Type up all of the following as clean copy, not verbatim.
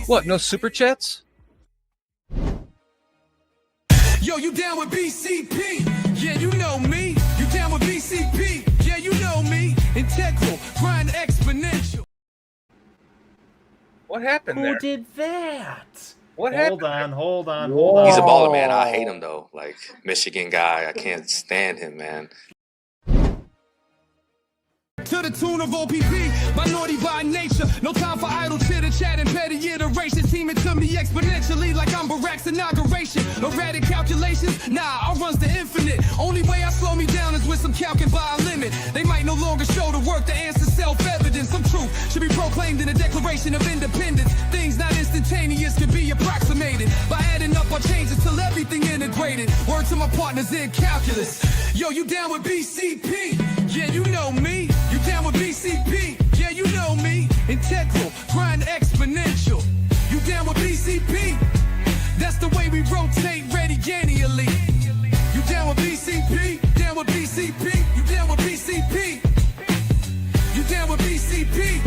What, no super chats? Yo, you down with BCP? Yeah, you know me. You down with BCP? Yeah, you know me. Integral, grind exponential. What happened there? Who did that? What Hold happened? on. He's a baller, man. I hate him though. Like Michigan guy, I can't stand him, man. To the tune of OPP, minority by nature. No time for idle chitter chat and petty iterations. Teaming to me exponentially like I'm Barack's inauguration. Erratic calculations, nah, I runs the infinite. Only way I slow me down is with some calcing by a limit. They might no longer show the work, the answer self-evident. Some truth should be proclaimed in the Declaration of Independence. Things not instantaneous can be approximated by adding up our changes till everything integrated. Word to my partners in calculus. Yo, you down with BCP? Yeah, you know me. You down with BCP? Yeah, you know me. Integral, grind exponential. You down with BCP? That's the way we rotate radiannually. You down with BCP? Down with BCP? You down with BCP? You down with BCP?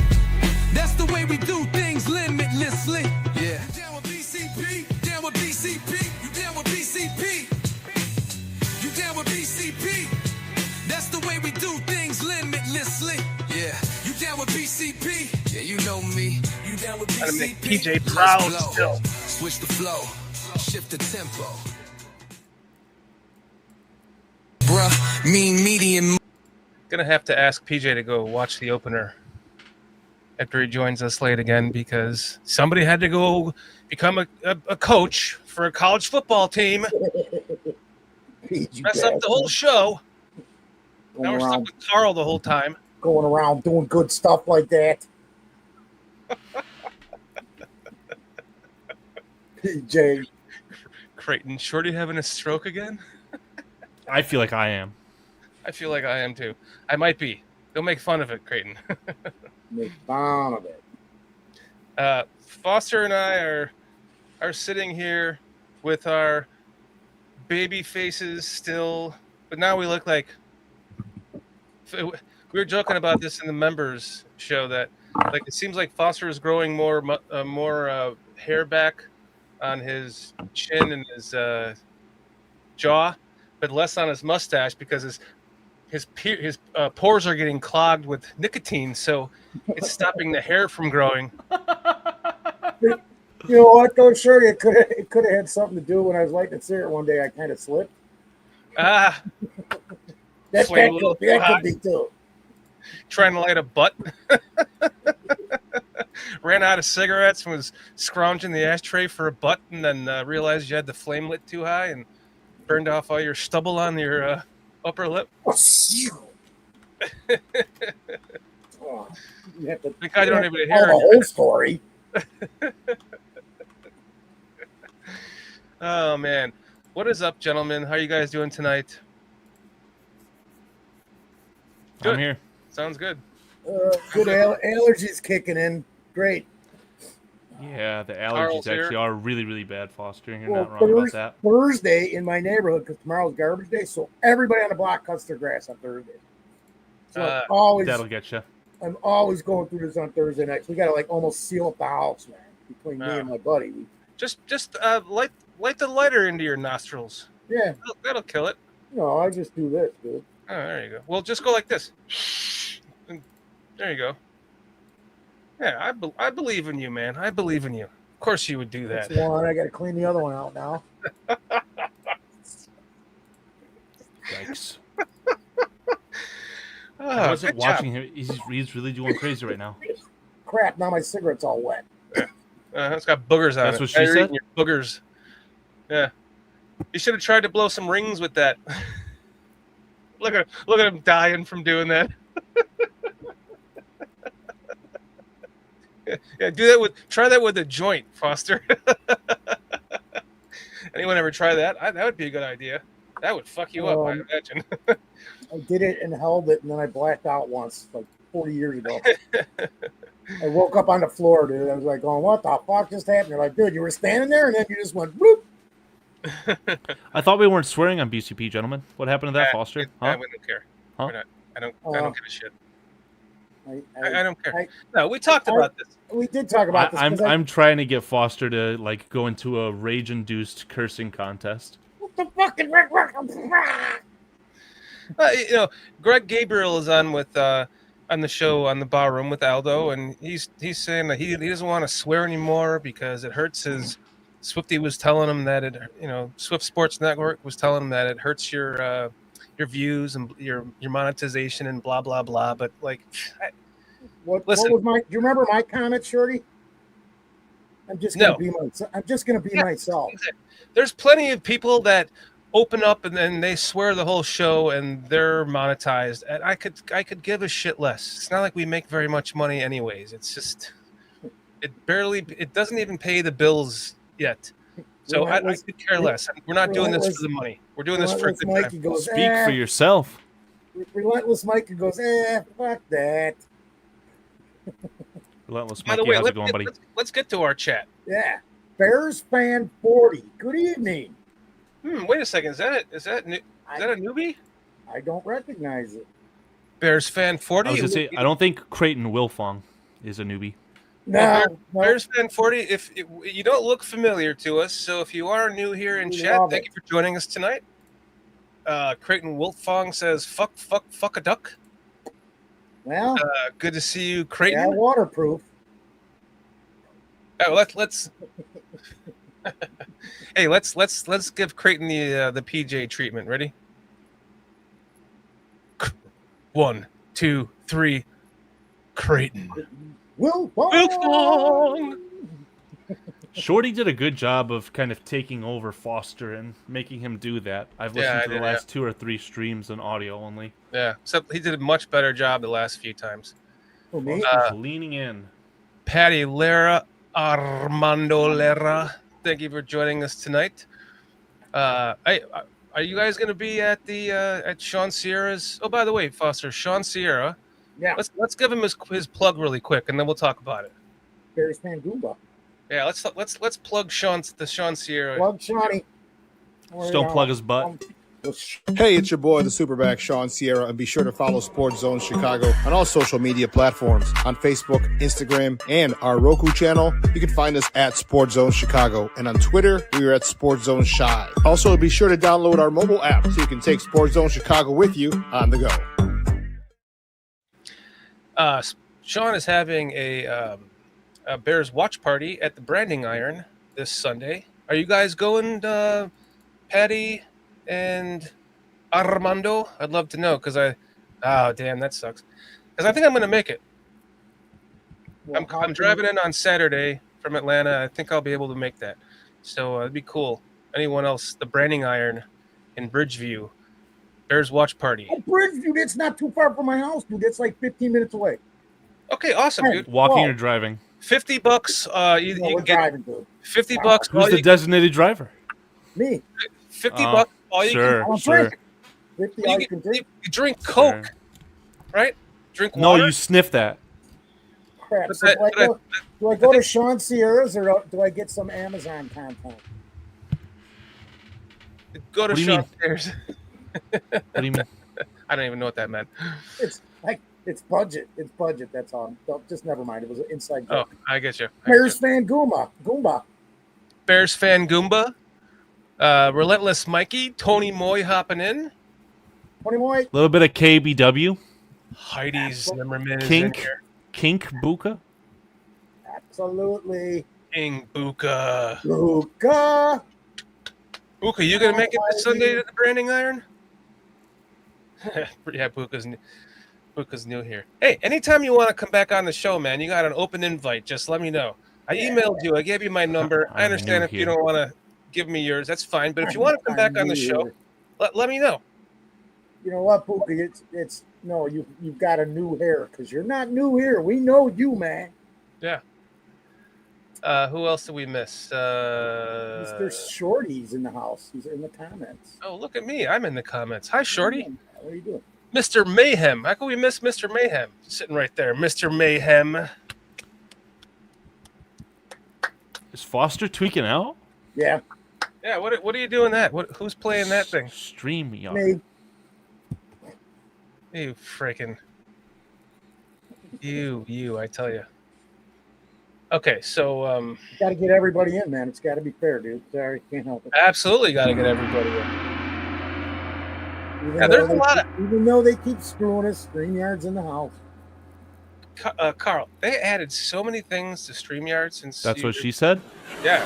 That's the way we do things limitlessly. Yeah. You down with BCP? Down with BCP? You down with BCP? You down with BCP? That's the way we do things limitlessly. Yeah. You down with BCP? Yeah, you know me. You down with BCP? Gotta make PJ proud Let's still. blow. Switch the flow. Shift the tempo. Bruh, mean medium. Gonna have to ask PJ to go watch the opener after he joins us late again because somebody had to go become a coach for a college football team. Mess up the whole show. Now we're stuck with Carl the whole time. Going around doing good stuff like that. PJ. Creighton, Shorty having a stroke again? I feel like I am. I feel like I am too. I might be. Don't make fun of it, Creighton. Make fun of it. Foster and I are sitting here with our baby faces still, but now we look like. We were joking about this in the members show that, like, it seems like Foster is growing more hair back on his chin and his jaw, but less on his mustache because his pores are getting clogged with nicotine, so it's stopping the hair from growing. You know what, though, sure, it could have had something to do when I was lighting a cigarette one day. I kind of slipped. Ah, That could be too. trying to light a butt. Ran out of cigarettes and was scrounging the ashtray for a butt, and then realized you had the flame lit too high and burned off all your stubble on your upper lip. Oh, you have to, Because I don't even tell hear the whole story. Oh man, what is up, gentlemen? How are you guys doing tonight? Good. I'm here. Sounds good. Good allergies kicking in. Great. Yeah, the Carl's allergies actually here. are really, really bad, Foster. You're Well, not wrong about that. Thursday in my neighborhood, because tomorrow's garbage day, so everybody on the block cuts their grass on Thursday. So That'll get you. I'm always going through this on Thursday nights. We got to like almost seal up the house, man, between me and my buddy. Just light the lighter into your nostrils. Yeah, That'll kill it. no, I just do this, dude. Oh, there you go. Well, just go like this. And there you go. Yeah, I believe in you, man. I believe in you. Of course you would do that. That's one. I got to clean the other one out now. Yikes. Oh, I wasn't good job. watching him. He's really doing crazy right now. Crap! Now my cigarette's all wet. It's got boogers on it. That's what she Now you're said? eating your boogers. Yeah. You should have tried to blow some rings with that. Look at him dying from doing that. Yeah, try that with a joint, Foster. Anyone ever try that? That would be a good idea. That would fuck you up, I imagine. I did it and held it, and then I blacked out once, like 40 years ago. I woke up on the floor, dude. I was like, going, what the fuck just happened? They're like, dude, you were standing there, and then you just went, bloop. I thought we weren't swearing on BCP, gentlemen. What happened to that, Foster? I wouldn't care. Huh? I don't give a shit. I don't care. No, we talked about this. We did talk about this. I'm trying to get Foster to like go into a rage-induced cursing contest. What the fucking Greg Gabriel is on with on the show on the Bar Room with Aldo, and he's saying that he doesn't want to swear anymore because it hurts his. Swifty was telling him that Swift Sports Network was telling him that it hurts your views and your monetization and blah blah blah. But like, what was my? Do you remember my comment, Shorty? I'm just gonna be myself. There's plenty of people that open up and then they swear the whole show and they're monetized. And I could give a shit less. It's not like we make very much money anyways. It's just it doesn't even pay the bills yet. So I could care less. We're not doing this for the money. We're doing this for a good time. Goes, Speak for yourself. Relentless Mikey goes, fuck that. Relentless By the Mikey, way, how's it going, buddy? let's get to our chat. Yeah. Bears fan 40. Good evening. Wait a second. Is that a newbie? I don't recognize it. Bears fan 40. I was gonna say, I don't think Creighton Wilfong is a newbie. No. Bears fan 40. If you don't look familiar to us, so if you are new here in chat, thank you for joining us tonight. Creighton Wilfong says, "Fuck a duck." Well, good to see you, Creighton. Yeah, waterproof. Oh, let's. Hey, let's give Creighton the PJ treatment. Ready? 1, 2, 3. Creighton. Wilfong. Shorty did a good job of kind of taking over Foster and making him do that. I've listened to the last 2 or 3 streams in audio only. Yeah, except he did a much better job the last few times. Leaning in. Patty Lara, Armando Lara, thank you for joining us tonight. Are you guys going to be at the at Sean Sierra's? Oh, by the way, Foster, Sean Sierra. Yeah. Let's give him his plug really quick, and then we'll talk about it. Bears fan Goomba. Yeah, let's plug Sean Sierra. Plug Shawnee. Just don't plug his butt. Hey, it's your boy, the Superback, Sean Sierra, and be sure to follow Sports Zone Chicago on all social media platforms, on Facebook, Instagram, and our Roku channel. You can find us at Sports Zone Chicago, and on Twitter, we are at Sports Zone Shy. Also, be sure to download our mobile app so you can take Sports Zone Chicago with you on the go. Sean is having a Bears watch party at the Branding Iron this Sunday. Are you guys going, Patty and Armando? I'd love to know because damn, that sucks. Because I think I'm going to make it. Well, I'm driving in on Saturday from Atlanta. I think I'll be able to make that. So it'd be cool. Anyone else? The Branding Iron in Bridgeview. Bears watch party. Oh, Bridgeview, that's not too far from my house, dude. That's like 15 minutes away. Okay, awesome, dude. Walking or driving? $50. You can get driving, dude. $50. Who's the designated driver? Me. $50. All you sure, can sure. 50 all you can drink. You drink Coke, right? Drink No, water. you sniff that. Crap. So do I go to Sean Sierra's or do I get some Amazon content? Go to What do you Sean mean? Sierra's. What do you mean? I don't even know what that meant. It's budget. It's budget. That's all. Just never mind. It was an inside joke. Oh, I get you. Bears fan Goomba. Bears fan Goomba. Relentless Mikey. Tony Moy hopping in. Tony Moy. A little bit of KBW. Heidi Zimmerman is in Kink. here. Kink Buka. Absolutely. King Buka. Buka, you gonna make it this Sunday to the Branding Iron? Yeah, Buka's new here. Hey, anytime you want to come back on the show, man, you got an open invite. Just let me know. I emailed you. I gave you my number. I understand if you don't want to give me yours. That's fine. But if you want to come back on the show, let me know. You know what, Buka? It's no, you've got a new hair because you're not new here. We know you, man. Yeah. Who else did we miss? Mr. Shorty's in the house. He's in the comments. Oh, look at me. I'm in the comments. Hi, Shorty. What are you doing? Mr. Mayhem. How can we miss Mr. Mayhem? Sitting right there. Mr. Mayhem. Is Foster tweaking out? Yeah. Yeah, what are you doing that? Who's playing that thing? Stream, y'all. Me. You freaking. You, I tell you. Okay, so You got to get everybody in, man. It's got to be fair, dude. Sorry, can't help it. absolutely got to get everybody in. Even, Yeah, there's a lot of even though they keep screwing us, StreamYard's in the house. Carl. They added so many things to StreamYard since. That's what she said? Yeah.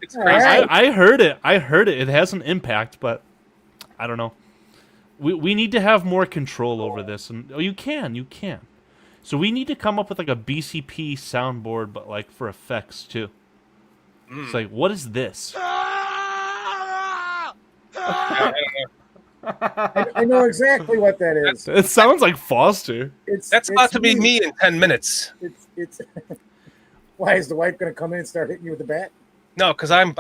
It's crazy. Right. I heard it. It has an impact, but I don't know. We need to have more control over this, and you can. So we need to come up with like a BCP soundboard, but like for effects too. It's like, what is this? I know exactly what that is. It sounds like Foster. That's about to be me in 10 minutes. It's. Why is the wife going to come in and start hitting you with the bat? No, because I'm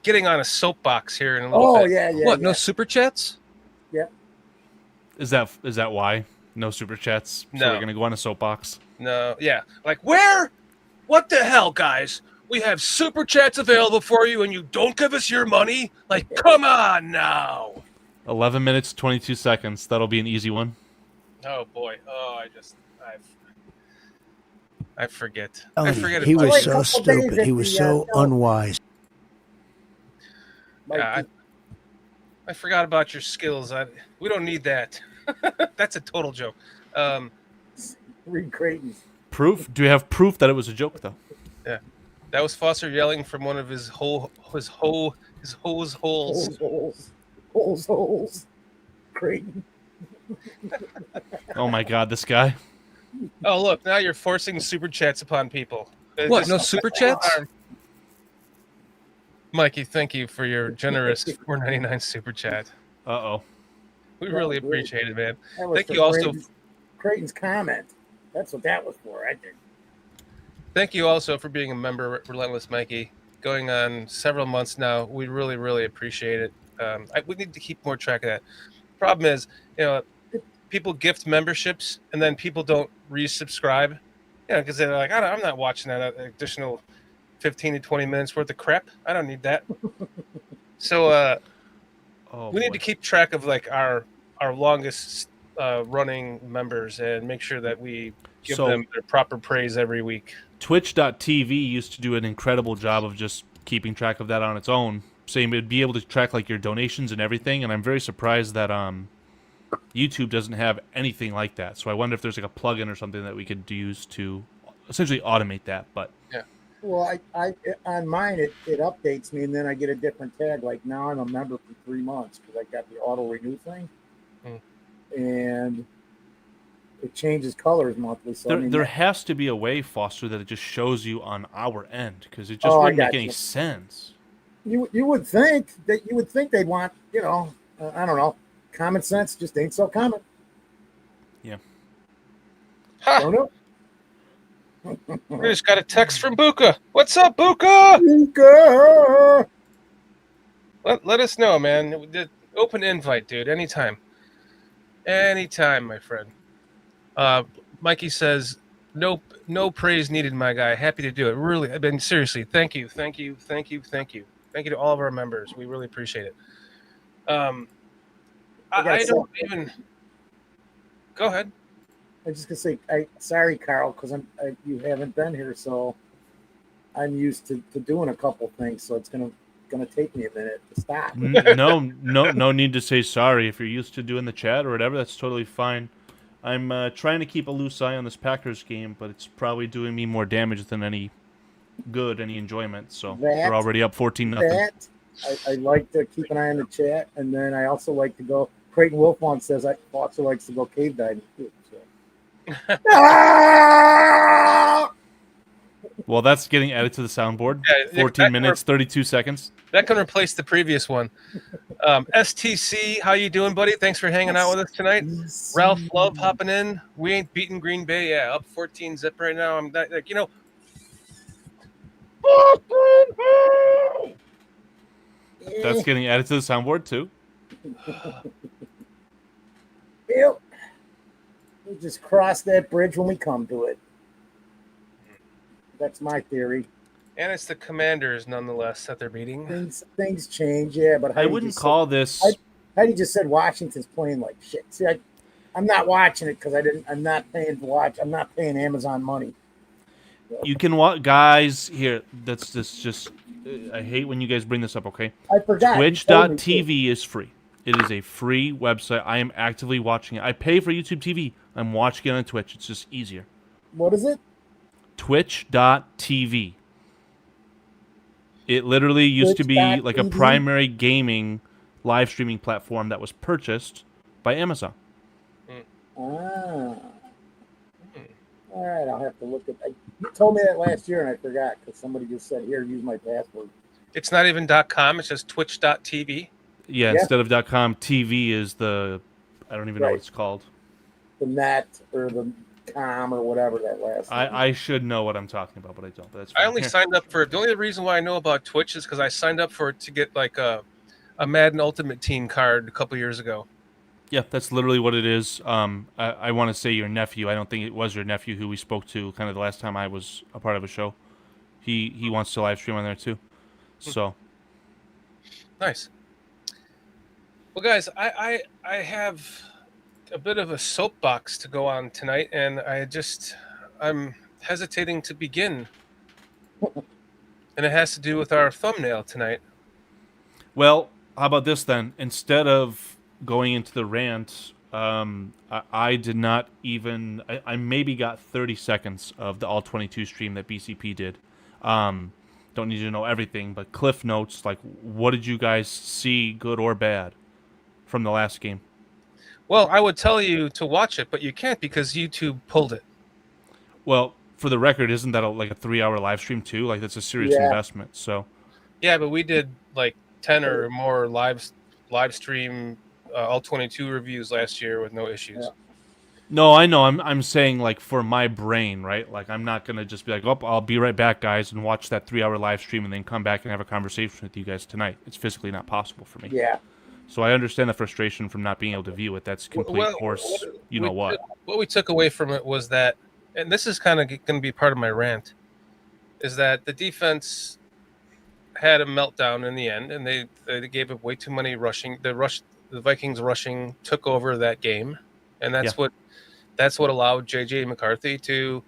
getting on a soapbox here in a little bit. Oh yeah. What? No super chats? Yeah. Is that why? No super chats? So No. we're gonna go on a soapbox. No, yeah. Like, where? What the hell, guys? We have super chats available for you, and you don't give us your money? Like, come on now. 11 minutes, 22 seconds. That'll be an easy one. Oh boy. Oh, I forget. Oh, I forget. he about was it. so stupid. He was so unwise. Yeah, I forgot about your skills. We don't need that. That's a total joke. Reed Creighton's. Proof? Do you have proof that it was a joke though? Yeah, that was Foster yelling from one of his hose holes. Holes. Creighton. Oh my God, this guy. Oh look, now you're forcing super chats upon people. What? No super chats? Mikey, thank you for your generous $4.99 super chat. Uh-oh. We really appreciate it, man. That was Thank for you also. Creighton's comment. That's what that was for, I think. Thank you also for being a member of Relentless Mikey. Going on several months now. We really, really appreciate it. We need to keep more track of that. Problem is, people gift memberships and then people don't resubscribe. Because they're like, I'm not watching that additional 15 to 20 minutes worth of crap. I don't need that. So we need to keep track of like our longest running members and make sure that we give them their proper praise every week. Twitch.tv used to do an incredible job of just keeping track of that on its own. So you'd be able to track like your donations and everything. And I'm very surprised that YouTube doesn't have anything like that. So I wonder if there's like a plugin or something that we could use to essentially automate that. But yeah. Well, I on mine it updates me and then I get a different tag. Like now I'm a member for 3 months because I got the auto renew thing, and it changes colors monthly. So there has to be a way, Foster, that it just shows you on our end because it just wouldn't make any sense. You would think they'd want I don't know, common sense just ain't so common. Yeah. Don't know. We just got a text from Buka. What's up, Buka? Buka! Let us know, man. Open invite, dude. Anytime, my friend. Mikey says, no praise needed, my guy. Happy to do it. Really, I've been seriously. Thank you to all of our members. We really appreciate it. I don't even. Go ahead. I was just gonna say, sorry, Carl, because you haven't been here, so I'm used to doing a couple things, so it's gonna take me a minute to stop. No need to say sorry if you're used to doing the chat or whatever. That's totally fine. I'm trying to keep a loose eye on this Packers game, but it's probably doing me more damage than any enjoyment. So we're already up 14-0. I like to keep an eye on the chat, and then I also like to go. Creighton Wolfon says I also likes to go cave diving too. So. Well, that's getting added to the soundboard. 14 minutes, 32 seconds. That can replace the previous one. STC, how you doing, buddy? Thanks for hanging out with us tonight. Ralph Love hopping in. We ain't beating Green Bay. Yeah, up 14 zip right now. I'm not, like, That's getting added to the soundboard too. Yep. We'll just cross that bridge when we come to it. That's my theory. And it's the Commanders, nonetheless, that they're beating. Things change, yeah, but I wouldn't call this Heidi just said Washington's playing like shit. See, I'm not watching it because I'm not paying to watch. I'm not paying Amazon money. You can watch, guys. Here, that's just. I hate when you guys bring this up. Okay, I forgot. You told me to. Twitch.tv is free. It is a free website. I am actively watching it. I pay for YouTube TV. I'm watching it on Twitch. It's just easier. What is it? Twitch.tv. It literally used to be like a primary gaming live streaming platform that was purchased by Amazon. Ah. All right, I'll have to look at. You told me that last year, and I forgot because somebody just said, "Here, use my password." It's not even .com. It's just Twitch.tv. Yeah, instead of .com, TV is the. I don't even know what it's called. The net or the com or whatever that last. I should know what I'm talking about, but I don't. But that's fine. I only signed up for it. The only reason why I know about Twitch is because I signed up for it to get like a Madden Ultimate Team card a couple years ago. Yeah, that's literally what it is. I want to say your nephew. I don't think it was your nephew who we spoke to kind of the last time I was a part of a show. He wants to live stream on there too. So nice. Well, guys, I have a bit of a soapbox to go on tonight, and I'm hesitating to begin. And it has to do with our thumbnail tonight. Well, how about this then? Instead of going into the rant, I did not even. I maybe got 30 seconds of the All-22 stream that BCP did. Don't need to know everything, but cliff notes, like what did you guys see, good or bad, from the last game? Well, I would tell you to watch it, but you can't because YouTube pulled it. Well, for the record, isn't that like a 3-hour live stream too? Like that's a serious investment. So. Yeah, but we did like 10 or more live stream All-22 reviews last year with no issues. Yeah. No, I know. I'm saying like for my brain, right? Like I'm not gonna just be like, oh, I'll be right back, guys, and watch that 3-hour live stream and then come back and have a conversation with you guys tonight. It's physically not possible for me. Yeah. So I understand the frustration from not being able to view it. That's complete horse. You know what? What we took away from it was that, and this is kind of going to be part of my rant, is that the defense had a meltdown in the end, and they gave up way too many rushing. The Vikings rushing took over that game, and that's what allowed JJ McCarthy to,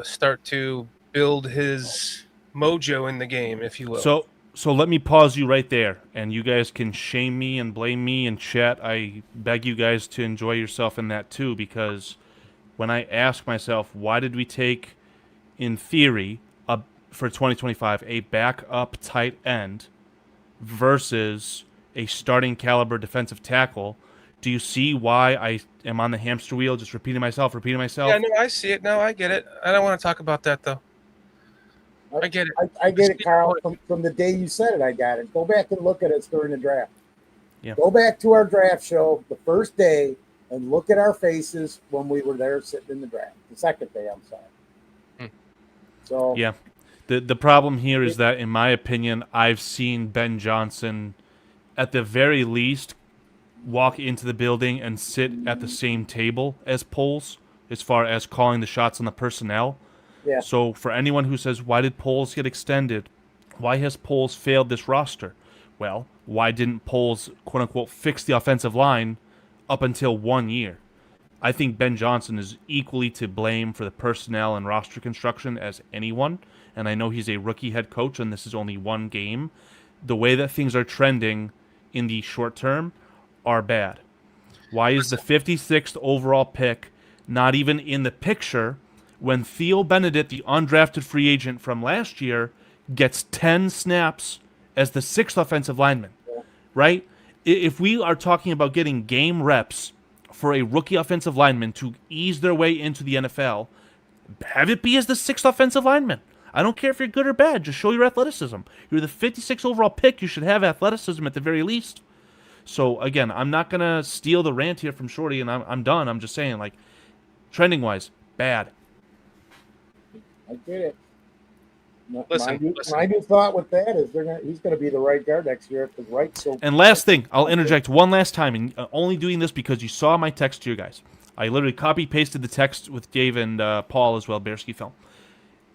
start to build his mojo in the game, if you will. So let me pause you right there, and you guys can shame me and blame me in chat. I beg you guys to enjoy yourself in that too, because when I ask myself, why did we take, in theory, for 2025, a backup tight end versus a starting caliber defensive tackle, do you see why I am on the hamster wheel, just repeating myself? Yeah, no, I see it. No, I get it. I don't want to talk about that, though. I get it. I get it, Carl. From the day you said it, I got it. Go back and look at us during the draft. Yeah. Go back to our draft show the first day and look at our faces when we were there sitting in the draft. The second day, I'm sorry. So yeah, the problem here is that, in my opinion, I've seen Ben Johnson, at the very least, walk into the building and sit at the same table as Poles as far as calling the shots on the personnel. Yeah. So for anyone who says, why did Poles get extended? Why has Poles failed this roster? Well, why didn't Poles, quote-unquote, fix the offensive line up until 1 year? I think Ben Johnson is equally to blame for the personnel and roster construction as anyone, and I know he's a rookie head coach, and this is only one game. The way that things are trending in the short term are bad. Why is the 56th overall pick not even in the picture when Theo Benedict, the undrafted free agent from last year, gets 10 snaps as the 6th offensive lineman, right? If we are talking about getting game reps for a rookie offensive lineman to ease their way into the NFL, have it be as the 6th offensive lineman. I don't care if you're good or bad. Just show your athleticism. You're the 56th overall pick. You should have athleticism at the very least. So, again, I'm not going to steal the rant here from Shorty, and I'm done. I'm just saying, like, trending-wise, bad. I get it. Listen. My new thought with that is he's going to be the right guard next year because Wright's so. And last thing, I'll interject one last time, and only doing this because you saw my text to you guys. I literally copy-pasted the text with Dave and Paul as well, Bearski Film.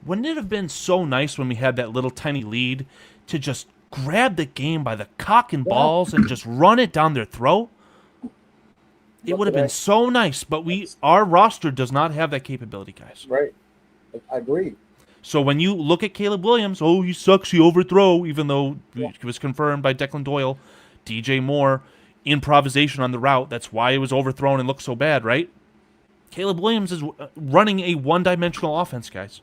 Wouldn't it have been so nice when we had that little tiny lead to just grab the game by the cock and balls and just run it down their throat, it would have been so nice. But our roster does not have that capability, guys. Right. I agree. So when you look at Caleb Williams, oh, he sucks, he overthrow, even though it was confirmed by Declan Doyle, DJ Moore, improvisation on the route. That's why it was overthrown and looked so bad, right? Caleb Williams is running a one-dimensional offense, guys.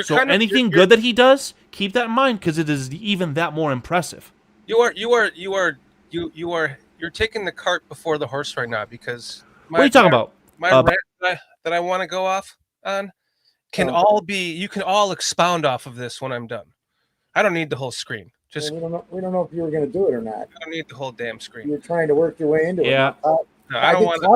So anything good that he does, keep that in mind because it is even that more impressive. You're taking the cart before the horse right now because what are you talking about? My rant that I want to go off on you can all expound off of this when I'm done. I don't need the whole screen. Just we don't know if you were going to do it or not. I don't need the whole damn screen. You're trying to work your way into it. No, I don't want the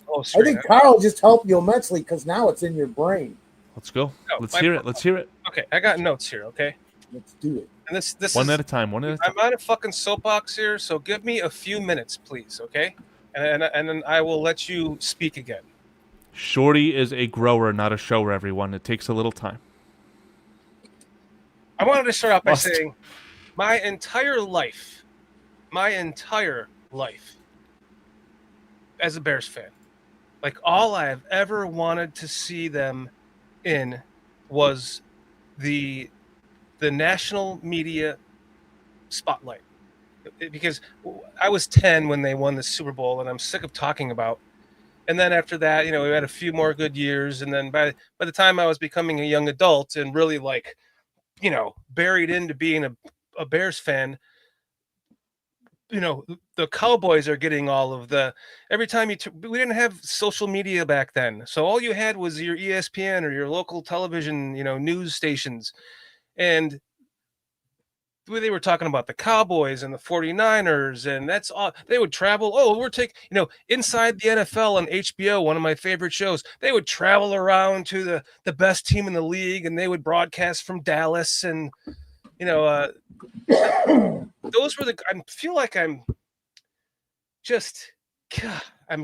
whole screen. I think Carl just helped you immensely because now it's in your brain. Let's go. Let's hear it. Okay, I got notes here. Okay, let's do it. And this one at a time. I'm on a fucking soapbox here, so give me a few minutes, please. Okay, and then I will let you speak again. Shorty is a grower, not a shower, everyone. It takes a little time. I wanted to start off by saying my entire life as a Bears fan, like all I have ever wanted to see them in was the national media spotlight. Because I was 10 when they won the Super Bowl, and I'm sick of talking about. And then after that, we had a few more good years. And then by the time I was becoming a young adult and really buried into being a Bears fan, the Cowboys are getting all of every time we didn't have social media back then. So all you had was your ESPN or your local television, news stations. And they were talking about the Cowboys and the 49ers, and that's all. They would travel. Oh, we're taking, Inside the NFL on HBO, one of my favorite shows. They would travel around to the best team in the league, and they would broadcast from Dallas. And, those were I feel like I'm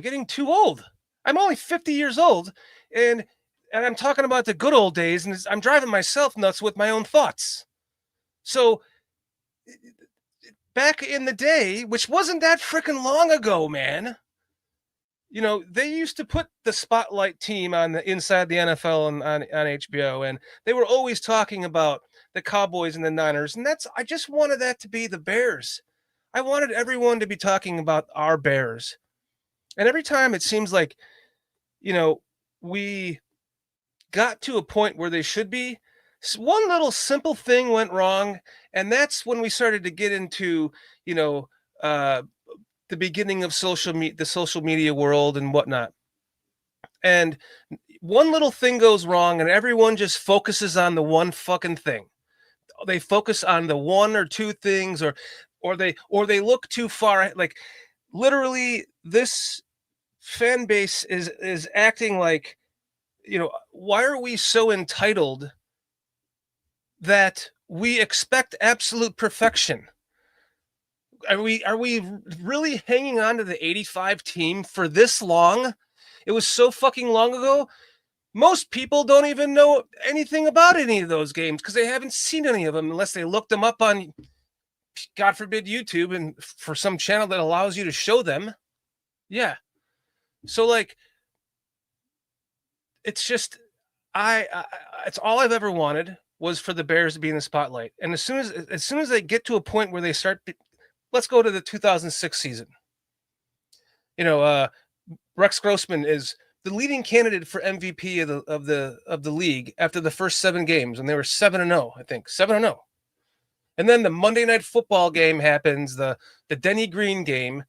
getting too old. I'm only 50 years old, and I'm talking about the good old days, and I'm driving myself nuts with my own thoughts. So, back in the day, which wasn't that freaking long ago, man, they used to put the spotlight team on the Inside the NFL on HBO, and they were always talking about the Cowboys and the Niners, and I just wanted that to be the Bears. I wanted everyone to be talking about our Bears. And every time it seems like, we got to a point where they should be, one little simple thing went wrong, and that's when we started to get into, the beginning of the social media world and whatnot. And one little thing goes wrong, and everyone just focuses on the one fucking thing. They focus on the one or two things, or they look too far. Like literally, this fan base is acting like, why are we so entitled that we expect absolute perfection? Are we really hanging on to the 85 team for this long? It was so fucking long ago. Most people don't even know anything about any of those games because they haven't seen any of them unless they looked them up on, God forbid, YouTube and for some channel that allows you to show them. Yeah. So it's just, it's all I've ever wanted was for the Bears to be in the spotlight. And as soon as they get to a point where they start, let's go to the 2006 season. Rex Grossman is the leading candidate for MVP of the league after the first 7 games, and they were 7-0, I think 7-0. And then the Monday Night Football game happens, the Denny Green game.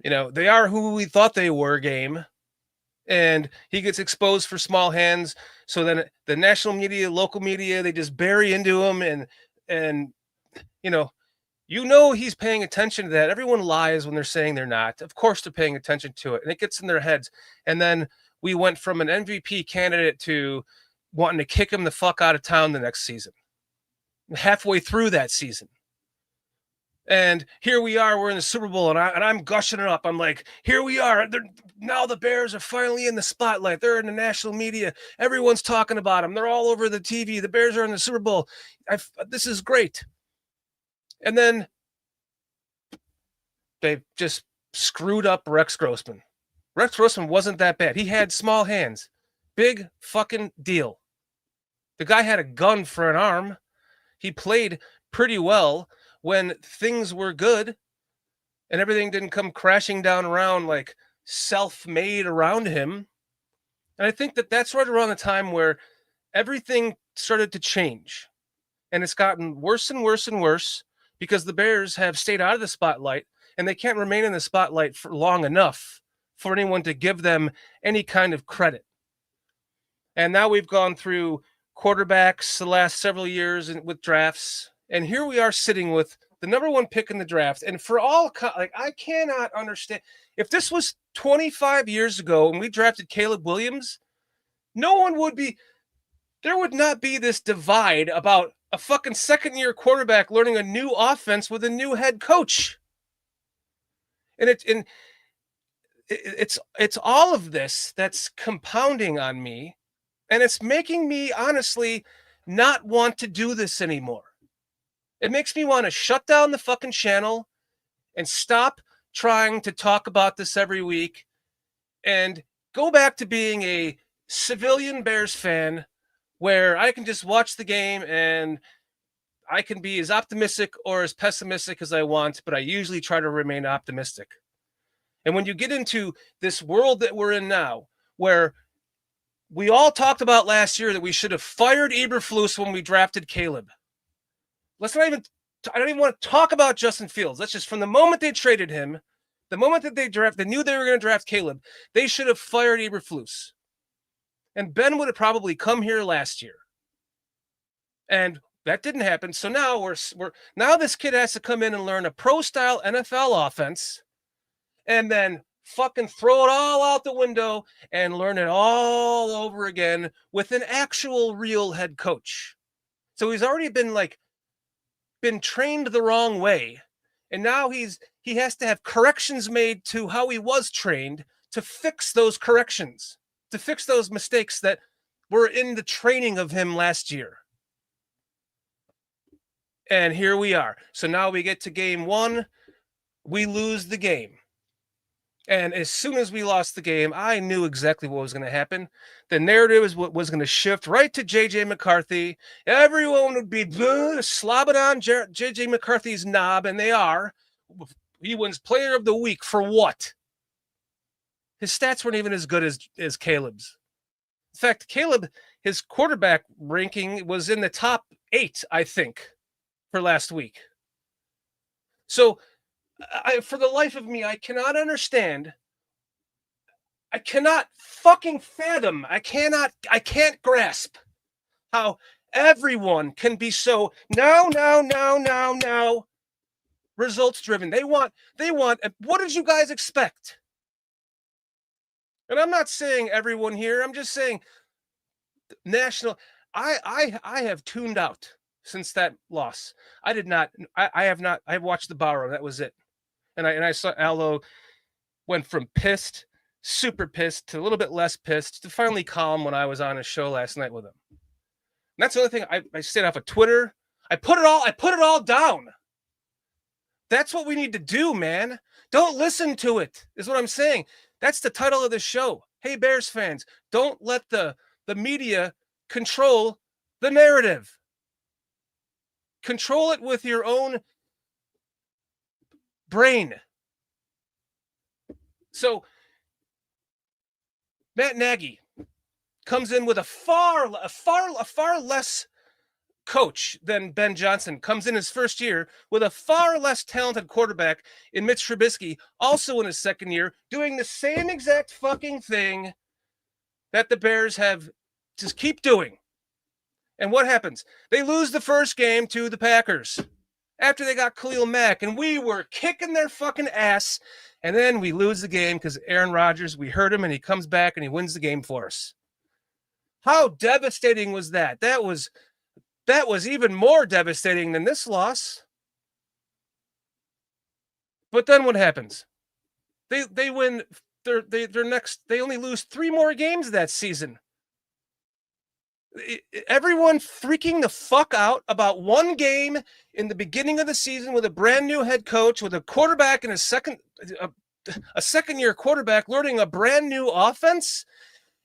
They are who we thought they were game. And he gets exposed for small hands. So then the national media, local media, they just bury into him. And he's paying attention to that. Everyone lies when they're saying they're not. Of course they're paying attention to it. And it gets in their heads. And then we went from an MVP candidate to wanting to kick him the fuck out of town the next season. Halfway through that season. And here we are, we're in the Super Bowl, and I'm gushing it up. I'm like, here we are. Now the Bears are finally in the spotlight. They're in the national media. Everyone's talking about them. They're all over the TV. The Bears are in the Super Bowl. This is great. And then they just screwed up Rex Grossman. Rex Grossman wasn't that bad. He had small hands. Big fucking deal. The guy had a gun for an arm. He played pretty well when things were good and everything didn't come crashing down around like self-made around him. And I think that that's right around the time where everything started to change. And it's gotten worse and worse and worse because the Bears have stayed out of the spotlight and they can't remain in the spotlight for long enough for anyone to give them any kind of credit. And now we've gone through quarterbacks the last several years with drafts. And here we are sitting with the number 1 pick in the draft. And for all, like, I cannot understand. If this was 25 years ago and we drafted Caleb Williams, no one would be, there would not be this divide about a fucking second-year quarterback learning a new offense with a new head coach. And it's all of this that's compounding on me, and it's making me honestly not want to do this anymore. It makes me want to shut down the fucking channel and stop trying to talk about this every week and go back to being a civilian Bears fan where I can just watch the game and I can be as optimistic or as pessimistic as I want, but I usually try to remain optimistic. And when you get into this world that we're in now, where we all talked about last year that we should have fired Eberflus when we drafted Caleb. I don't even want to talk about Justin Fields. That's just from the moment they traded him, the moment that they knew they were going to draft Caleb, they should have fired Eberflus. And Ben would have probably come here last year. And that didn't happen. So now now this kid has to come in and learn a pro-style NFL offense and then fucking throw it all out the window and learn it all over again with an actual real head coach. So he's already been trained the wrong way. And now he has to have corrections made to how he was trained to fix those corrections, to fix those mistakes that were in the training of him last year. And here we are. So now we get to game 1. We lose the game. And as soon as we lost the game, I knew exactly what was going to happen. The narrative was going to shift right to J.J. McCarthy. Everyone would be slobbing on J.J. McCarthy's knob, and they are. He wins Player of the Week for what? His stats weren't even as good as Caleb's. In fact, Caleb, his quarterback ranking was in the top 8, I think, for last week. So, for the life of me, I cannot understand. I cannot fucking fathom. I can't grasp how everyone can be so now results driven. They want, what did you guys expect? And I'm not saying everyone here, I'm just saying national. I have tuned out since that loss. I have watched the Borrow. That was it. And I saw Allo went from pissed, super pissed, to a little bit less pissed, to finally calm when I was on a show last night with him. And that's the other thing. I stayed off of Twitter. I put it all down. That's what we need to do, man. Don't listen to it, is what I'm saying. That's the title of the show. Hey, Bears fans, don't let the media control the narrative. Control it with your own brain. So Matt Nagy comes in with a far less coach than Ben Johnson, comes in his first year with a far less talented quarterback in Mitch Trubisky, also in his second year, doing the same exact fucking thing that the Bears have just keep doing. And what happens? They lose the first game to the Packers after they got Khalil Mack, and we were kicking their fucking ass. And then we lose the game because Aaron Rodgers, we hurt him, and he comes back and he wins the game for us. How devastating was that? That was even more devastating than this loss. But then what happens? They win their next. They only lose 3 more games that season. Everyone freaking the fuck out about one game in the beginning of the season with a brand new head coach, with a quarterback and a second-year quarterback learning a brand new offense.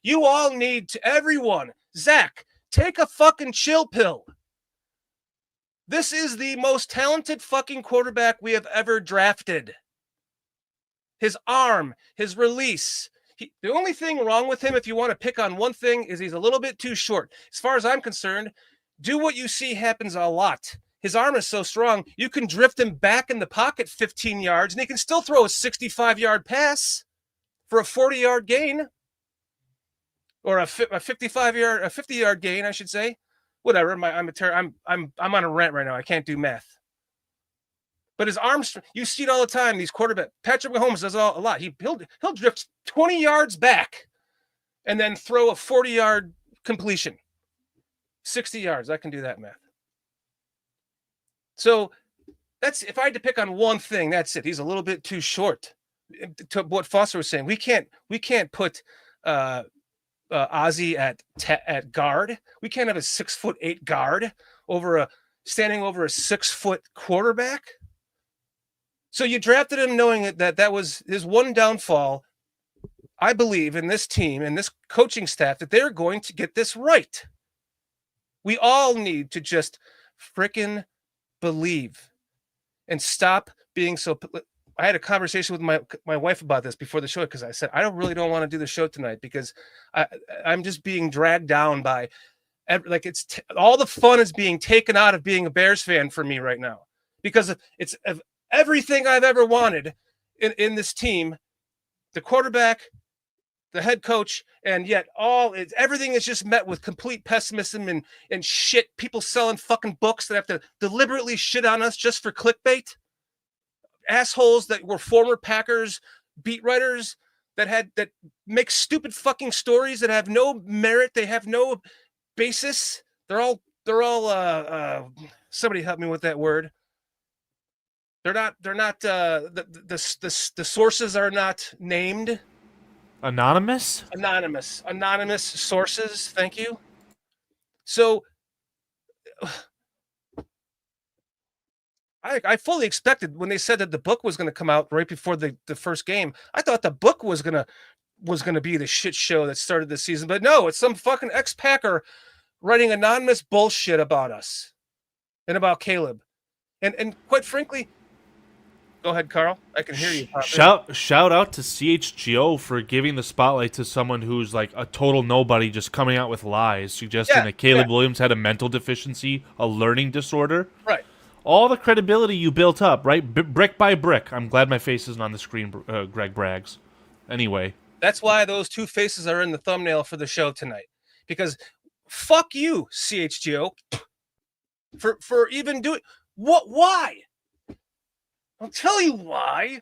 You all need to, everyone, Zach, take a fucking chill pill. This is the most talented fucking quarterback we have ever drafted. His arm, his release. The only thing wrong with him, if you want to pick on one thing, is he's a little bit too short. As far as I'm concerned, do what you see happens a lot. His arm is so strong, you can drift him back in the pocket 15 yards, and he can still throw a 65-yard pass for a 40-yard gain. Or a 50-yard gain, I should say. Whatever. I'm on a rant right now. I can't do math. But his arms, you see it all the time. These quarterbacks, Patrick Mahomes does it a lot. He'll drift 20 yards back and then throw a 40-yard completion. 60 yards. I can do that math. So that's, if I had to pick on one thing, that's it. He's a little bit too short. To what Foster was saying, we can't put Ozzy at guard. We can't have a 6'8" guard standing over a 6-foot quarterback. So you drafted him knowing that was his one downfall. I believe in this team and this coaching staff that they're going to get this right. We all need to just frickin' believe and stop being so. I had a conversation with my wife about this before the show, because I said, I really don't want to do the show tonight because I'm just being dragged down by, like, all the fun is being taken out of being a Bears fan for me right now, because it's of everything I've ever wanted in this team, the quarterback, the head coach, and yet everything is just met with complete pessimism and shit. People selling fucking books that have to deliberately shit on us just for clickbait. Assholes that were former Packers beat writers that make stupid fucking stories that have no merit. They have no basis. They're all somebody help me with that word. They're not the sources are not named. Anonymous sources. Thank you. So I fully expected, when they said that the book was going to come out right before the first game, I thought the book was going to be the shit show that started the season. But no, it's some fucking ex-Packer writing anonymous bullshit about us and about Caleb. And quite frankly, go ahead, Carl. I can hear you. Shout out to CHGO for giving the spotlight to someone who's like a total nobody, just coming out with lies, suggesting that Caleb Williams had a mental deficiency, a learning disorder. Right. All the credibility you built up, right? Brick by brick. I'm glad my face isn't on the screen, Greg Braggs. Anyway. That's why those two faces are in the thumbnail for the show tonight. Because fuck you, CHGO, for even doing... Why? I'll tell you why.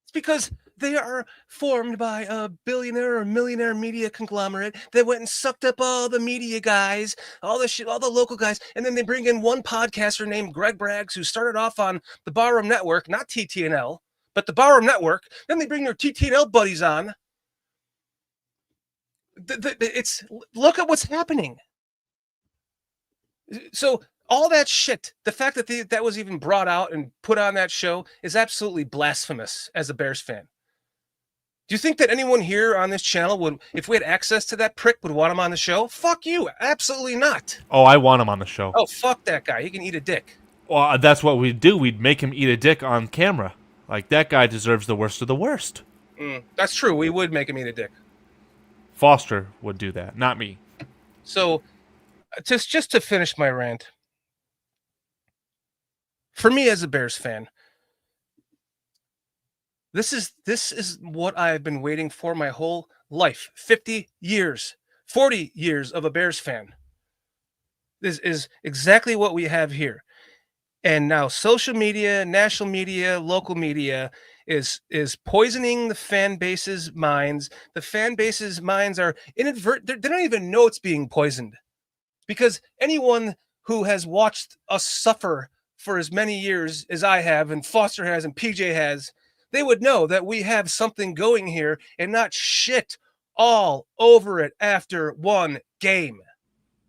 It's because they are formed by a billionaire or millionaire media conglomerate that went and sucked up all the media guys, all the shit, all the local guys, and then they bring in one podcaster named Greg Braggs, who started off on the Barroom Network, not TTNL, but the Barroom Network. Then they bring their TTNL buddies on. Look at what's happening. So all that shit, the fact that that was even brought out and put on that show is absolutely blasphemous as a Bears fan. Do you think that anyone here on this channel would, if we had access to that prick, would want him on the show? Fuck you. Absolutely not. Oh, I want him on the show. Oh, fuck that guy. He can eat a dick. Well, that's what we'd do. We'd make him eat a dick on camera. Like, that guy deserves the worst of the worst. That's true. We would make him eat a dick. Foster would do that, not me. So, just to finish my rant, for me as a Bears fan, this is what I've been waiting for my whole life. 50 years, 40 years of a Bears fan. This is exactly what we have here. And now social media, national media, local media is poisoning the fan base's minds. The fan base's minds are inadvertent. They don't even know it's being poisoned. Because anyone who has watched us suffer for as many years as I have, and Foster has, and PJ has, they would know that we have something going here and not shit all over it after one game.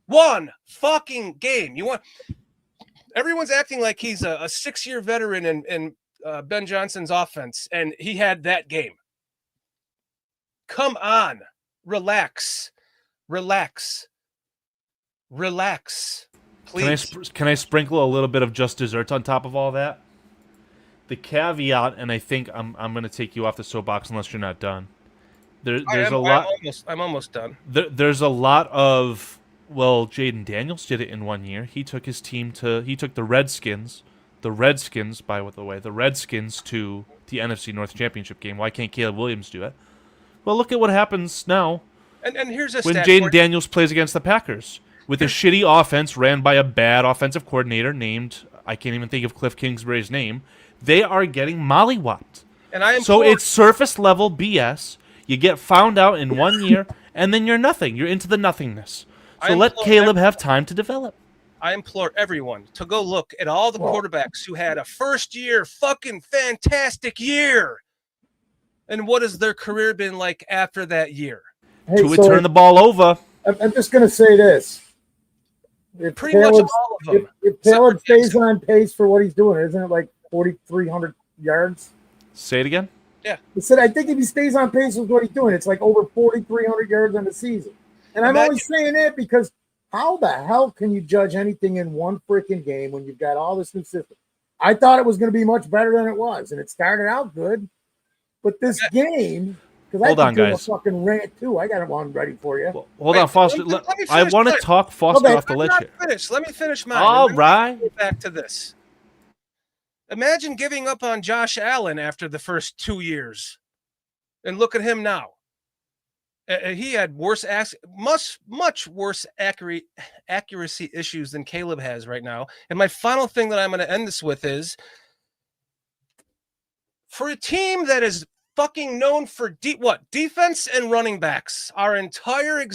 One fucking game. Everyone's acting like he's a 6-year veteran in Ben Johnson's offense, and he had that game. Come on. Relax. Please. Can I sprinkle a little bit of just desserts on top of all that? The caveat, and I think I'm going to take you off the soapbox unless you're not done. There's a lot. I'm almost done. There's a lot of. Well, Jaden Daniels did it in 1 year. He took his team to. He took the Redskins, to the NFC North Championship game. Why can't Caleb Williams do it? Well, look at what happens now. And here's a when stat Jaden Daniels plays against the Packers with a shitty offense ran by a bad offensive coordinator named, I can't even think of Cliff Kingsbury's name. They are getting mollywopped. So it's surface level BS. You get found out in 1 year, and then you're nothing. You're into the nothingness. So let Caleb have time to develop. I implore everyone to go look at all the quarterbacks who had a first-year fucking fantastic year. And what has their career been like after that year? Hey, to turn the ball over. I'm just going to say this. Pretty much all of them. If Caleb stays on pace for what he's doing, isn't it like 4,300 yards? Say it again? Yeah. I said, I think if he stays on pace with what he's doing, it's like over 4,300 yards in the season. And I'm only saying it because how the hell can you judge anything in one freaking game when you've got all this new system? I thought it was going to be much better than it was, and it started out good. But this game, because I can do a fucking rant too. I got one ready for you. Well, hold on, Foster. I want to talk Foster off the ledge here. Let me finish mine. All right. Get back to this. Imagine giving up on Josh Allen after the first 2 years, and look at him now. He had much worse accuracy issues than Caleb has right now. And my final thing that I'm going to end this with is, for a team that is fucking known for defense and running backs, our entire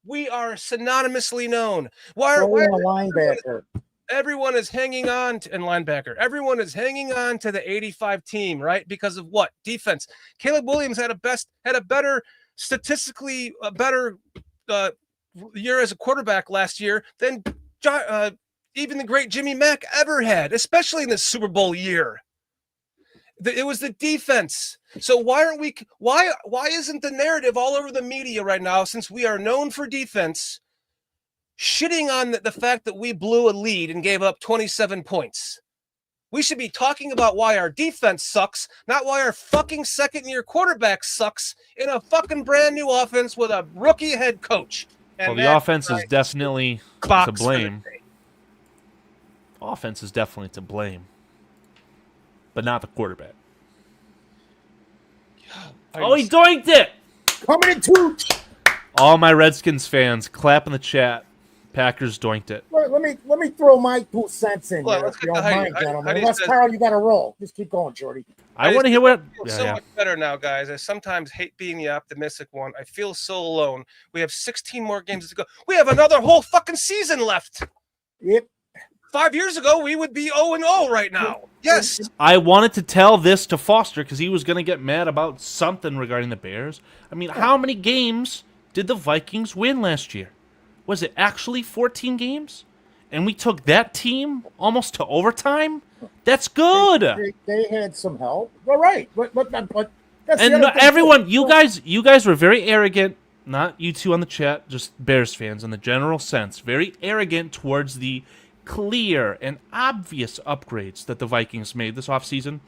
we are synonymously known. Why a linebacker? Everyone is hanging on to, and linebacker. Everyone is hanging on to the 85 team, right? Because of what? Defense. Caleb Williams had a better year as a quarterback last year than even the great Jimmy Mack ever had, especially in the Super Bowl year. It was the defense. So why isn't the narrative all over the media right now, since we are known for defense, shitting on the fact that we blew a lead and gave up 27 points? We should be talking about why our defense sucks, not why our fucking second-year quarterback sucks in a fucking brand new offense with a rookie head coach. And the offense is definitely to blame. Offense is definitely to blame, but not the quarterback. Oh, he doinked it! Coming in two. All my Redskins fans, clap in the chat. Packers doinked it. Let me throw my 2 cents in there, if you don't mind, gentlemen. Unless, Carl, you got to roll. Just keep going, Shorty. I want to hear what. I feel so much better now, guys. I sometimes hate being the optimistic one. I feel so alone. We have 16 more games to go. We have another whole fucking season left. Yep. 5 years ago, we would be 0-0 right now. Yes. I wanted to tell this to Foster because he was going to get mad about something regarding the Bears. I mean, how many games did the Vikings win last year? Was it actually 14 games? And we took that team almost to overtime? That's good. They had some help. All right. But that's and everyone, you guys were very arrogant. Not you two on the chat, just Bears fans in the general sense. Very arrogant towards the clear and obvious upgrades that the Vikings made this offseason.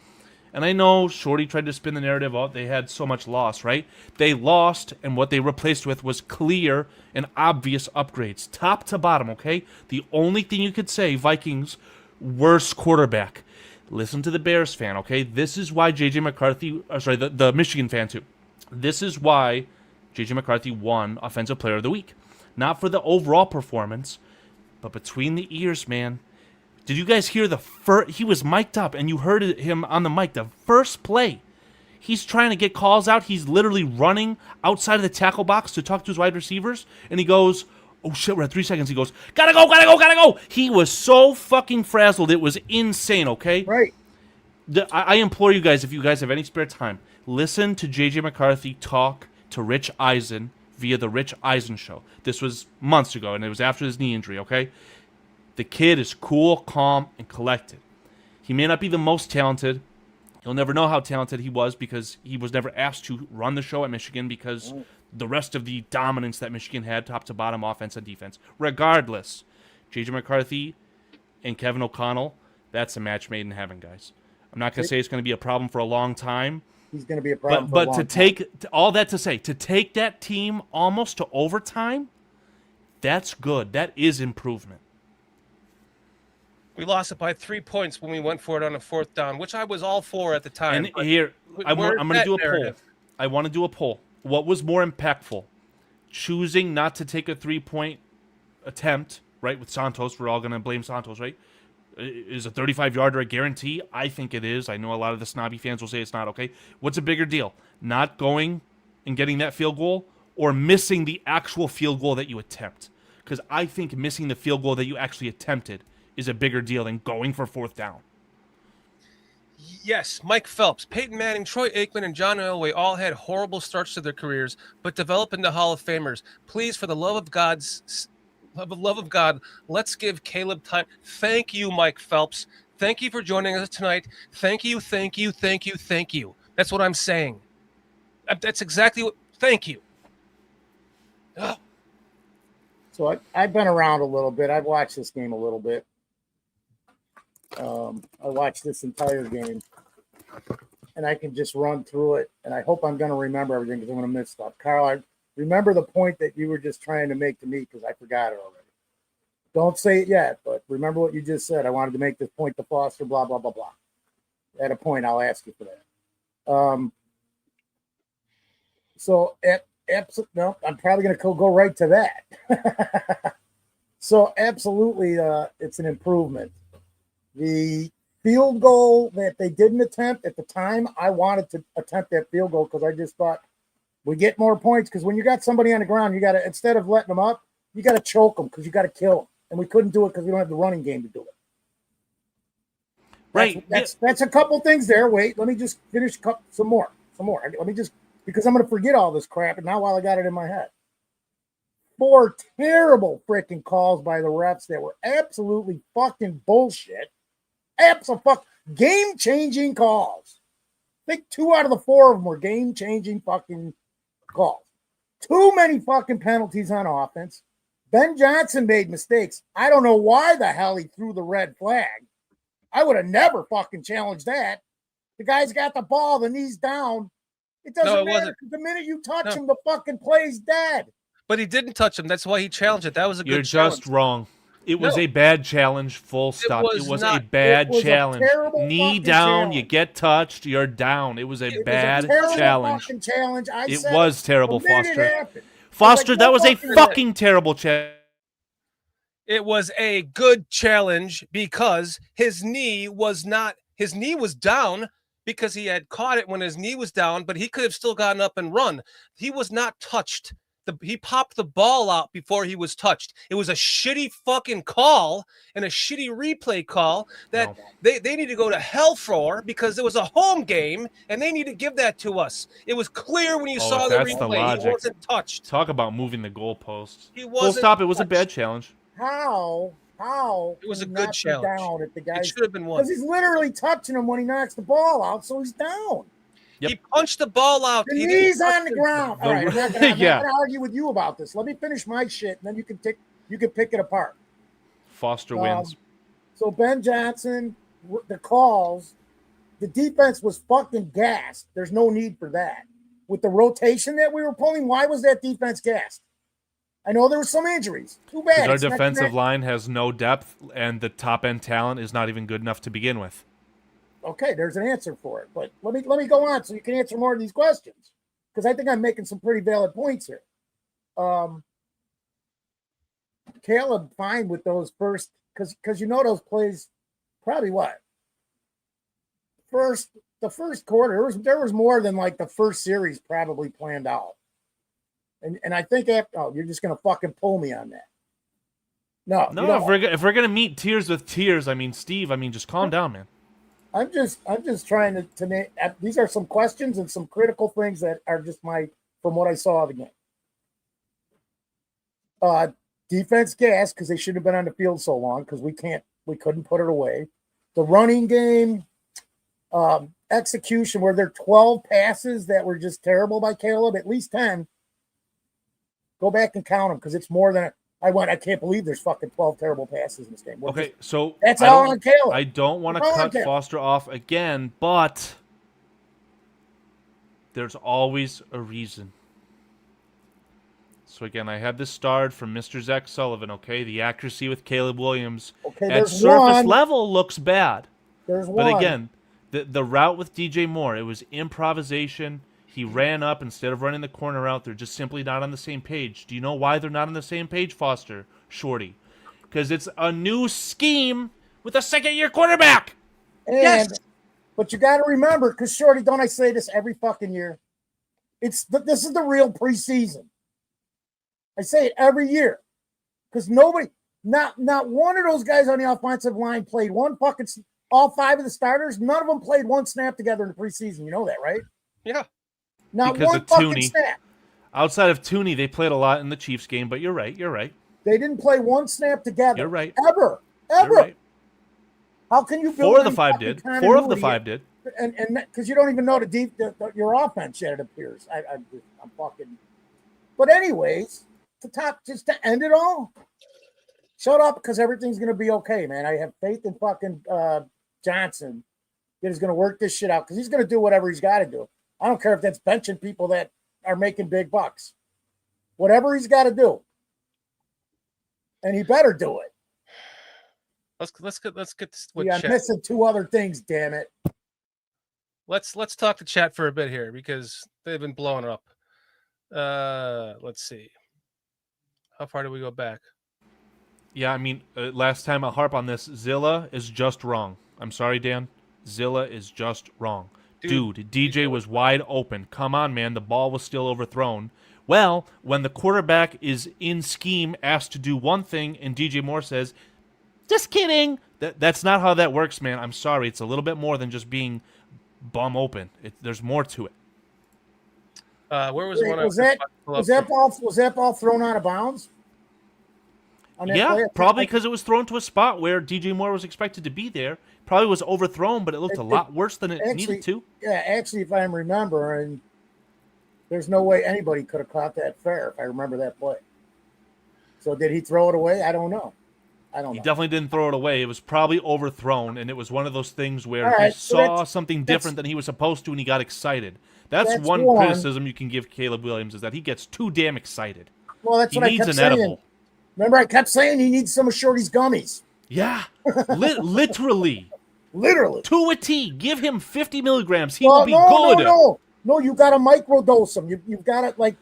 And I know Shorty tried to spin the narrative out. They had so much loss, right? They lost, and what they replaced with was clear and obvious upgrades, top to bottom, okay? The only thing you could say, Vikings, worst quarterback. Listen to the Bears fan, okay? This is why J.J. McCarthy, the Michigan fan too. This is why J.J. McCarthy won Offensive Player of the Week. Not for the overall performance, but between the ears, man. Did you guys hear he was mic'd up, and you heard him on the mic, the first play. He's trying to get calls out. He's literally running outside of the tackle box to talk to his wide receivers, and he goes, oh shit, we're at 3 seconds. He goes, gotta go. He was so fucking frazzled. It was insane, okay? Right. I implore you guys, if you guys have any spare time, listen to J.J. McCarthy talk to Rich Eisen via the Rich Eisen show. This was months ago, and it was after his knee injury, okay? The kid is cool, calm, and collected. He may not be the most talented. You'll never know how talented he was because he was never asked to run the show at Michigan because the rest of the dominance that Michigan had, top to bottom, offense and defense. Regardless, J.J. McCarthy and Kevin O'Connell, that's a match made in heaven, guys. I'm not going to say it's going to be a problem for a long time. He's going to be a problem But to take all that to say, to take that team almost to overtime, that's good. That is improvement. We lost it by 3 points when we went for it on a 4th down, which I was all for at the time. And here, I'm going to do a poll. I want to do a poll. What was more impactful? Choosing not to take a 3-point attempt, right, with Santos. We're all going to blame Santos, right? Is a 35-yarder a guarantee? I think it is. I know a lot of the snobby fans will say it's not, okay? What's a bigger deal? Not going and getting that field goal or missing the actual field goal that you attempt? Because I think missing the field goal that you actually attempted is a bigger deal than going for 4th down. Yes, Mike Phelps, Peyton Manning, Troy Aikman, and John Elway all had horrible starts to their careers, but developed into Hall of Famers. Please, for the love of God, let's give Caleb time. Thank you, Mike Phelps. Thank you for joining us tonight. Thank you. That's what I'm saying. That's exactly what. Thank you. Oh. So I've been around a little bit. I've watched this game a little bit. I watched this entire game, and I can just run through it. And I hope I'm going to remember everything because I'm going to miss stuff. Carl, I remember the point that you were just trying to make to me because I forgot it already. Don't say it yet, but remember what you just said. I wanted to make this point to Foster, blah, blah, blah, blah. At a point, I'll ask you for that. No, I'm probably going to go right to that. So absolutely, it's an improvement. The field goal that they didn't attempt at the time, I wanted to attempt that field goal because I just thought we get more points because when you got somebody on the ground, you got to, instead of letting them up, you got to choke them because you got to kill them. And we couldn't do it because we don't have the running game to do it. Right. That's a couple things there. Wait, let me just finish some more. Let me just, because I'm going to forget all this crap. And now while I got it in my head, 4 terrible freaking calls by the refs that were absolutely fucking bullshit. Game-changing calls. I think 2 out of the 4 of them were game-changing fucking calls. Too many fucking penalties on offense. Ben Johnson made mistakes. I don't know why the hell he threw the red flag. I would have never fucking challenged that. The guy's got the ball, the knee's down. It doesn't matter. The minute you touch him, the fucking play's dead. But he didn't touch him. That's why he challenged it. That was a good challenge. You're just wrong. It was a bad challenge, full stop. It was a bad challenge. Knee down, you get touched, you're down. It was a bad challenge. It was terrible, Foster. Foster, that was a fucking terrible challenge. It was a good challenge because his knee was down because he had caught it when his knee was down, but he could have still gotten up and run. He was not touched. He popped the ball out before he was touched. It was a shitty fucking call and a shitty replay call that they need to go to hell for because it was a home game and they need to give that to us. It was clear when you saw the replay. He wasn't touched. Talk about moving the goalposts. He wasn't full stop. It was touched. a bad challenge. How? It was a good challenge. Down at the guy. It should have been one. Because he's literally touching him when he knocks the ball out, so he's down. Yep. He punched the ball out. The knee's on the ground. All right, I'm not going to argue with you about this. Let me finish my shit, and then you can pick it apart. Foster wins. So Ben Johnson, the calls, the defense was fucking gassed. There's no need for that. With the rotation that we were pulling, why was that defense gassed? I know there were some injuries. Too bad. Our defensive line has no depth, and the top-end talent is not even good enough to begin with. Okay, there's an answer for it, but let me go on so you can answer more of these questions because I think I'm making some pretty valid points here. Caleb, fine with those first because you know those plays probably what the first quarter there was more than like the first series probably planned out, and I think you're just gonna fucking pull me on that. No. If we're gonna meet tears with tears, I mean, Steve, just calm down, man. I'm just trying to name. These are some questions and some critical things that are just from what I saw of the game. Defense gas because they should have been on the field so long because we couldn't put it away. The running game, execution, where there are 12 passes that were just terrible by Caleb, at least 10. Go back and count them because it's more than I can't believe there's fucking 12 terrible passes in this game. Okay, so that's all on Caleb. I don't want to cut Foster off again, but there's always a reason. So again, I had this starred from Mr. Zach Sullivan, okay? The accuracy with Caleb Williams at surface level looks bad. But again, the route with DJ Moore, it was improvisation. He ran up instead of running the corner route. They're just simply not on the same page. Do you know why they're not on the same page, Foster? Shorty. Because it's a new scheme with a second-year quarterback. Yes. But you got to remember, because Shorty, don't I say this every fucking year? This is the real preseason. I say it every year because not one of those guys on the offensive line played one fucking. All 5 of the starters, none of them played one snap together in the preseason. You know that, right? Yeah. Not because one of fucking Tooney. snap. Outside of Tooney, they played a lot in the Chiefs game, but you're right. They didn't play one snap together. You're right. Ever. You're right. How can you build 4 of the 5 did. 4 of the 5 did. And because you don't even know your offense yet, it appears. I'm fucking. But anyways. Just to end it all, shut up because everything's going to be okay, man. I have faith in fucking Johnson that he's going to work this shit out because he's going to do whatever he's got to do. I don't care if that's benching people that are making big bucks. Whatever he's got to do. And he better do it. Let's get this. I'm missing 2 other things, damn it. Let's talk to chat for a bit here because they've been blowing up. Let's see. How far do we go back? Yeah, I mean, last time I'll harp on this. Zilla is just wrong. I'm sorry, Dan. Zilla is just wrong. Dude, DJ was wide open. Come on, man. The ball was still overthrown. Well, when the quarterback is in scheme, asked to do one thing, and DJ Moore says, just kidding. That's not how that works, man. I'm sorry. It's a little bit more than just being bum open. There's more to it. Where was one? Was that ball thrown out of bounds? Yeah, probably because it was thrown to a spot where DJ Moore was expected to be there. Probably was overthrown, but it looked a lot worse than it needed to. Yeah, actually, if I'm remembering, there's no way anybody could have caught that fair if I remember that play. So did he throw it away? I don't know. He definitely didn't throw it away. It was probably overthrown, and it was one of those things where he saw something different than he was supposed to, and he got excited. That's one criticism you can give Caleb Williams is that he gets too damn excited. Well, that's what I kept saying. Edible. Remember, I kept saying he needs some of Shorty's gummies. Yeah, literally. Literally. To a T. Give him 50 milligrams. He will be good. No, you got to microdose him. You've got to, like,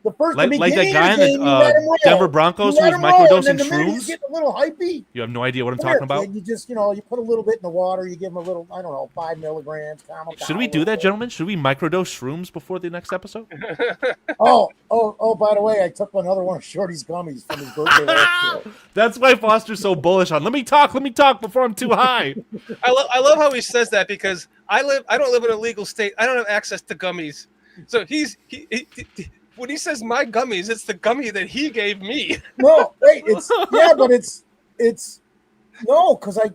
the first like that guy in the Denver Broncos who was microdosing shrooms. He's getting a little hypey. You have no idea what I'm talking about. You just, you put a little bit in the water. You give him a little, 5 milligrams. Should we do that, gentlemen? Should we microdose shrooms before the next episode? By the way, I took another one of Shorty's gummies from his birthday last year. That's why Foster's so bullish on. Let me talk before I'm too high. I love how he says that because I don't live in a legal state. I don't have access to gummies. So he when he says my gummies, it's the gummy that he gave me. No, wait, it's no, because I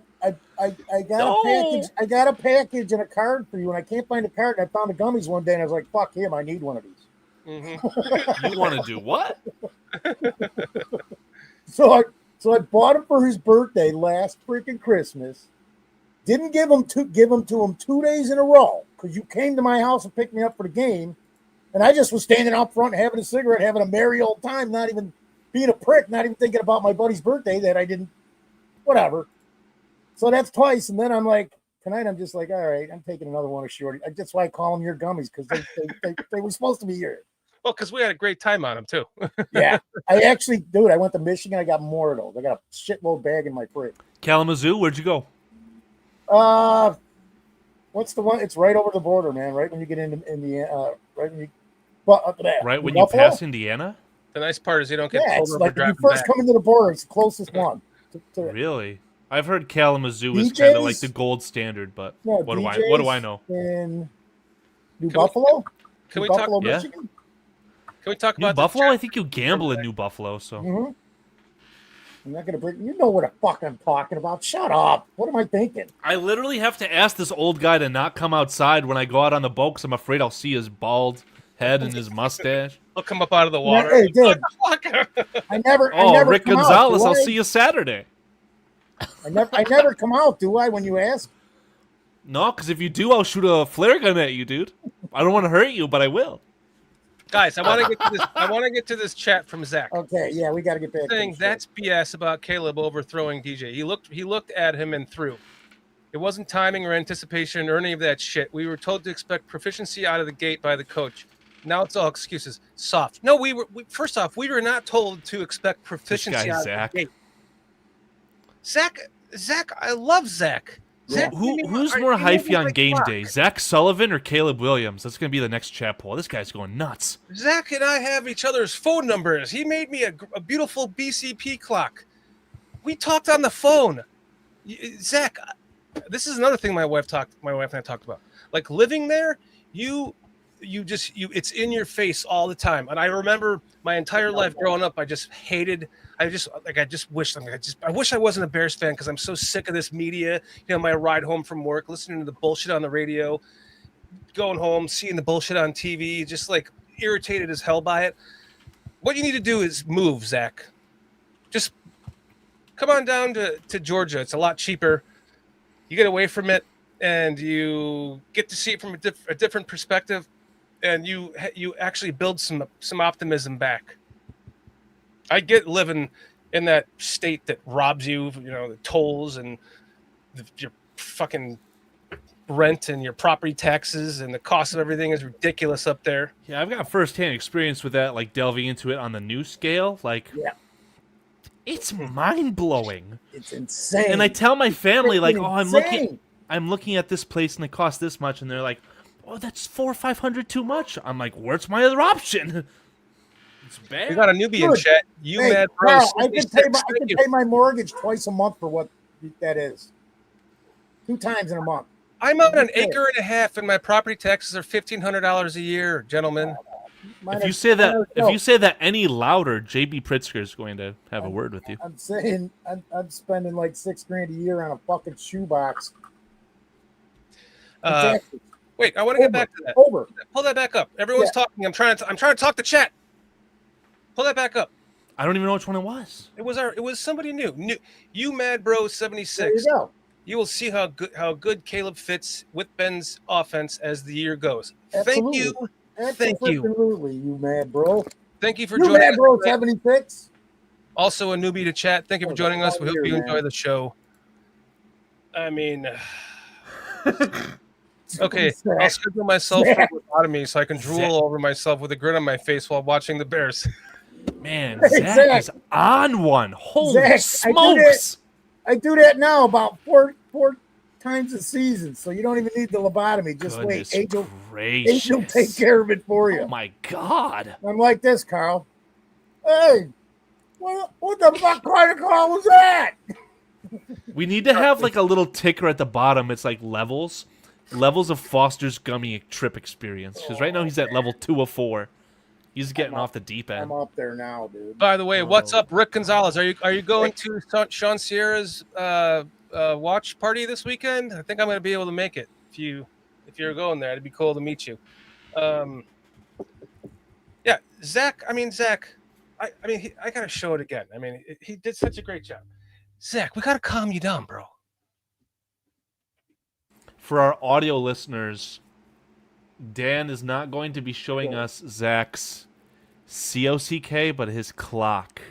got a package. I got a package and a card for you, and I can't find a card. And I found the gummies one day, and I was like, "Fuck him! I need one of these." Mm-hmm. You want to do what? So I bought him for his birthday last freaking Christmas. Didn't give him to him 2 days in a row because you came to my house and picked me up for the game. And I just was standing out front having a cigarette, having a merry old time, not even being a prick, not even thinking about my buddy's birthday that I didn't, whatever. So that's twice. And then I'm like, tonight I'm just like, all right, I'm taking another one of Shorty. That's why I call them your gummies because they were supposed to be yours. Well, because we had a great time on them too. Yeah. I actually, dude, I went to Michigan. I got more of those. I got a shitload bag in my fridge. Kalamazoo, where'd you go? What's the one? It's right over the border, man. Right when you get into Indiana, right when you right when you pass Indiana. The nice part is you don't get pulled over like when you first come into the border. It's the closest one. Really, I've heard Kalamazoo is kind of like the gold standard, but what do I know? In New Buffalo. Can we Buffalo, talk? Michigan? Can we talk New about Buffalo? The I think you gamble in New Buffalo, so. Mm-hmm. I'm not gonna bring. You know what the fuck I'm talking about. Shut up. What am I thinking? I literally have to ask this old guy to not come outside when I go out on the boat because I'm afraid I'll see his bald head and his mustache. He'll come up out of the water. Hey, dude. I never. Rick come Gonzalez, out, I'll see you Saturday. I never come out, do I? When you ask. No, because if you do, I'll shoot a flare gun at you, dude. I don't want to hurt you, but I will. Guys, I want to get to this. I want to get to this chat from Zach. Okay, yeah, we got to get back. Saying that's BS about Caleb overthrowing DJ. He looked at him and threw. It wasn't timing or anticipation or any of that shit. We were told to expect proficiency out of the gate by the coach. Now it's all excuses. Soft. No, first off, we were not told to expect proficiency out of the gate. Zach, I love Zach. Yeah. Zach, who's more hypey on game day, Zach Sullivan or Caleb Williams? That's going to be the next chat poll. This guy's going nuts. Zach and I have each other's phone numbers. He made me a beautiful BCP clock. We talked on the phone. Zach, this is another thing my wife and I talked about. Like living there, it's in your face all the time. And I remember my entire life growing up, I wish I wasn't a Bears fan because I'm so sick of this media. You know, my ride home from work, listening to the bullshit on the radio, going home, seeing the bullshit on TV, just like irritated as hell by it. What you need to do is move, Zach. Just come on down to Georgia. It's a lot cheaper. You get away from it and you get to see it from a different perspective, and you actually build some optimism back. I get living in that state that robs you, the tolls and your fucking rent and your property taxes and the cost of everything is ridiculous up there. Yeah, I've got firsthand experience with that, like delving into it on the new scale. Like, yeah. It's mind-blowing. It's insane. And I tell my family, like, I'm looking at this place and it costs this much, and they're like, oh, that's $400 or $500 too much. I'm like, where's my other option? It's bad. We got a newbie in chat. Mad bro. I can pay my mortgage twice a month for what that is. 2 times in a month. I'm on an acre and a half, and my property taxes are $1,500 a year, gentlemen. If you say that any louder, JB Pritzker is going to have a word with you. I'm saying I'm spending like $6,000 a year on a fucking shoebox. Wait, I want to get back to that. Pull that back up. Everyone's talking. I'm trying to talk to chat. Pull that back up. I don't even know which one it was. It was somebody new. You Mad Bro 76. There you go. You will see how good Caleb fits with Ben's offense as the year goes. Absolutely. Thank you. Absolutely, you Mad Bro. Thank you for joining us. Mad Bro 76. Also a newbie to chat. Thank you for joining us. We hope you enjoy the show. I mean, okay, I'll schedule myself for lobotomy so I can drool over myself with a grin on my face while watching the Bears. Man, Zach is on one. Holy smokes! I do that now about four times a season, so you don't even need the lobotomy. Just wait. Angel will take care of it for you. Oh my God! I'm like this, Carl. Hey, what the fuck kind of call was that? We need to have like a little ticker at the bottom. It's like levels of Foster's gummy trip experience. Because right now he's at level 2 of 4. He's getting off the deep end. I'm up there now, dude. By the way, what's up, Rick Gonzalez? Are you going to Sean Sierra's watch party this weekend? I think I'm going to be able to make it. If you're going there, it'd be cool to meet you. Yeah, Zach. I gotta show it again. I mean, he did such a great job. Zach, we gotta calm you down, bro. For our audio listeners, Dan is not going to be showing us Zach's COCK, but his clock.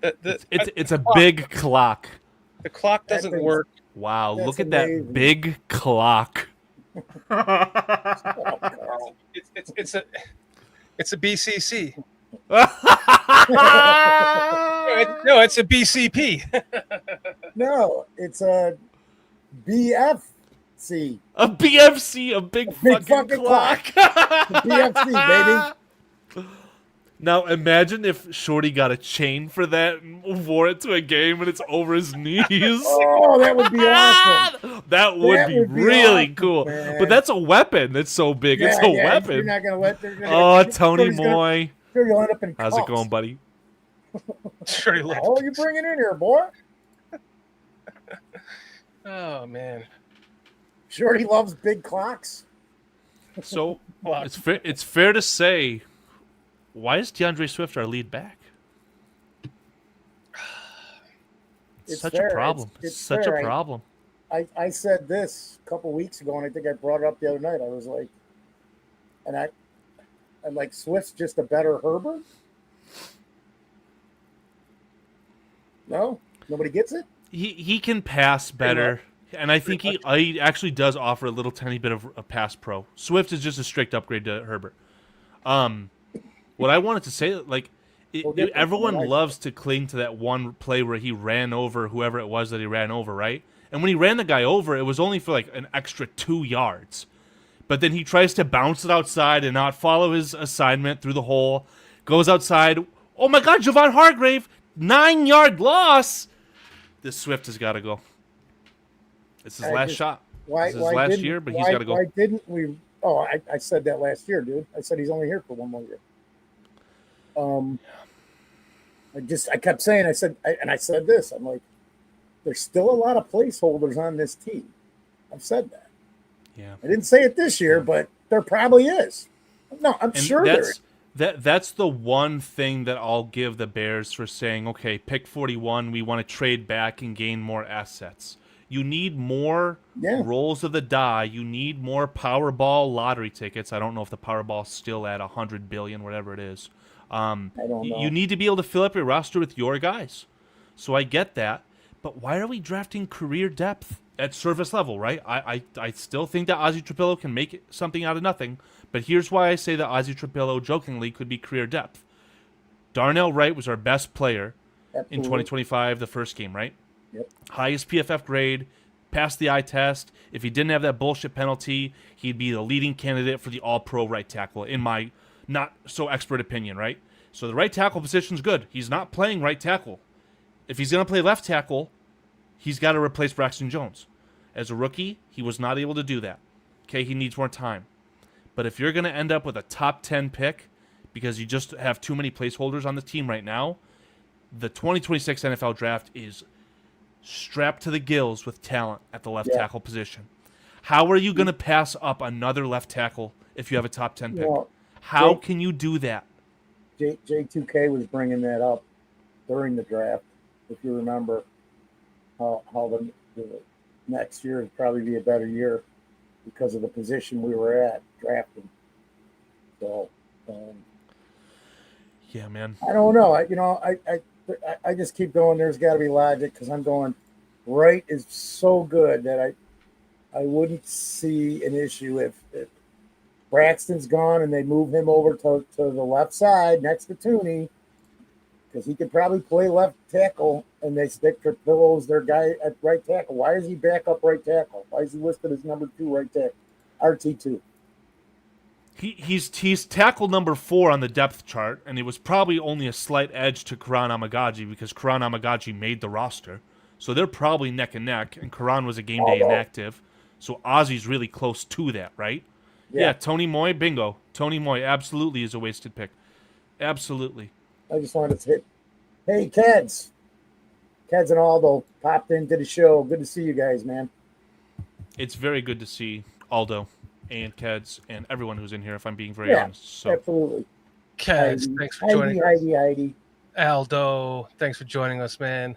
It's a big clock. The clock doesn't work. Wow, look at that big clock. It's a BCC. No, it's a BCP. No, it's a BFC. A BFC, a big fucking clock. BFC, baby. Now imagine if Shorty got a chain for that and wore it to a game and it's over his knees. Oh, that would be awesome. That would be really awesome, cool. Man. But that's a weapon. That's so big. It's a weapon. You're not gonna let. Tony Moy. Sure, you'll end up in How's cuffs. it going, buddy? Sure, he What the hell are you bringing in here, boy? Oh man. Shorty loves big clocks. So it's fair to say, why is DeAndre Swift our lead back? It's such fair. a problem. It's such fair. a problem. I said this a couple weeks ago, and I think I brought it up the other night. I was like, I'm like, Swift's just a better Herbert? No? Nobody gets it? He can pass better, and I think he actually does offer a little tiny bit of a pass pro. Swift is just a strict upgrade to Herbert. What I wanted to say, like, everyone loves to cling to that one play where he ran over whoever it was that he ran over, right? And when he ran the guy over, it was only for like an extra 2 yards. But then he tries to bounce it outside and not follow his assignment through the hole. Goes outside. Oh my God, Javon Hargrave, 9-yard loss. This Swift has got to go. It's his last shot. It's his last year, but he's got to go. Why didn't we? Oh, I said that last year, dude. I said he's only here for one more year. I kept saying, I said this. I'm like, there's still a lot of placeholders on this team. I've said that. Yeah. I didn't say it this year, but there probably is. No, I'm sure there is. That's the one thing that I'll give the Bears for saying, okay, pick 41, we want to trade back and gain more assets. You need more rolls of the die. You need more Powerball lottery tickets. I don't know if the Powerball's still at 100 billion, whatever it is. I don't know. You need to be able to fill up your roster with your guys. So I get that. But why are we drafting career depth at service level, right? I still think that Ozzie Trapillo can make something out of nothing. But here's why I say that Ozzie Trapillo jokingly could be career depth. Darnell Wright was our best player in 2025, the first game, right? Yep. Highest PFF grade, passed the eye test. If he didn't have that bullshit penalty, he'd be the leading candidate for the all-pro right tackle, in my not so expert opinion, right? So the right tackle position's good. He's not playing right tackle. If he's going to play left tackle, he's got to replace Braxton Jones. As a rookie, he was not able to do that. Okay, he needs more time. But if you're going to end up with a top 10 pick because you just have too many placeholders on the team right now, the 2026 NFL draft is strapped to the gills with talent at the left tackle position. How are you going to pass up another left tackle if you have a top 10 pick? How can you do that? J2K was bringing that up during the draft. If you remember how the next year would probably be a better year because of the position we were at drafting. So, yeah, man. I don't know. I just keep going. There's got to be logic because I'm going. Wright is so good that I wouldn't see an issue if Braxton's gone and they move him over to the left side next to Tooney, because he could probably play left tackle, and they stick Trapillo as their guy at right tackle. Why is he back up right tackle? Why is he listed as number 2 right tackle? RT2. He's tackle number 4 on the depth chart, and it was probably only a slight edge to Karan Amagaji because Karan Amagaji made the roster. So they're probably neck and neck, and Karan was a game day inactive. So Ozzie's really close to that, right? Yeah, Tony Moy, bingo. Tony Moy absolutely is a wasted pick. Absolutely. I just wanted to hit. Hey, Keds. Keds and Aldo popped into the show. Good to see you guys, man. It's very good to see Aldo and Keds and everyone who's in here, if I'm being very honest. So. Absolutely. Keds, thanks for joining us. Heidi. Aldo, thanks for joining us, man.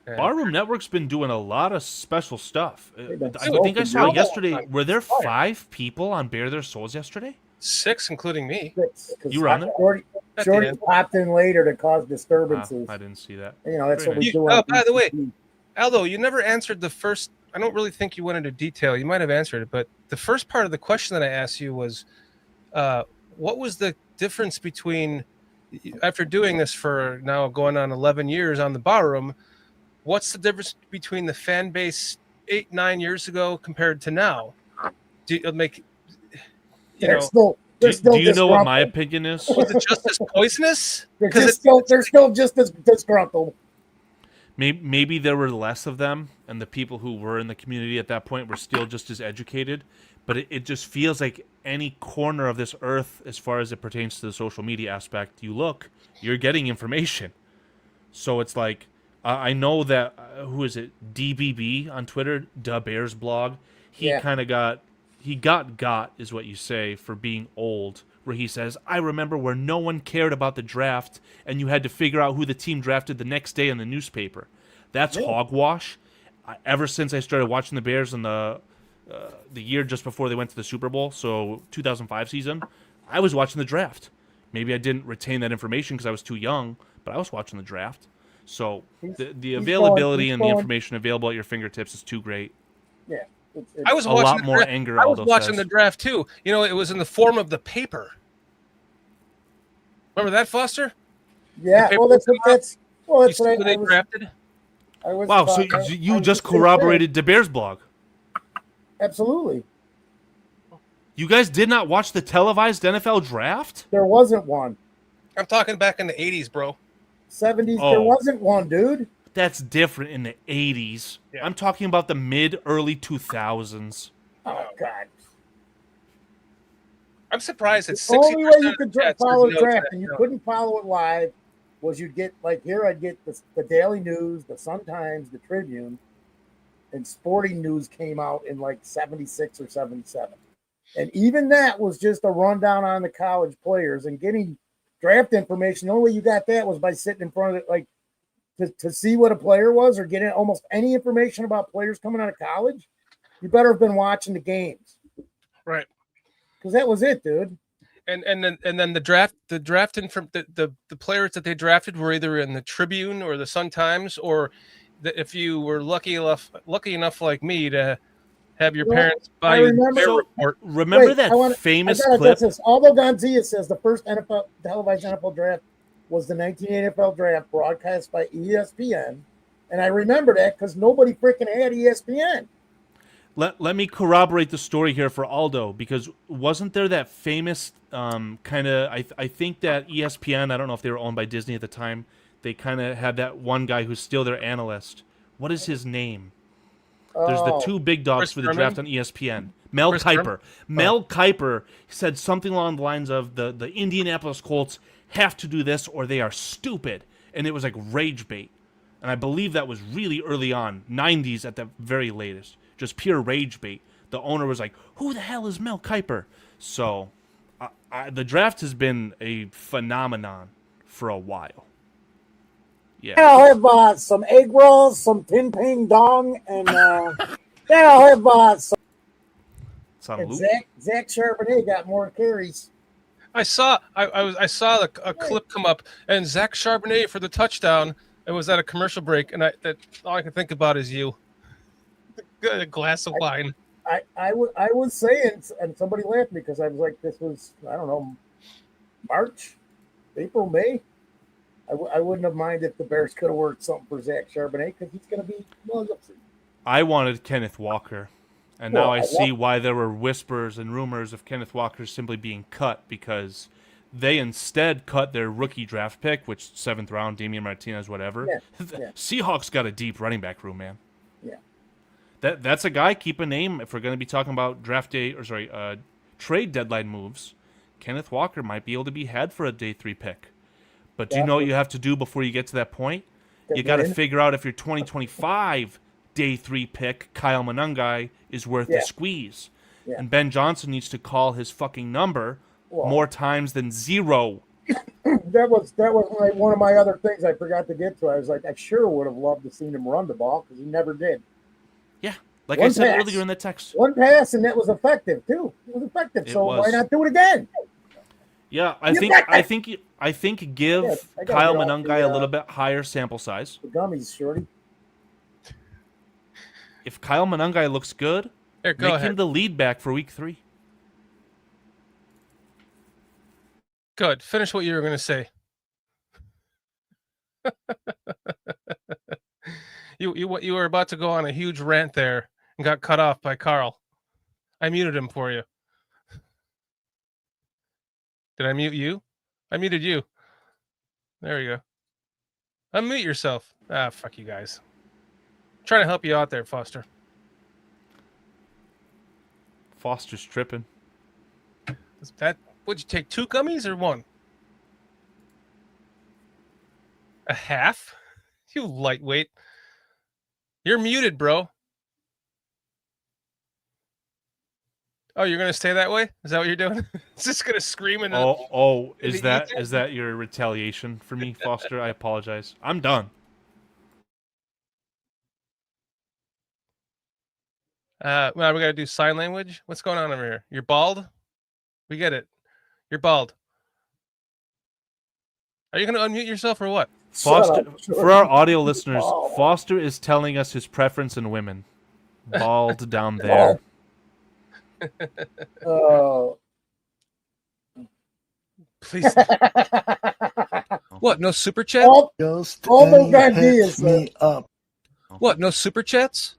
Barroom Network's been doing a lot of special stuff. I so think I saw good. yesterday. Were there 5 people on Bare Their Souls yesterday? 6, including me. You were on it? Shorty popped in later to cause disturbances. I didn't see that. That's what we do. Oh, by the way, Aldo, you never answered the first. I don't really think you went into detail. You might have answered it, but the first part of the question that I asked you was, what was the difference between, after doing this for now going on 11 years on the Barroom, what's the difference between the fan base 8-9 years ago compared to now? Do you make, you know? Do you know what my opinion is? Was it just as poisonous? They're still just as disgruntled. Maybe there were less of them, and the people who were in the community at that point were still just as educated. But it just feels like any corner of this earth, as far as it pertains to the social media aspect, you're getting information. So it's like, I know that, who is it, DBB on Twitter, Da Bears blog, he Yeah. kind of got, got is what you say, for being old, where he says, I remember where no one cared about the draft, and you had to figure out who the team drafted the next day in the newspaper. That's hogwash. Ever since I started watching the Bears in the year just before they went to the Super Bowl, so 2005 season, I was watching the draft. Maybe I didn't retain that information because I was too young, but I was watching the draft. So the availability and the information available at your fingertips is too great. Yeah. I was A watching lot the more draft. anger, I was Aldo watching says. the draft too. You know, it was in the form of the paper. Remember that, Foster? Yeah. The Well, paper that's you what see who they I was. drafted. I was. Wow, so I you was just gonna say, corroborated the Bears blog. Absolutely. You guys did not watch the televised NFL draft? There wasn't one. I'm talking back in the 80s, bro. 70s. Oh. There wasn't one, dude. That's different in the 80s. Yeah. I'm talking about the mid-early 2000s. Oh God. I'm surprised that The only way you could follow the the draft, and you couldn't follow it live, was you'd get I'd get the Daily News, the Sun-Times, the Tribune, and Sporting News came out in like 76 or 77. And even that was just a rundown on the college players, and getting draft information. The only way you got that was by sitting in front of it, like to see what a player was, or getting almost any information about players coming out of college. You better have been watching the games, right? Because that was it, dude. And then the drafting from the players that they drafted were either in the Tribune or the Sun Times, or if you were lucky enough like me to have your parents buy you the Bear Report. Remember that famous clip? Aldo Gonzalez says the first televised NFL draft was the 1980 NFL draft, broadcast by ESPN, and I remember that because nobody freaking had ESPN. Let me corroborate the story here for Aldo, because wasn't there that famous kind of, I think that ESPN, I don't know if they were owned by Disney at the time, they kind of had that one guy who's still their analyst. What is his name? There's the two big dogs Chris for the Berman? draft on ESPN. Mel Chris Kiper. Berman? Mel Kiper said something along the lines of the Indianapolis Colts have to do this or they are stupid. And it was like rage bait. And I believe that was really early on, 90s at the very latest. Just pure rage bait. The owner was like, who the hell is Mel Kiper? So the draft has been a phenomenon for a while. Yeah. I'll have some egg rolls, some tin ping dong, and I'll have some. And Zach Charbonnet got more carries. I saw a clip come up, and Zach Charbonnet for the touchdown. It was at a commercial break, and all I can think about is you. A glass of wine. I was saying, and somebody laughed because I was like, this was, I don't know, March, April, May. I wouldn't have minded if the Bears could have worked something for Zach Charbonnet because he's going to be I wanted Kenneth Walker, and now I see why there were whispers and rumors of Kenneth Walker simply being cut, because they instead cut their rookie draft pick, which 7th round, Damian Martinez, whatever. Yeah. Seahawks got a deep running back room, man. Yeah. That's a guy, keep a name if we're going to be talking about trade deadline moves. Kenneth Walker might be able to be had for a day 3 pick. But do you know what you have to do before you get to that point? You got to figure out if your 2025 day 3 pick, Kyle Monangai, is worth the squeeze. Yeah. And Ben Johnson needs to call his fucking number more times than 0. That was one of my other things I forgot to get to. I was like, I sure would have loved to seen him run the ball because he never did. Yeah, like I said earlier in the text. One pass, and that was effective too. It was effective. Why not do it again? Yeah, I think give Kyle Monangai a little bit higher sample size. The gummies, shorty. If Kyle Monangai looks good, make him the lead back for week 3. Good. Finish what you were going to say. You were about to go on a huge rant there and got cut off by Carl. I muted him for you. Did I mute you? I muted you. There you go. Unmute yourself. Ah, fuck you guys. I'm trying to help you out there, Foster. Foster's tripping. Would you take 2 gummies or 1? A half? You lightweight. You're muted, bro. Oh, you're gonna stay that way? Is that what you're doing? It's just gonna scream in Is that your retaliation for me, Foster? I apologize. I'm done. Well, we gotta do sign language. What's going on over here? You're bald? We get it. You're bald. Are you gonna unmute yourself or what? Foster, for our audio listeners, Foster is telling us his preference in women. Bald down there. Oh. Please. What? No super chat? Just Aldo Gandia, hits me up. What? No super chats?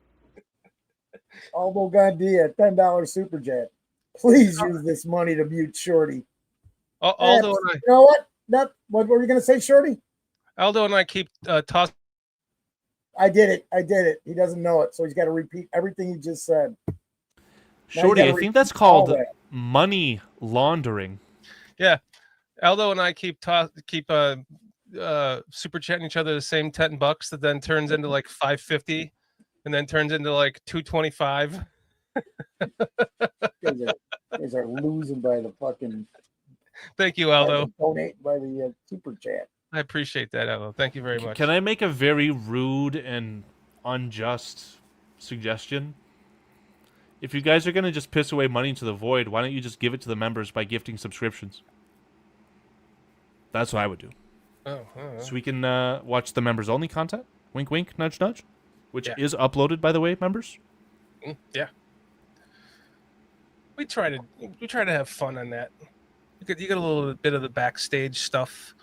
Aldo Gandia, $10 super chat. Please use this money to mute Shorty. Aldo and I. You know what? What were you going to say, Shorty? Aldo and I keep tossing. I did it. He doesn't know it, so he's got to repeat everything he just said. Shorty, I think that's called money laundering. Yeah, Aldo and I keep super chatting each other the same $10 that then turns into like $5.50, and then turns into like $2.25. Guys are losing by the fucking. Thank you, Aldo. Donate by the super chat. I appreciate that, Aldo. Thank you very much. Can I make a very rude and unjust suggestion? If you guys are going to just piss away money into the void, why don't you just give it to the members by gifting subscriptions? That's what I would do. So we can watch the members-only content. Wink, wink, nudge, nudge. Which is uploaded, by the way, members. Yeah. We try to have fun on that. You get a little bit of the backstage stuff.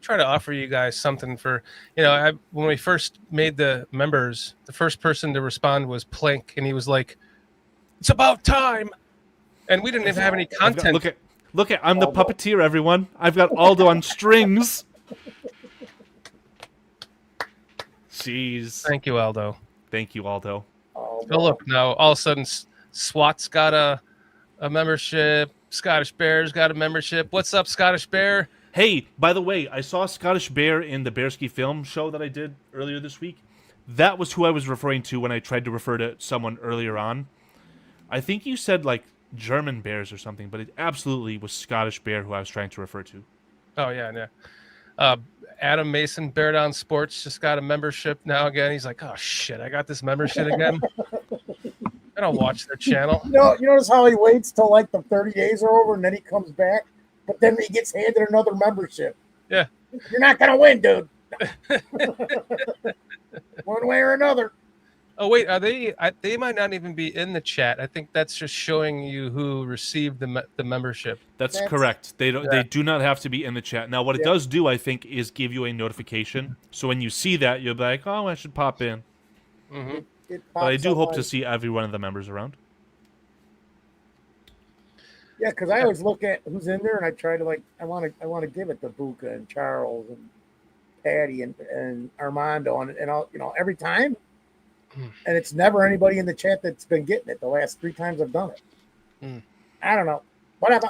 Try to offer you guys something for, when we first made the members, the first person to respond was Plank, and he was like, "It's about time," and we didn't even have any content. Look at, I'm the puppeteer, everyone. I've got Aldo on strings. Jeez. Thank you, Aldo. Thank you, Aldo. Oh, look, now all of a sudden, SWAT's got a membership. Scottish Bear's got a membership. What's up, Scottish Bear? Hey, by the way, I saw Scottish Bear in the Bearski film show that I did earlier this week. That was who I was referring to when I tried to refer to someone earlier on. I think you said, like, German Bears or something, but it absolutely was Scottish Bear who I was trying to refer to. Oh, yeah. Adam Mason, Bear Down Sports, just got a membership now again. He's like, oh, shit, I got this membership again. I don't watch their channel. You notice how he waits till, like, the 30 days are over, and then he comes back? But then he gets handed another membership. Yeah. You're not going to win, dude. One way or another. Oh, wait. Are they might not even be in the chat. I think that's just showing you who received the membership. That's correct. They do not have to be in the chat. Now, what it does do, I think, is give you a notification. So when you see that, you'll be like, oh, I should pop in. Mm-hmm. But I do hope to see every one of the members around. Yeah, because I always look at who's in there, and I try to I want to give it to Buka and Charles and Patty and Armando, and I'll, every time, and it's never anybody in the chat that's been getting it the last 3 times I've done it. I don't know, whatever.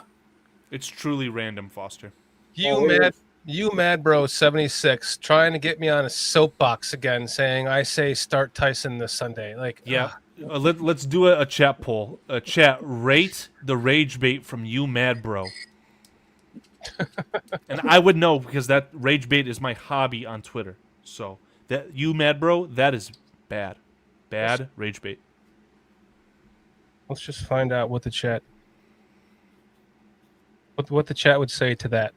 It's truly random, Foster. You mad bro 76 trying to get me on a soapbox again, saying I say start Tyson this Sunday. Let's do a chat poll. A chat, rate the rage bait from you mad bro. And I would know because that rage bait is my hobby on Twitter. So that you mad bro, that is bad. Bad rage bait. Let's just find out what the chat what the chat would say to that.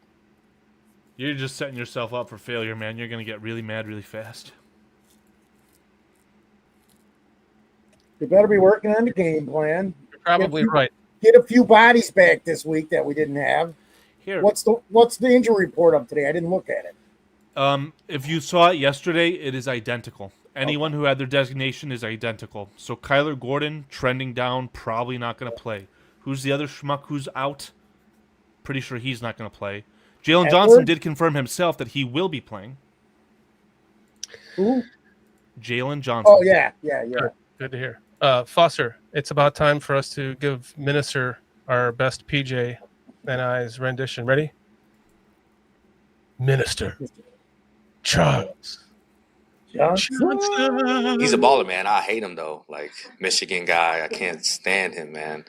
You're just setting yourself up for failure, man. You're gonna get really mad really fast. You better be working on the game plan. You're probably right. Get a few bodies back this week that we didn't have. Here. What's the injury report of today? I didn't look at it. If you saw it yesterday, it is identical. Anyone who had their designation is identical. So Kyler Gordon trending down, probably not going to play. Who's the other schmuck who's out? Pretty sure he's not going to play. Jalen Johnson did confirm himself that he will be playing. Who? Jalen Johnson. Oh yeah. Good to hear. Foster, it's about time for us to give Minister our best PJ and I's rendition. Ready? Minister Charles Johnson. He's a baller, man. I hate him though. Like Michigan guy, I can't stand him, man.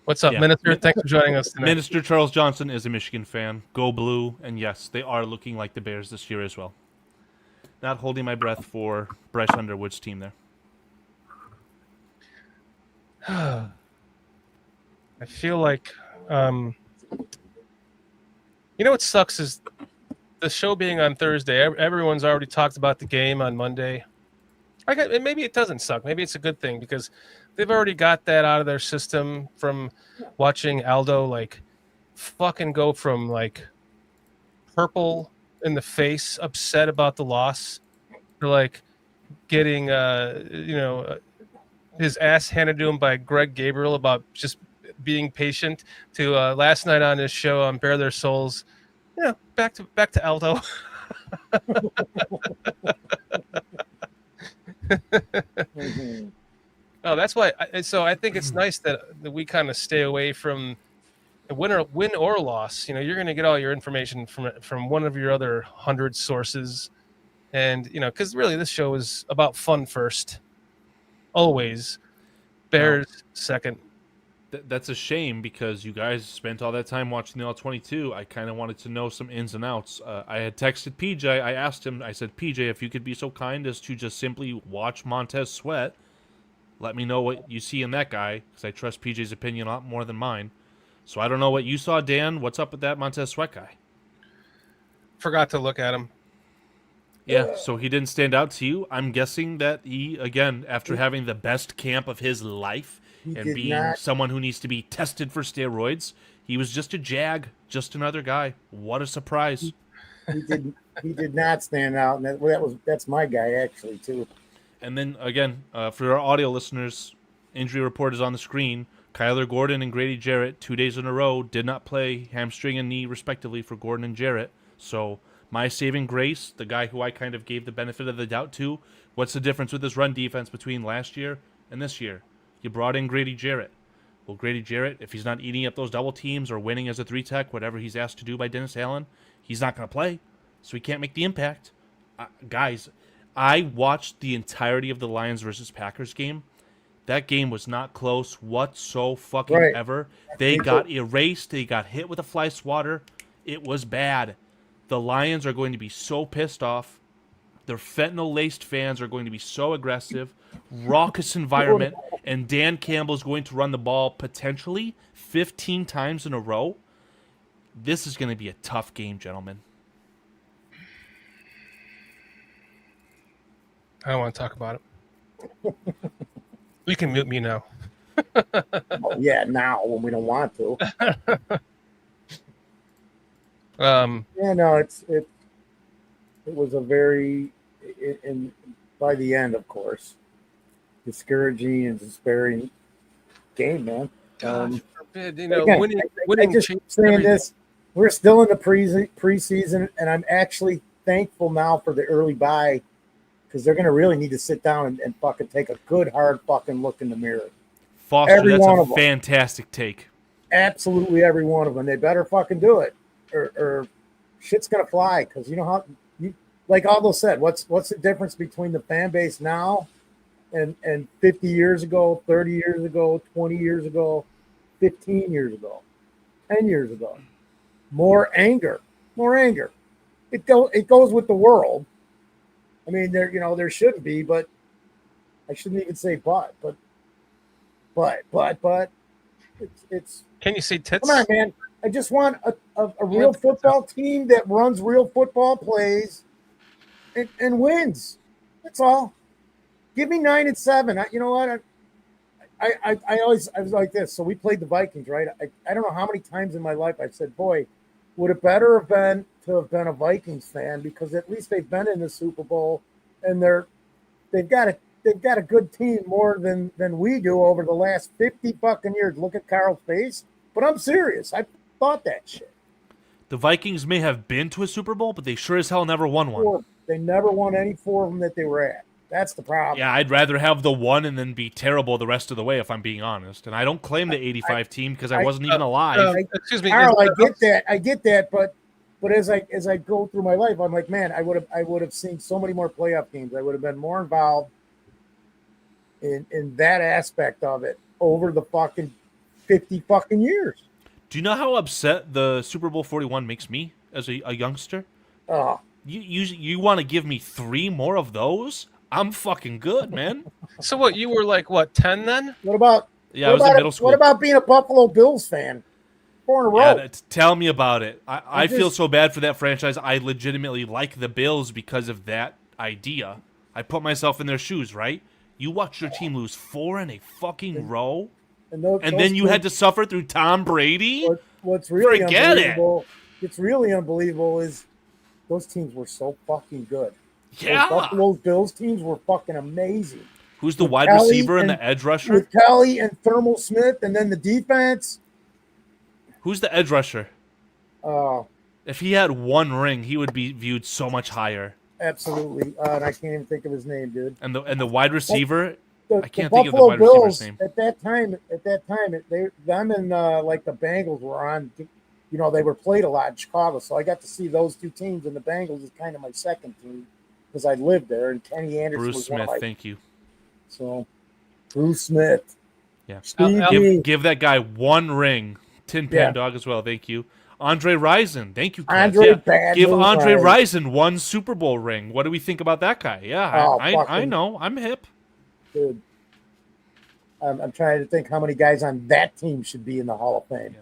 What's up, Yeah. Minister? Thanks for joining us tonight. Minister Charles Johnson is a Michigan fan. Go Blue, and yes, they are looking like the Bears this year as well. Not holding my breath for Bryce Underwood's team there. I feel like, you know what sucks is the show being on Thursday. Everyone's already talked about the game on Monday. Maybe it doesn't suck. Maybe it's a good thing because they've already got that out of their system from watching Aldo like fucking go from like purple in the face, upset about the loss, to like getting his ass handed to him by Greg Gabriel about just being patient, to last night on his show on Bare Their Souls. Yeah, back to Aldo. Oh, that's why. So I think it's nice that we kind of stay away from win or loss. You know, you're going to get all your information from one of your other 100 sources, and because really this show is about fun first, always. Bears second. That's a shame because you guys spent all that time watching the All-22. I kind of wanted to know some ins and outs. I had texted PJ. I asked him, I said, PJ, if you could be so kind as to just simply watch Montez Sweat, let me know what you see in that guy, because I trust PJ's opinion a lot more than mine. So I don't know what you saw, Dan. What's up with that Montez Sweat guy? Forgot to look at him. Yeah, so he didn't stand out to you. I'm guessing that he, again, after having the best camp of his life, and being someone who needs to be tested for steroids, he was just a jag, just another guy. What a surprise! He did not stand out, and that's my guy actually too. And then again, for our audio listeners, injury report is on the screen. Kyler Gordon and Grady Jarrett, 2 days in a row, did not play, hamstring and knee respectively for Gordon and Jarrett. So my saving grace, the guy who I kind of gave the benefit of the doubt to, what's the difference with this run defense between last year and this year? You brought in Grady Jarrett. Well, Grady Jarrett, if he's not eating up those double teams or winning as a 3-tech, whatever he's asked to do by Dennis Allen, he's not going to play, so he can't make the impact. Guys, I watched the entirety of the Lions versus Packers game. That game was not close whatsoever. They got erased. They got hit with a fly swatter. It was bad. The Lions are going to be so pissed off. Their fentanyl-laced fans are going to be so aggressive. Raucous environment. And Dan Campbell is going to run the ball potentially 15 times in a row. This is going to be a tough game, gentlemen. I don't want to talk about it. You can mute me now. Yeah, now when we don't want to. Yeah, no, it was a very, and by the end, of course, discouraging and despairing game, man. God forbid, again, winning. I just keep saying this. We're still in the preseason, and I'm actually thankful now for the early bye, because they're going to really need to sit down and fucking take a good, hard fucking look in the mirror. Foster, that's a fantastic take. Absolutely every one of them. They better fucking do it, or shit's going to fly, because you know how, like Aldo said, what's the difference between the fan base now and 50 years ago, 30 years ago, 20 years ago, 15 years ago, 10 years ago? More anger. It goes with the world. I mean, there shouldn't be, but I shouldn't even say but it's. Can you say tits? Come on, man! I just want a real football team that runs real football plays and wins. That's all. Give me 9-7. You know what? I was like this. So we played the Vikings, right? I don't know how many times in my life I've said, boy, would it better have been to have been a Vikings fan, because at least they've been in the Super Bowl and they've got a good team more than we do over the last 50 fucking years. Look at Carl's face. But I'm serious. I thought that shit. The Vikings may have been to a Super Bowl, but they sure as hell never won one. They never won any 4 of them that they were at. That's the problem. Yeah, I'd rather have the one and then be terrible the rest of the way, if I'm being honest. And I don't claim the 85 team because I wasn't even alive. Excuse me. Carl, I get that, but as I go through my life, I'm like, man, I would have seen so many more playoff games. I would have been more involved in that aspect of it over the fucking 50 fucking years. Do you know how upset the Super Bowl 41 makes me as a youngster? Oh, You want to give me 3 more of those? I'm fucking good, man. So what? You were like what, 10 then? what about? Yeah, I was in middle school. What about being a Buffalo Bills fan? 4 in a row. Yeah, tell me about it. I feel so bad for that franchise. I legitimately like the Bills because of that idea. I put myself in their shoes, right? You watched your team lose 4 in a fucking row, and then you had to suffer through Tom Brady? What's really Forget it. unbelievable? It's really unbelievable is those teams were so fucking good. Yeah. Those Buffalo Bills teams were fucking amazing. Who's the With wide Kelly receiver and the edge rusher? With Kelly and Thermal Smith, and then the defense. Who's the edge rusher? Oh, If he had 1 ring, he would be viewed so much higher. absolutely. And I can't even think of his name, dude. And the wide receiver, I can't the think of the Buffalo wide receiver's Bills name. at that time, them and like the Bengals were on. You know, they were played a lot in Chicago, so I got to see those 2 teams, and the Bengals is kind of my second team because I lived there, and Kenny Anderson Bruce was Smith, one of my, thank you. So, Bruce Smith. Yeah. Stevie. Give that guy 1 ring. Tin Pan Yeah. Dog as well, thank you. Andre Rison, thank you, Chris. Andre Yeah. Bad Give News Andre Rison. Rison 1 Super Bowl ring. What do we think about that guy? Yeah, Oh, I fucking- know. I'm hip. Dude. I'm trying to think how many guys on that team should be in the Hall of Fame.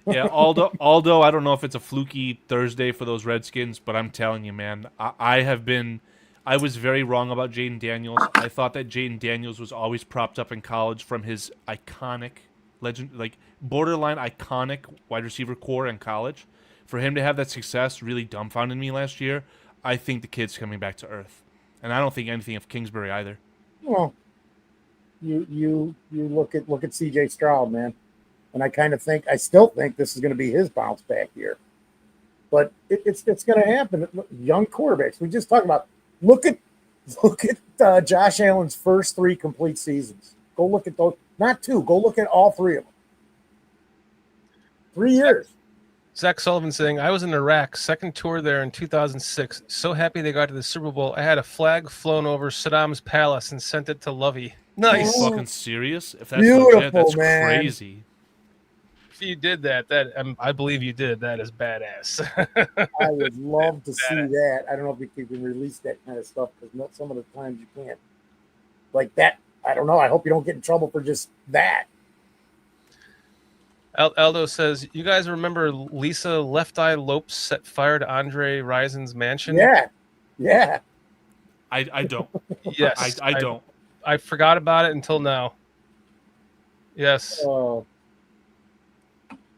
Yeah, Aldo, I don't know if it's a fluky Thursday for those Redskins, but I'm telling you, man, I was very wrong about Jaden Daniels. I thought that Jaden Daniels was always propped up in college from his iconic borderline iconic wide receiver core in college. For him to have that success really dumbfounded me last year. I think the kid's coming back to earth, and I don't think anything of Kingsbury either. Well, you look at CJ Stroud, man, and I still think this is going to be his bounce back year. But it's going to happen. Young quarterbacks. We just talked about. Look at Josh Allen's first 3 complete seasons. Go look at those. Not 2. Go look at all 3 of them. 3 years. Zach Sullivan saying, I was in Iraq, second tour there in 2006. So happy they got to the Super Bowl. I had a flag flown over Saddam's palace and sent it to Lovey. Nice. Are you fucking serious? If that's Beautiful, legit, that's man. crazy. If you did that, I believe you did. That is badass. I would love to see that. I don't know if you can release that kind of stuff because some of the times you can't. Like that, I don't know. I hope you don't get in trouble for just that. Aldo says, you guys remember Lisa Left Eye Lopes set fire to Andre Rison's mansion? Yeah. I don't. Yes. I don't. I forgot about it until now. Yes.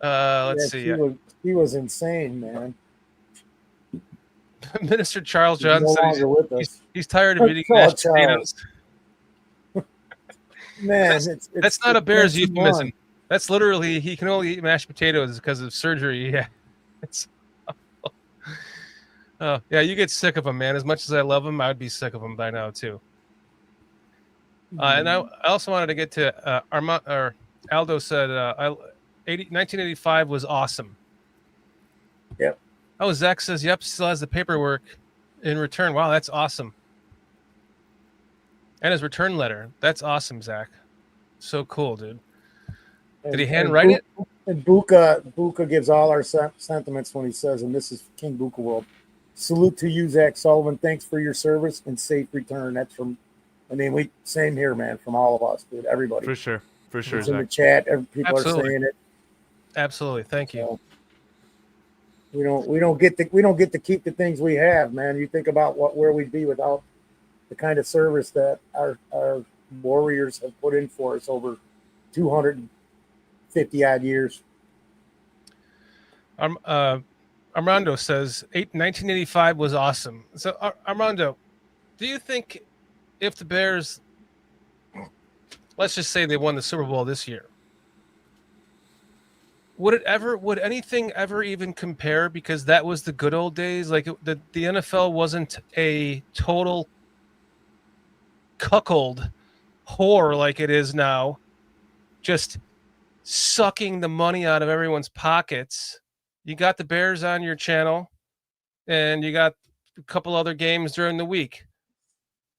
Let's see. He was insane, man. Minister Charles He's Johnson no says longer with us. he's tired of eating Oh, mashed Charles. potatoes. Man, That's not a Bears it's euphemism. That's literally he can only eat mashed potatoes because of surgery. Yeah. Oh, yeah, you get sick of them, man. As much as I love them, I'd be sick of them by now too. And I also wanted to get to Aldo said 1985 was awesome. Yep. Oh, Zach says, yep, still has the paperwork in return. Wow, that's awesome. And his return letter. That's awesome, Zach. So cool, dude. Did he handwrite it? And Buka gives all our sentiments when he says, and this is King Buka World. Salute to you, Zach Sullivan. Thanks for your service and safe return. That's from, same here, man, from all of us, dude. Everybody. For sure, it's Zach. in the chat. People Absolutely. are saying it. Absolutely. Thank you. So, we don't get to keep the things we have, man. You think about where we'd be without the kind of service that our warriors have put in for us over 250 odd years. Armando says 1985 was awesome. So Armando, do you think if the Bears, let's just say they won the Super Bowl this year, would anything ever even compare? Because that was the good old days. Like the NFL wasn't a total cuckold whore like it is now, just sucking the money out of everyone's pockets. You got the Bears on your channel, and you got a couple other games during the week.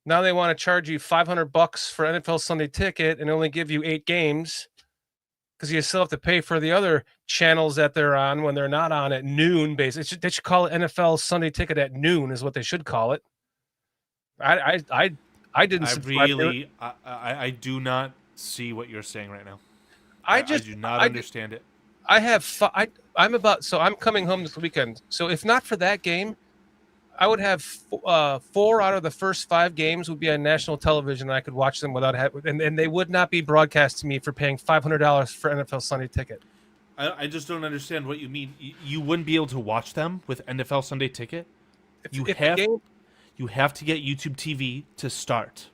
Now they want to charge you $500 for NFL Sunday Ticket and only give you 8 games, because you still have to pay for the other channels that they're on when they're not on at noon. Basically, they should call it NFL Sunday Ticket at noon, is what they should call it. I didn't. I do not see what you're saying right now. I do not understand it. I'm coming home this weekend. So if not for that game, I would have 4 out of the first 5 games would be on national television, and I could watch them without and they would not be broadcast to me for paying $500 for NFL Sunday Ticket. I just don't understand what you mean. You wouldn't be able to watch them with NFL Sunday Ticket? You have to get YouTube TV to start.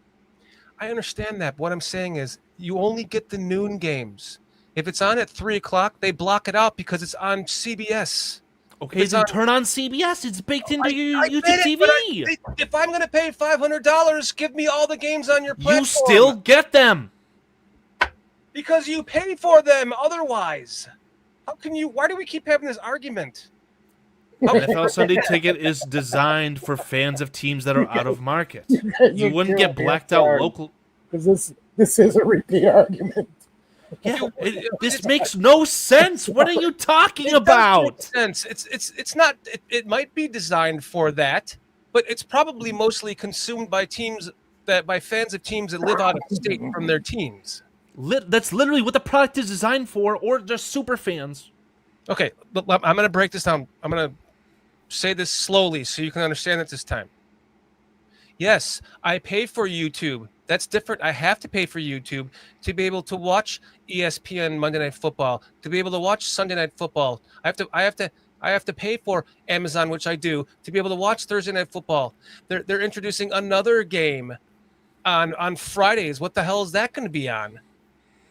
I understand that. But what I'm saying is you only get the noon games. If it's on at 3 o'clock, they block it out because it's on CBS. Okay, then turn on CBS. It's baked into your YouTube TV. If I'm going to pay $500, give me all the games on your platform. You still get them. Because you pay for them otherwise. How can you? Why do we keep having this argument? NFL Sunday Ticket is designed for fans of teams that are out of market. You wouldn't get blacked out local. Because this is a repeat argument. Yeah, this makes no sense. What are you talking about? Sense. It's not. It might be designed for that, but it's probably mostly consumed by fans of teams that live out of state from their teams. That's literally what the product is designed for, or just super fans. Okay, I'm going to break this down. I'm going to say this slowly so you can understand it this time. Yes, I pay for YouTube. That's different. I have to pay for YouTube to be able to watch ESPN Monday Night Football, to be able to watch Sunday Night Football. I have to pay for Amazon, which I do, to be able to watch Thursday Night Football. They're introducing another game on Fridays. What the hell is that going to be on?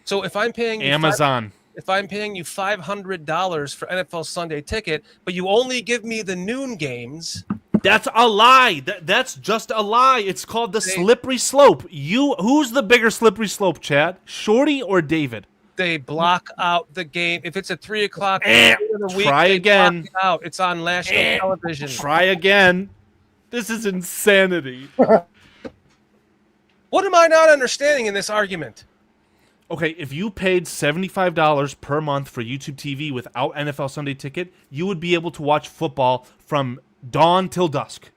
So if I'm paying Amazon. If I'm paying you $500 for NFL Sunday Ticket, but you only give me the noon games, that's a lie. That's just a lie. It's called the slippery slope. Who's the bigger slippery slope, Chad? Shorty or David? They block out the game. If it's at 3 o'clock, try again. Block it out. It's on national television. Try again. This is insanity. What am I not understanding in this argument? Okay, if you paid $75 per month for YouTube TV without NFL Sunday Ticket, you would be able to watch football from dawn till dusk.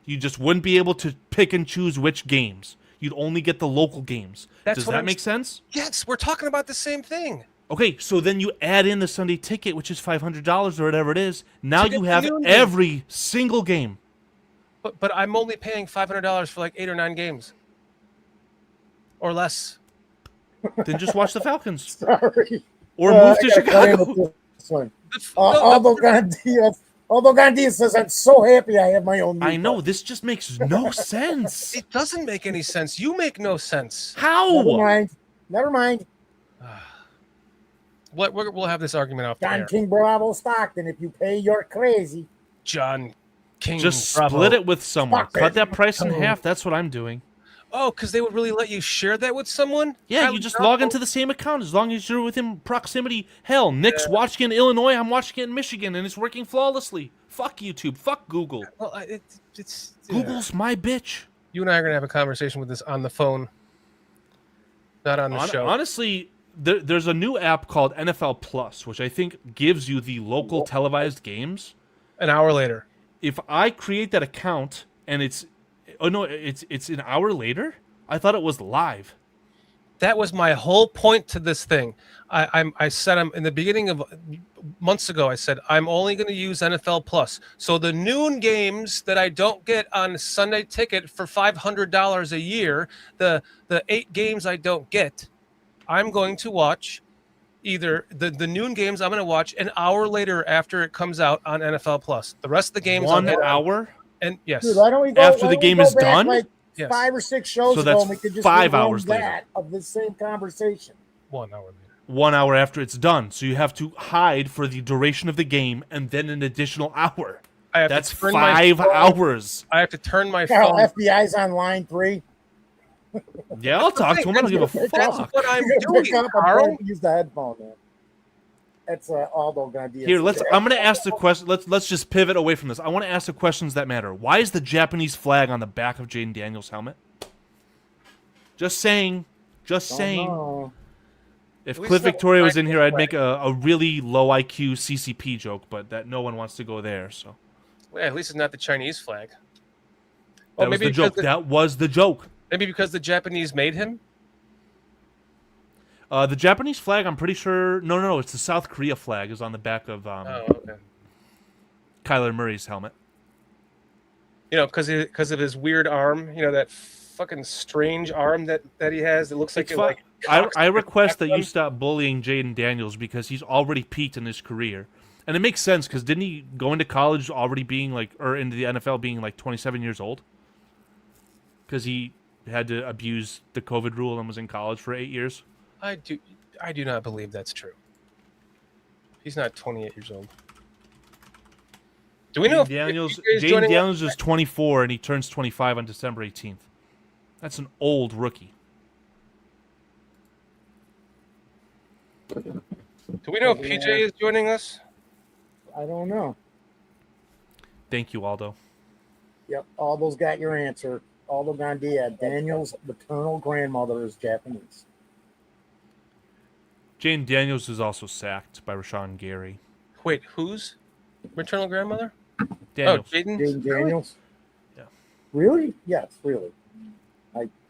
You just wouldn't be able to pick and choose which games. You'd only get the local games. Does that make sense? Yes, we're talking about the same thing. Okay, so then you add in the Sunday Ticket, which is $500 or whatever it is. Now you have every single game. But I'm only paying $500 for like 8 or 9 games. Or less. Then just watch the Falcons. Sorry. Or move to Chicago. Although Gandhi says, I'm so happy I have my own. I know, this just makes no sense. It doesn't make any sense. You make no sense. How? Never mind. We'll have this argument off John King Bravo Stockton. If you pay, you're crazy. John King Just Bravo. split it with someone. Cut that price in half. That's what I'm doing. Oh, because they would really let you share that with someone? Yeah, you just log into the same account as long as you're within proximity. Hell, Nick's watching it in Illinois, I'm watching it in Michigan, and it's working flawlessly. Fuck YouTube. Fuck Google. Well, Google's my bitch. You and I are going to have a conversation with this on the phone, not on the show. Honestly, there's a new app called NFL Plus, which I think gives you the local televised games. An hour later. If I create that account and it's... Oh, no, it's an hour later? I thought it was live. That was my whole point to this thing. I said in the beginning of months ago, I said, I'm only going to use NFL Plus. So the noon games that I don't get on Sunday Ticket for $500 a year, the 8 games I don't get, I'm going to watch either the noon games I'm going to watch an hour later after it comes out on NFL Plus. The rest of the games 1 hour? And yes, dude, why don't we go, after the game is done, like 5 or 6 shows so ago, that's and we could just 5 hours later of the same conversation. 1 hour later. 1 hour after it's done. So you have to hide for the duration of the game and then an additional hour. That's 5 hours. I have to turn my Carl, phone. FBI's on line 3. Yeah, I'll talk to him. I don't give a That's fuck. what I'm Pick doing, up and Carl. use the headphone, man. That's Aldo Gandia. Here, I'm going to ask the question. Let's just pivot away from this. I want to ask the questions that matter. Why is the Japanese flag on the back of Jaden Daniels' helmet? Just saying. Just saying. No. If We Cliff still Victoria was in here, I'd flag. make a really low IQ CCP joke, but that no one wants to go there. So Well, at least it's not the Chinese flag. that was the joke. That was the joke. Maybe because the Japanese made him. The Japanese flag, I'm pretty sure. No. It's the South Korea flag is on the back of Oh, okay. Kyler Murray's helmet. You know, because of his weird arm. You know, that fucking strange arm that he has. It looks like It's it fine. like. I request that you stop bullying Jaden Daniels because he's already peaked in his career. And it makes sense because didn't he go into college already being or into the NFL being 27 years old? Because he had to abuse the COVID rule and was in college for 8 years. I do not believe that's true. He's not 28 years old. Do we know if Jaden Daniels is 24 and he turns 25 on December 18th. That's an old rookie. Do we know if PJ is joining us? I don't know. Thank you, Aldo. Yep, Aldo's got your answer. Aldo Gandia. Daniel's maternal grandmother is Japanese. Jaden Daniels is also sacked by Rashawn Gary. Wait, whose maternal grandmother? Daniels. Oh, Jaden. Jaden Daniels? Yeah. Really? Yes, really.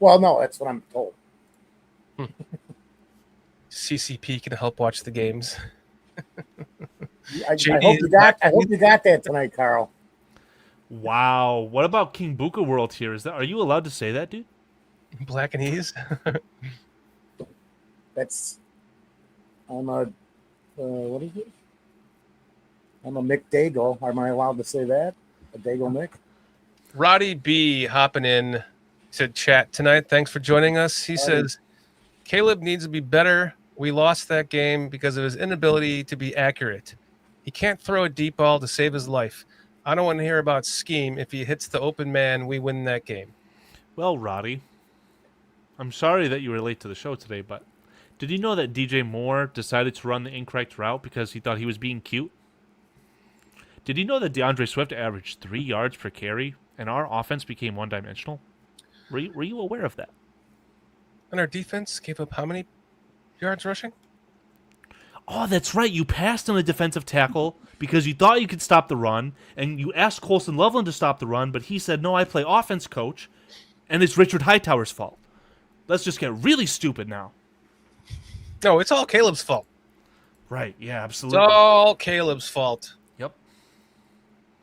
Well, no, that's what I'm told. CCP can help watch the games. I hope you got that tonight, Carl. Wow. What about King Buka World here? Are you allowed to say that, dude? Black and Ease. I'm a what is it? I'm a Mick Dago. Am I allowed to say that? A Dago Mick? Roddy B hopping in said chat tonight. Thanks for joining us. He says Caleb needs to be better. We lost that game because of his inability to be accurate. He can't throw a deep ball to save his life. I don't want to hear about scheme. If he hits the open man, we win that game. Well, Roddy, I'm sorry that you were late to the show today, but did you know that DJ Moore decided to run the incorrect route because he thought he was being cute? Did you know that DeAndre Swift averaged 3 yards per carry and our offense became one-dimensional? Were you aware of that? And our defense gave up how many yards rushing? Oh, that's right. You passed on a defensive tackle because you thought you could stop the run, and you asked Colson Loveland to stop the run, but he said, no, I play offense, coach, and it's Richard Hightower's fault. Let's just get really stupid now. No, it's all Caleb's fault. Right, yeah, absolutely. It's all Caleb's fault. Yep.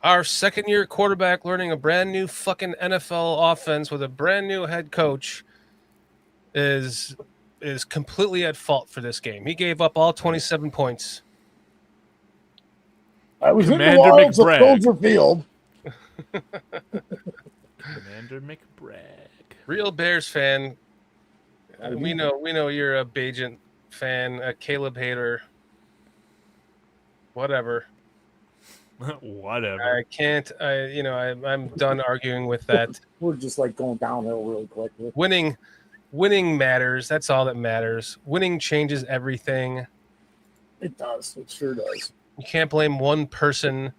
Our second-year quarterback learning a brand new fucking NFL offense with a brand new head coach is completely at fault for this game. He gave up all 27 points. I was Commander in the wilds of McBragg. Soldier Field. Commander McBragg. Real Bears fan. We know you're a Bajent fan, a Caleb hater. Whatever. Whatever. I can't. I'm done arguing with that. We're just going downhill really quick. Winning matters. That's all that matters. Winning changes everything. It does. It sure does. You can't blame one person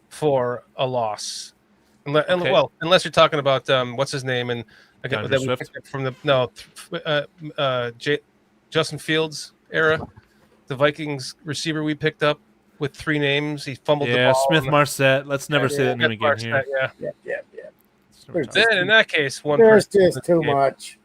for a loss. Okay. Well, unless you're talking about what's his name and DeAndre that we Swift? picked up from Justin Fields era, the Vikings receiver we picked up with 3 names. He fumbled the Yeah, ball. Smith Marset. Let's never say that name Smith again Marset, here. yeah. Yeah. Let's never There's talk- Then in that case, one There's person just too game. much.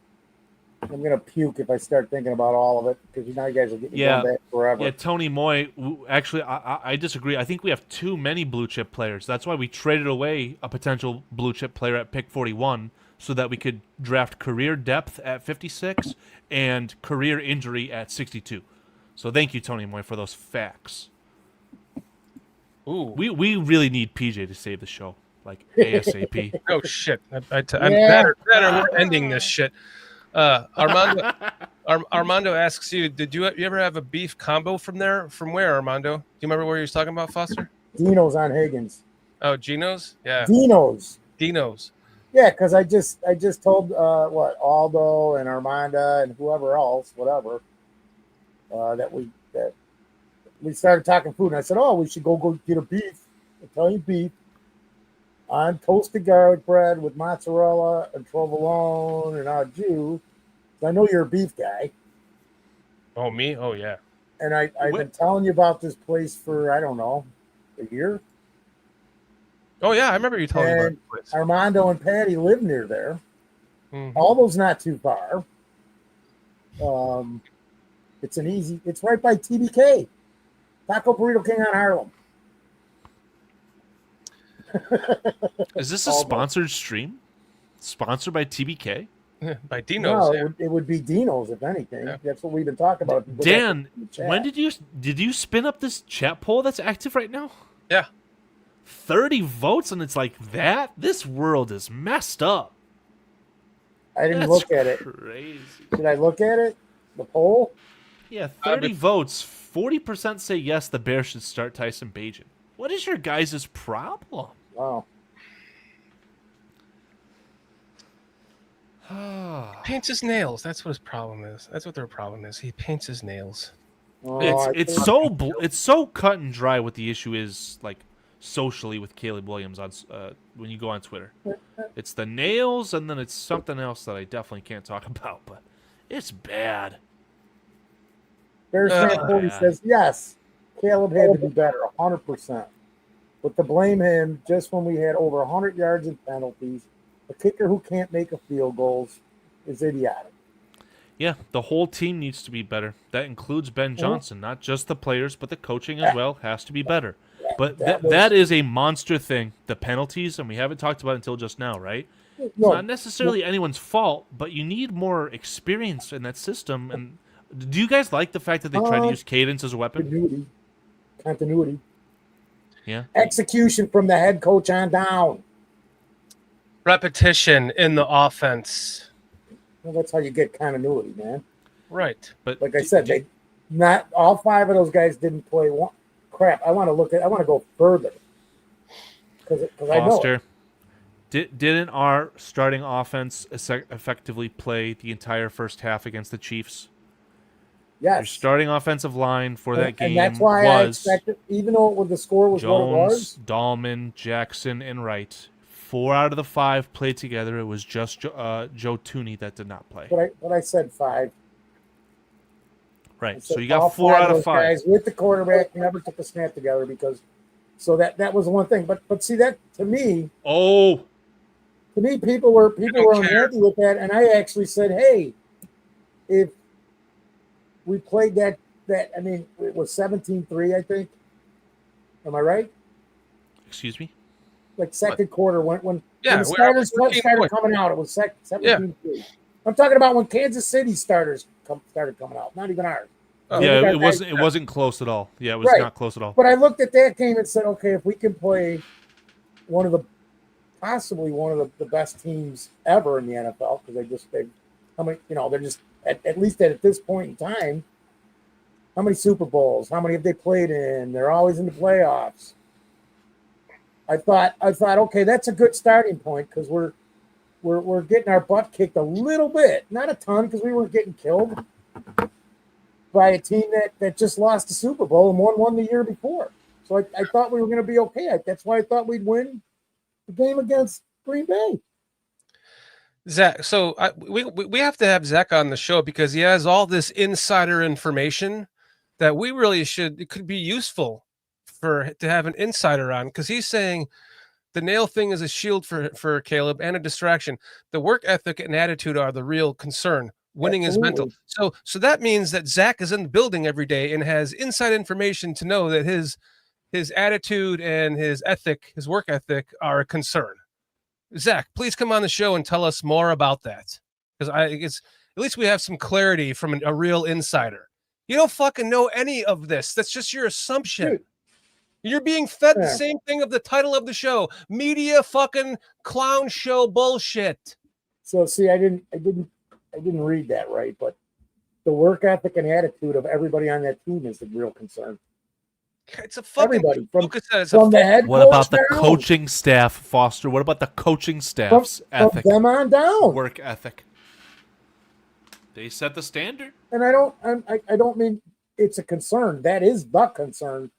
I'm gonna puke if I start thinking about all of it because you guys will get me Yeah. going back forever. Yeah, Tony Moy. Actually, I disagree. I think we have too many blue chip players. That's why we traded away a potential blue chip player at pick 41 so that we could draft career depth at 56 and career injury at 62. So thank you, Tony Moy, for those facts. Ooh, We really need PJ to save the show, like ASAP. no shit. I'm Yeah. better. We're ending this shit. Armando asks you, did you ever have a beef combo from there? From where, Armando? Do you remember where he was talking about, Foster? Dino's on Higgins. Oh, Gino's? Yeah. Dino's. Yeah, because I just told Aldo and Armando and whoever else, whatever, that we started talking food, and I said, we should go get a beef, Italian beef, on toasted garlic bread with mozzarella and provolone and au jus. I know you're a beef guy. Oh, me? Oh, yeah. And I've been telling you about this place for, I don't know, a year. Oh, yeah, I remember you telling me about this place. Armando and Patty live near there. Mm-hmm. Aldo's not too far. It's right by TBK. Taco Burrito King on Harlem. Is this a sponsored stream? Sponsored by TBK? By Dino's. No, it would be Dino's, if anything. Yeah. That's what we've been talking about. Dan, when did you spin up this chat poll that's active right now? Yeah. 30 votes, and it's like that? This world is messed up. I didn't look at it. Crazy. Did I look at it? The poll? Yeah, 30 votes. 40% say yes, the Bears should start Tyson Bagent. What is your guys' problem? Wow. Paints his nails. That's what his problem is. That's what their problem is. He paints his nails. It's so cut and dry what the issue is, like, socially with Caleb Williams on when you go on Twitter. It's the nails, and then it's something else that I definitely can't talk about, but it's bad. Bears fan 40 says, yes, Caleb had to be better, 100%. But to blame him just when we had over 100 yards in penalties, a kicker who can't make a field goals is idiotic. Yeah, the whole team needs to be better. That includes Ben Johnson, not just the players, but the coaching as well has to be better. But that is a monster thing, the penalties, and we haven't talked about it until just now, right? It's not necessarily anyone's fault, but you need more experience in that system. And do you guys like the fact that they try to use cadence as a weapon? Continuity. Yeah. Execution from the head coach on down. Repetition in the offense. Well, that's how you get continuity, man. Right. But like I said, not all 5 of those guys didn't play one. Crap, I want to go further. Because I know it. Didn't our starting offense effectively play the entire first half against the Chiefs? Yes. Your starting offensive line for that game and that's why I expected, even though the score was Jones, what it was. Dahlman, Jackson, and Wright. 4 out of the 5 played together. It was just Joe Tooney that did not play. But I said 5. Right. So you got 4 out of 5 guys with the quarterback never took a snap together so that was one thing. But see that to me. Oh. To me, people were unhappy with that, and I actually said, hey, if we played that I mean, it was 17-3, I think. Am I right? Excuse me? Like second quarter when the starters started coming out, it was 17-3. I'm talking about when Kansas City starters started coming out, not even ours. Yeah, it wasn't close at all. Yeah, it was not close at all. But I looked at that game and said, okay, if we can play possibly one of the best teams ever in the NFL, because they're just at least at this point in time, how many Super Bowls, how many have they played in? They're always in the playoffs. I thought, okay, that's a good starting point because we're getting our butt kicked a little bit, not a ton because we weren't getting killed by a team that just lost the Super Bowl and won the year before. So I thought we were going to be okay. That's why I thought we'd win the game against Green Bay. Zach, so we have to have Zach on the show because he has all this insider information that we really it could be useful to have an insider on, because he's saying the nail thing is a shield for Caleb and a distraction. The work ethic and attitude are the real concern. Winning is mental. So that means that Zach is in the building every day and has inside information to know that his attitude and his work ethic are a concern. Zach, please come on the show and tell us more about that, because at least we have some clarity from a real insider. You don't fucking know any of this. That's just your assumption. Dude. You're being fed the same thing of the title of the show, media fucking clown show bullshit. So see, I didn't I didn't read that right, but the work ethic and attitude of everybody on that team is the real concern. It's a fucking Everybody from it's the head What coach about the down, coaching staff, Foster? What about the coaching staff's from ethic, them on down? work ethic? They set the standard. And I don't mean it's a concern. That is the concern,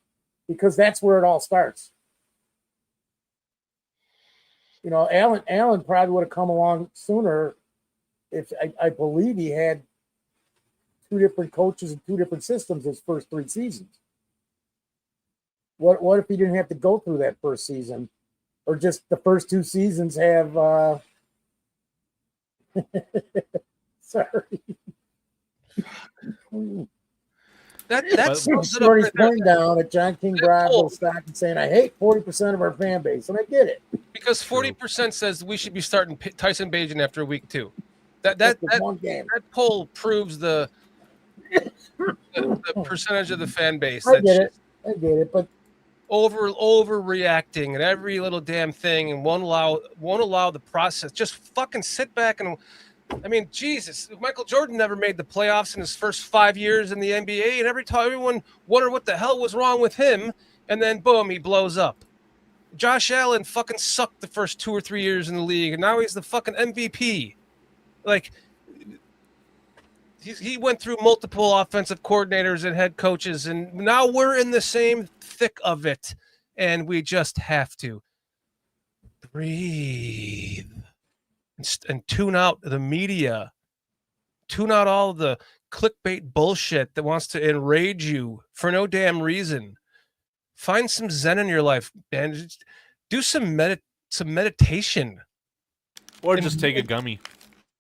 because that's where it all starts. You know, Allen probably would have come along sooner if I believe he had 2 different coaches and 2 different systems his first 3 seasons. What if he didn't have to go through that first season, or just the first 2 seasons have? Sorry. That's Shorty's pointing down at John King Bravo stock and saying, "I hate 40% of our fan base," and I get it, because 40% says we should be starting Tyson Bagent after week 2. That one game. That poll proves the percentage of the fan base. I get it, but overreacting and every little damn thing, and won't allow the process. Just fucking sit back and. I mean, Jesus, Michael Jordan never made the playoffs in his first 5 years in the NBA, and every time everyone wondered what the hell was wrong with him, and then boom, he blows up. Josh Allen fucking sucked the first 2 or 3 years in the league, and now he's the fucking MVP. Like, he went through multiple offensive coordinators and head coaches, and now we're in the same thick of it, and we just have to breathe. And tune out the media, tune out all the clickbait bullshit that wants to enrage you for no damn reason. Find some zen in your life, man. Just do some meditation, or just take a gummy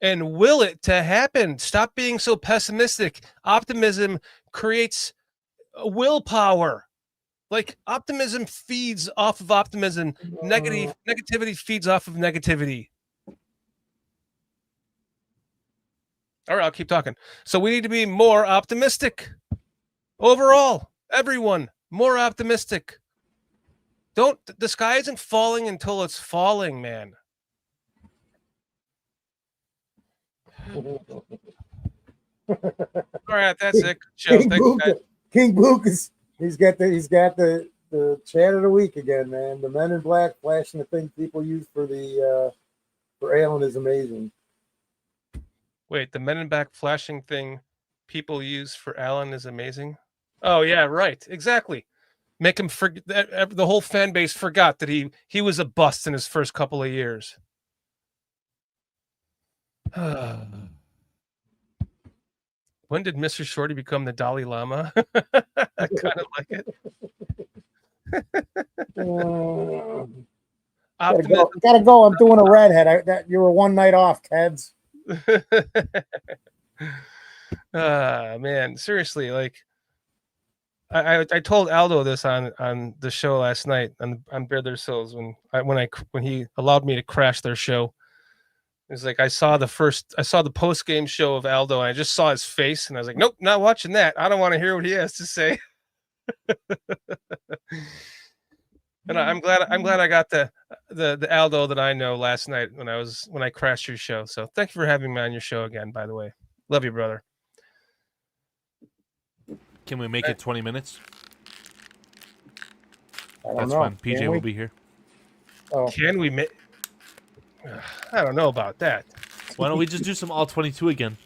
and will it to happen. Stop being so pessimistic. Optimism creates willpower. Like, optimism feeds off of optimism. Negativity feeds off of negativity. All right, I'll keep talking. So we need to be more optimistic. Overall, everyone, more optimistic. The sky isn't falling until it's falling, man. All right, that's it. Show. King Book he's got the chat of the week again, man. The Men in Black flashing the thing people use for Allen is amazing. Wait, the Men in Black flashing thing people use for Allen is amazing? Oh, yeah, right. Exactly. Make him forget. The whole fan base forgot that he was a bust in his first couple of years. When did Mr. Shorty become the Dalai Lama? I kind of like it. Gotta go. I'm doing a redhead. You were one night off, Keds. Man, seriously, like I told Aldo this on the show last night on Bear Their Souls when he allowed me to crash their show. It was like I saw the post game show of Aldo, and I just saw his face, and I was like, nope, not watching that. I don't want to hear what he has to say. And I'm glad I got the Aldo that I know last night when I crashed your show. So thank you for having me on your show again, by the way. Love you, brother. Can we make it 20 minutes? That's fine. PJ will be here. Oh. Can we make? I don't know about that. Why don't we just do some all 22 again?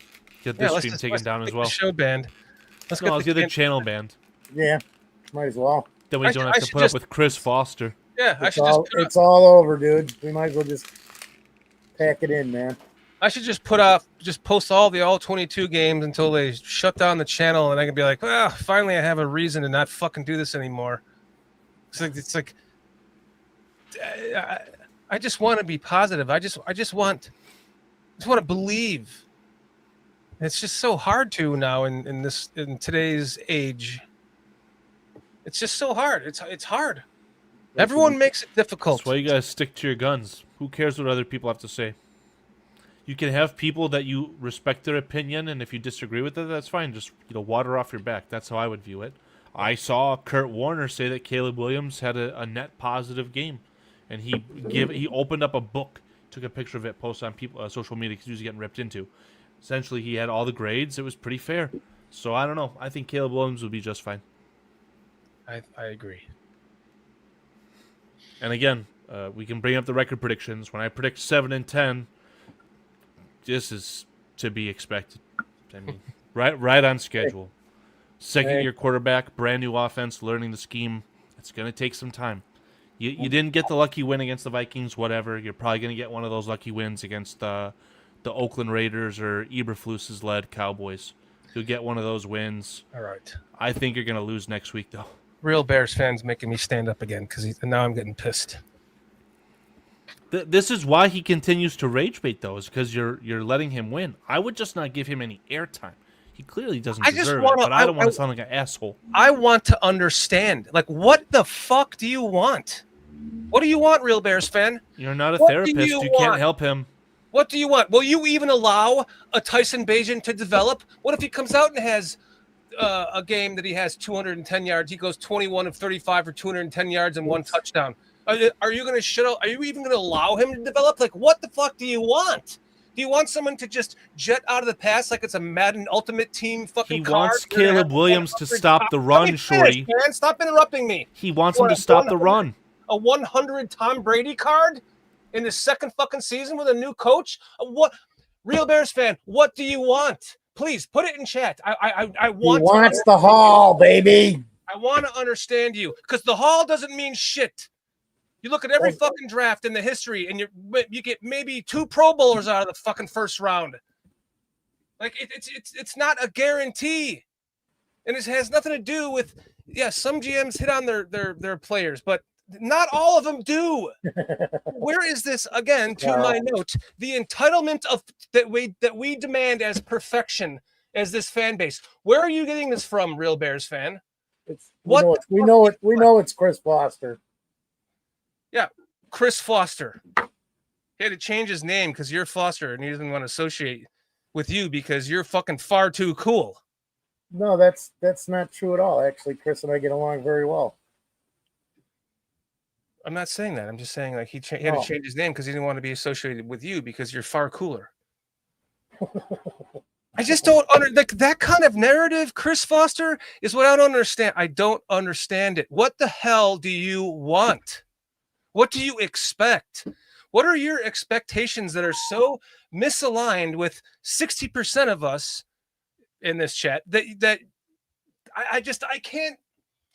Get this stream taken down as well. Show banned. Let's get the other channel banned. Yeah, might as well. Then we don't have to put up with Chris Foster. Yeah, it's all over, dude. We might as well just pack it in, man. I should just post all the all 22 games until they shut down the channel, and I can be like, well, finally I have a reason to not fucking do this anymore. It's like I just want to be positive. I just want to believe. It's just so hard to now in today's age. It's just so hard. It's hard. Everyone makes it difficult. That's why you guys stick to your guns. Who cares what other people have to say? You can have people that you respect their opinion, and if you disagree with it, that's fine. Just water off your back. That's how I would view it. I saw Kurt Warner say that Caleb Williams had a net positive game, and he opened up a book, took a picture of it, posted on social media because he was getting ripped into. Essentially, he had all the grades. It was pretty fair. So I don't know. I think Caleb Williams will be just fine. I agree. And again, we can bring up the record predictions. When I predict 7-10, this is to be expected. I mean, right on schedule. Second-year quarterback, brand new offense, learning the scheme. It's going to take some time. You didn't get the lucky win against the Vikings, whatever. You're probably going to get one of those lucky wins against the Oakland Raiders or Eberflus's led Cowboys. You'll get one of those wins. All right. I think you're going to lose next week, though. Real Bears fans making me stand up again because now I'm getting pissed. This is why he continues to rage bait, though, is because you're letting him win. I would just not give him any airtime. He clearly doesn't deserve it, but I don't want to sound like an asshole. I want to understand. Like, what the fuck do you want? What do you want, Real Bears fan? You're not a therapist. You can't help him. What do you want? Will you even allow a Tyson Bagent to develop? What if he comes out and has a game that he has 210 yards? He goes 21 of 35 for 210 yards and 1 touchdown. Are you going to shut up? Are you even going to allow him to develop? Like, what the fuck do you want? Do you want someone to just jet out of the pass like it's a Madden Ultimate Team fucking He wants Caleb Williams to stop the run, Shorty. Man, stop interrupting me. He wants him to stop the run. A 100 Tom Brady card in the second fucking season with a new coach? What, Real Bears fan, what do you want? Please put it in chat. I want. He wants the Hall, baby. I want to understand you because the Hall doesn't mean shit. You look at every fucking draft in the history, and you get maybe 2 Pro Bowlers out of the fucking first round. Like it's not a guarantee, and it has nothing to do with some GMs hit on their players, but not all of them do. Where is this again? To my note, the entitlement of that we demand as perfection as this fan base. Where are you getting this from, Real Bears fan? We know it's Chris Foster. Yeah, Chris Foster. He had to change his name because you're Foster, and he doesn't want to associate with you because you're fucking far too cool. No, that's not true at all. Actually, Chris and I get along very well. I'm not saying that. I'm just saying like he had to change his name because he didn't want to be associated with you because you're far cooler. I just don't that kind of narrative, Chris Foster, is what I don't understand. I don't understand it. What the hell do you want? What do you expect? What are your expectations that are so misaligned with 60% of us in this chat that I can't.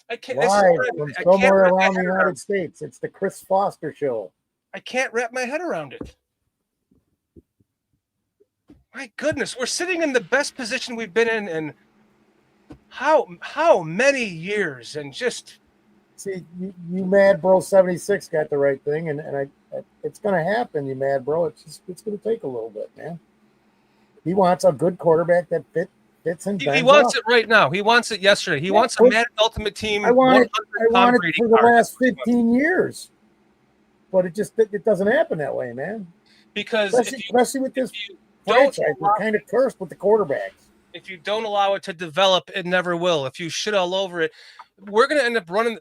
Why? From somewhere around the United States. It's the Chris Foster show. I can't wrap my head around it. My goodness, we're sitting in the best position we've been in how many years, and just see you Mad Bro 76 got the right thing, and it's going to happen, you Mad Bro. It's going to take a little bit, man. He wants a good quarterback that fits in. He wants it right now. He wants it yesterday. He wants a Madden Ultimate Team. I want it for the last 15 years, but it doesn't happen that way, man. Because especially with this franchise, we're kind of cursed with the quarterbacks. If you don't allow it to develop, it never will. If you shit all over it, we're going to end up running.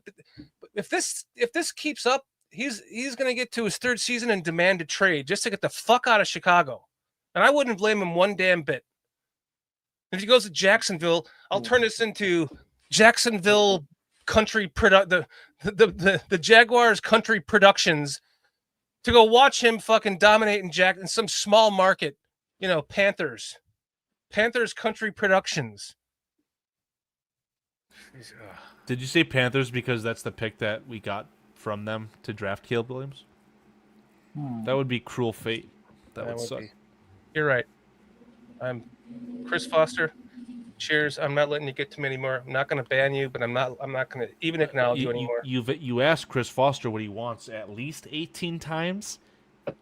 If this keeps up, he's going to get to his 3rd season and demand a trade just to get the fuck out of Chicago. And I wouldn't blame him one damn bit. If he goes to Jacksonville, I'll turn this into Jacksonville Country the Jaguars Country Productions to go watch him fucking dominate in some small market, Panthers Country Productions. Did you say Panthers because that's the pick that we got from them to draft Caleb Williams? That would be cruel fate. That would suck. You're right. I'm Chris Foster. Cheers. I'm not letting you get to me anymore. I'm not going to ban you, but I'm not going to even acknowledge you anymore. You asked Chris Foster what he wants at least 18 times.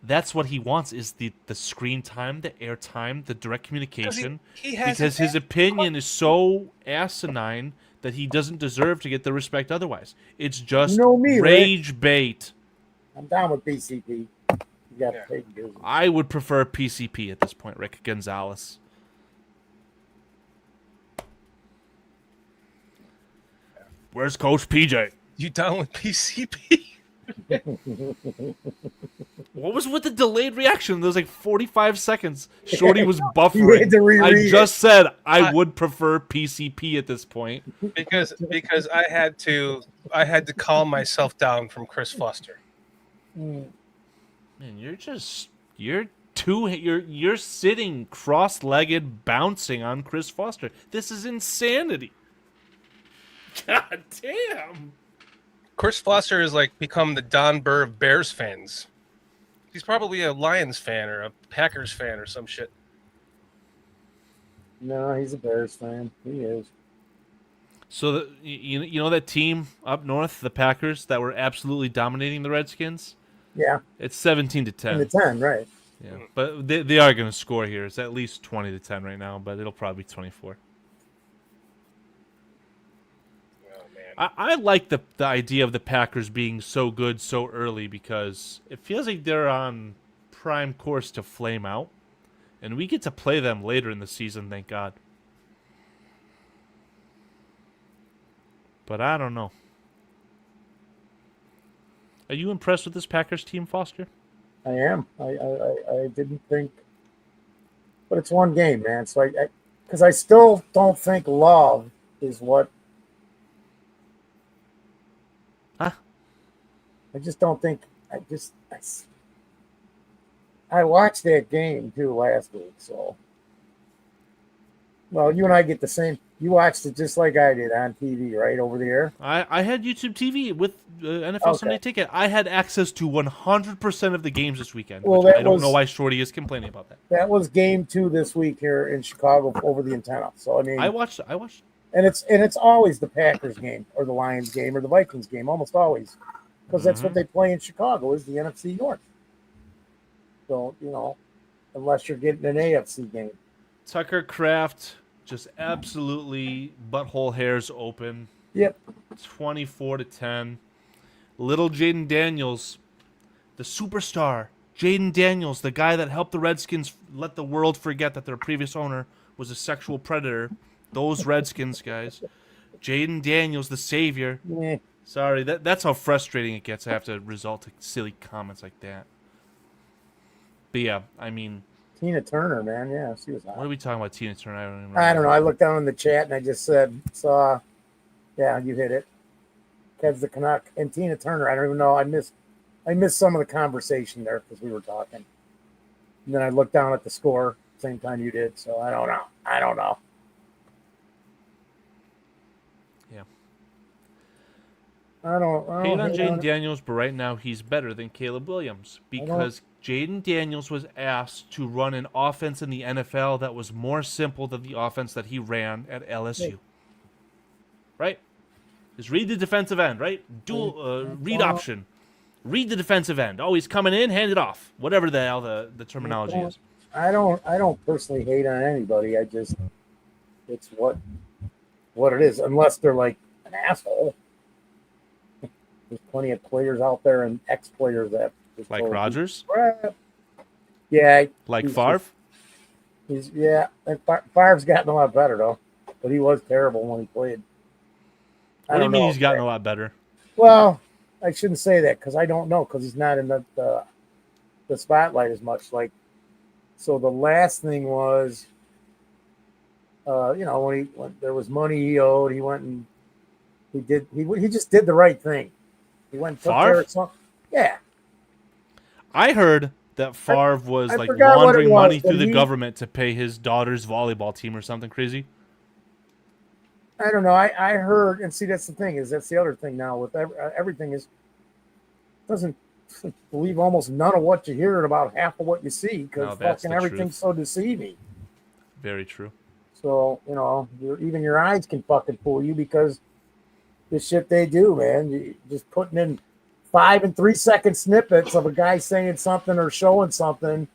That's what he wants is the screen time, the air time, the direct communication. Because his opinion is so asinine that he doesn't deserve to get the respect otherwise. It's just rage Rick. Bait. I'm down with PCP. You got to take it. I would prefer PCP at this point, Rick Gonzalez. Where's Coach PJ? You down with PCP? What was with the delayed reaction? There was like 45 seconds. Shorty was You had buffering. to reread I just said I I- would prefer PCP at this point. because I had to calm myself down from Chris Foster. Man, you're sitting cross-legged bouncing on Chris Foster. This is insanity. God damn. Chris Foster has like become the Don Burr of Bears fans. He's probably a Lions fan or a Packers fan or some shit. No, he's a Bears fan. He is. So you know that team up north, the Packers, that were absolutely dominating the Redskins? Yeah, It's 17 to in 10. the 10, right? Yeah, but they are going to score here. It's at least 20 to 10 right now, but it'll probably be 24. Oh man. I like the idea of the Packers being so good so early because it feels like they're on prime course to flame out, and we get to play them later in the season, thank God. But I don't know. Are you impressed with this Packers team, Foster? I am. I didn't think, but it's one game, man. So because I still don't think love is what. Huh? I just don't think. I watched that game too last week, so. Well, you and I get the same. You watched it just like I did on TV, right over the air. I had YouTube TV with NFL Okay. Sunday Ticket. I had access to 100% of the games this weekend. Well, which that I don't was- know why Shorty is complaining about that. That was game 2 this week here in Chicago over the antenna. So I mean, I watched. and it's always the Packers game or the Lions game or the Vikings game, almost always, because that's what they play in Chicago is the NFC North. So unless you're getting an AFC game. Tucker Kraft just absolutely butthole hairs open. Yep. 24 to 10. Little Jaden Daniels, the superstar. Jaden Daniels, the guy that helped the Redskins let the world forget that their previous owner was a sexual predator. Those Redskins guys. Jaden Daniels, the savior. Eh, Sorry, that's how frustrating it gets. I have to resort to silly comments like that. But yeah, I mean, Tina Turner, man, yeah, she was what hot. are we talking about? Tina Turner? I don't know. I looked down in the chat and I just saw, yeah, you hit it. Kev's the Canuck and Tina Turner. I don't even know. I missed some of the conversation there because we were talking. And then I looked down at the score same time you did. So I don't know. Yeah. I don't Hate on hate Jaden on it. Daniels, but right now he's better than Caleb Williams because Jaden Daniels was asked to run an offense in the NFL that was more simple than the offense that he ran at LSU. Right? Just read the defensive end, right? Read option. Read the defensive end. Oh, he's coming in, hand it off. Whatever the hell the terminology is. I don't personally hate on anybody. It's what it is, unless they're like an asshole. There's plenty of players out there and ex-players that just Like total Rodgers? crap. Yeah, Like he's Favre? And Favre's gotten a lot better though, but he was terrible when he played. What do you mean know. he's gotten a lot better? Well, I shouldn't say that because I don't know because he's not in the spotlight as much. Like, so the last thing was, when there was money he owed, he went and he just did the right thing. He went and took care of some. Yeah, I heard that Favre was I like forgot what it laundering was, money but through the he- government to pay his daughter's volleyball team or something crazy. I don't know. I heard, and see, that's the thing that's the other thing now with everything is doesn't believe almost none of what you hear and about half of what you see No, because that's fucking the everything's so deceiving. Very true. So even your eyes can fucking fool you because the shit they do, man. You just putting in 5 and 3 second snippets of a guy saying something or showing something,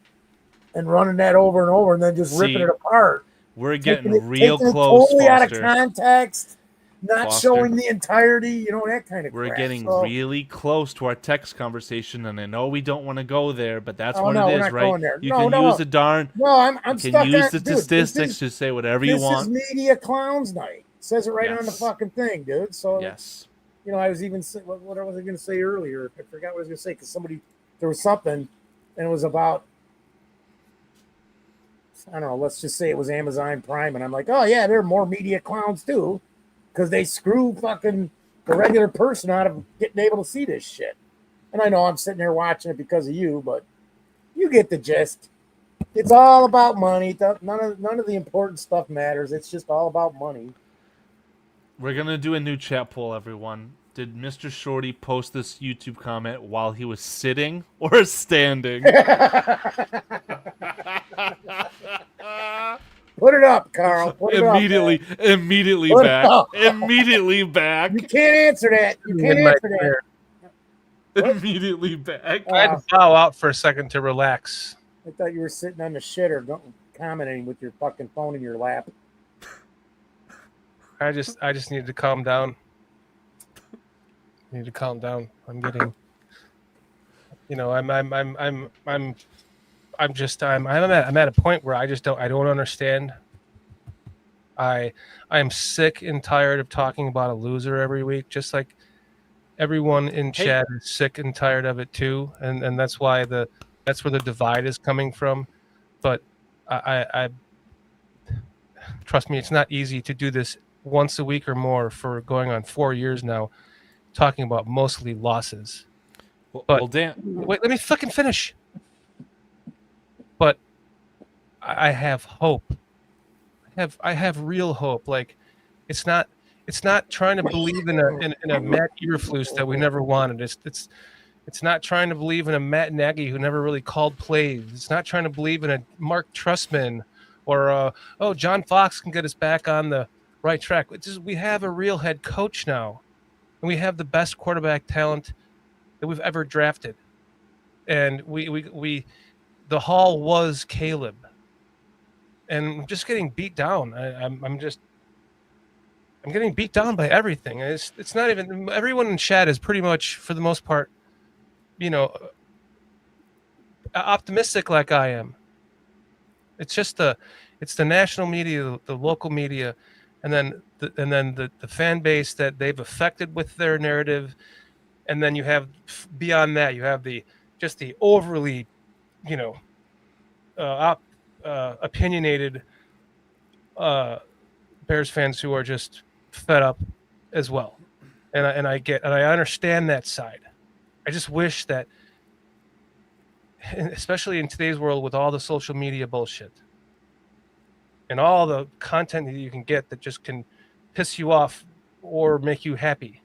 and running that over and over, and then just ripping See, it apart. We're getting Taking real it close, totally out of Foster. context, not Foster. showing the entirety, that kind of We're crap. getting So, really close to our text conversation, and I know we don't want to go there, but that's Oh, what no, it we're is, not right? going there. You No, can no. use the darn. No, I'm You stuck can use on the dude, statistics to say whatever you This want. is media clowns night. It says it right on the Yes. fucking thing, dude. So Yes. I was even what was I going to say earlier? I forgot what I was going to say because there was something, and it was about, I don't know. Let's just say it was Amazon Prime, and I'm like, oh yeah, there are more media clowns too, because they screw fucking the regular person out of getting able to see this shit. And I know I'm sitting there watching it because of you, but you get the gist. It's all about money. None of the important stuff matters. It's just all about money. We're gonna do a new chat poll, everyone. Did Mr. Shorty post this YouTube comment while he was sitting or standing? Put it up, Carl. Put it Immediately Put it back. up. Immediately back. You can't answer that. You can't In my answer that. chair. Immediately back. I had to bow out for a second to relax. I thought you were sitting on the shitter commenting with your fucking phone in your lap. I just needed to calm down. Need to calm down. I'm getting, I'm at a point where I don't understand. I'm sick and tired of talking about a loser every week, just like everyone in chat is sick and tired of it too, and that's why that's where the divide is coming from. But I trust me, it's not easy to do this once a week or more for going on 4 years now, talking about mostly losses. Well, Dan, wait, let me fucking finish. But I have hope. I have real hope. Like, it's not trying to believe in a Matt Eberflus that we never wanted. It's not trying to believe in a Matt Nagy who never really called plays. It's not trying to believe in a Mark Trustman or John Fox can get us back on the right track. We have a real head coach now, and we have the best quarterback talent that we've ever drafted. And we the Hall was Caleb, and I'm just getting beat down. I'm getting beat down by everything. It's not even, everyone in chat is pretty much, for the most part, optimistic like I am. It's just it's the national media, the local media, and then the fan base that they've affected with their narrative, and then you have, beyond that, you have the overly, opinionated Bears fans who are just fed up as well, and I understand that side. I just wish that, especially in today's world with all the social media bullshit and all the content that you can get that just can piss you off or make you happy,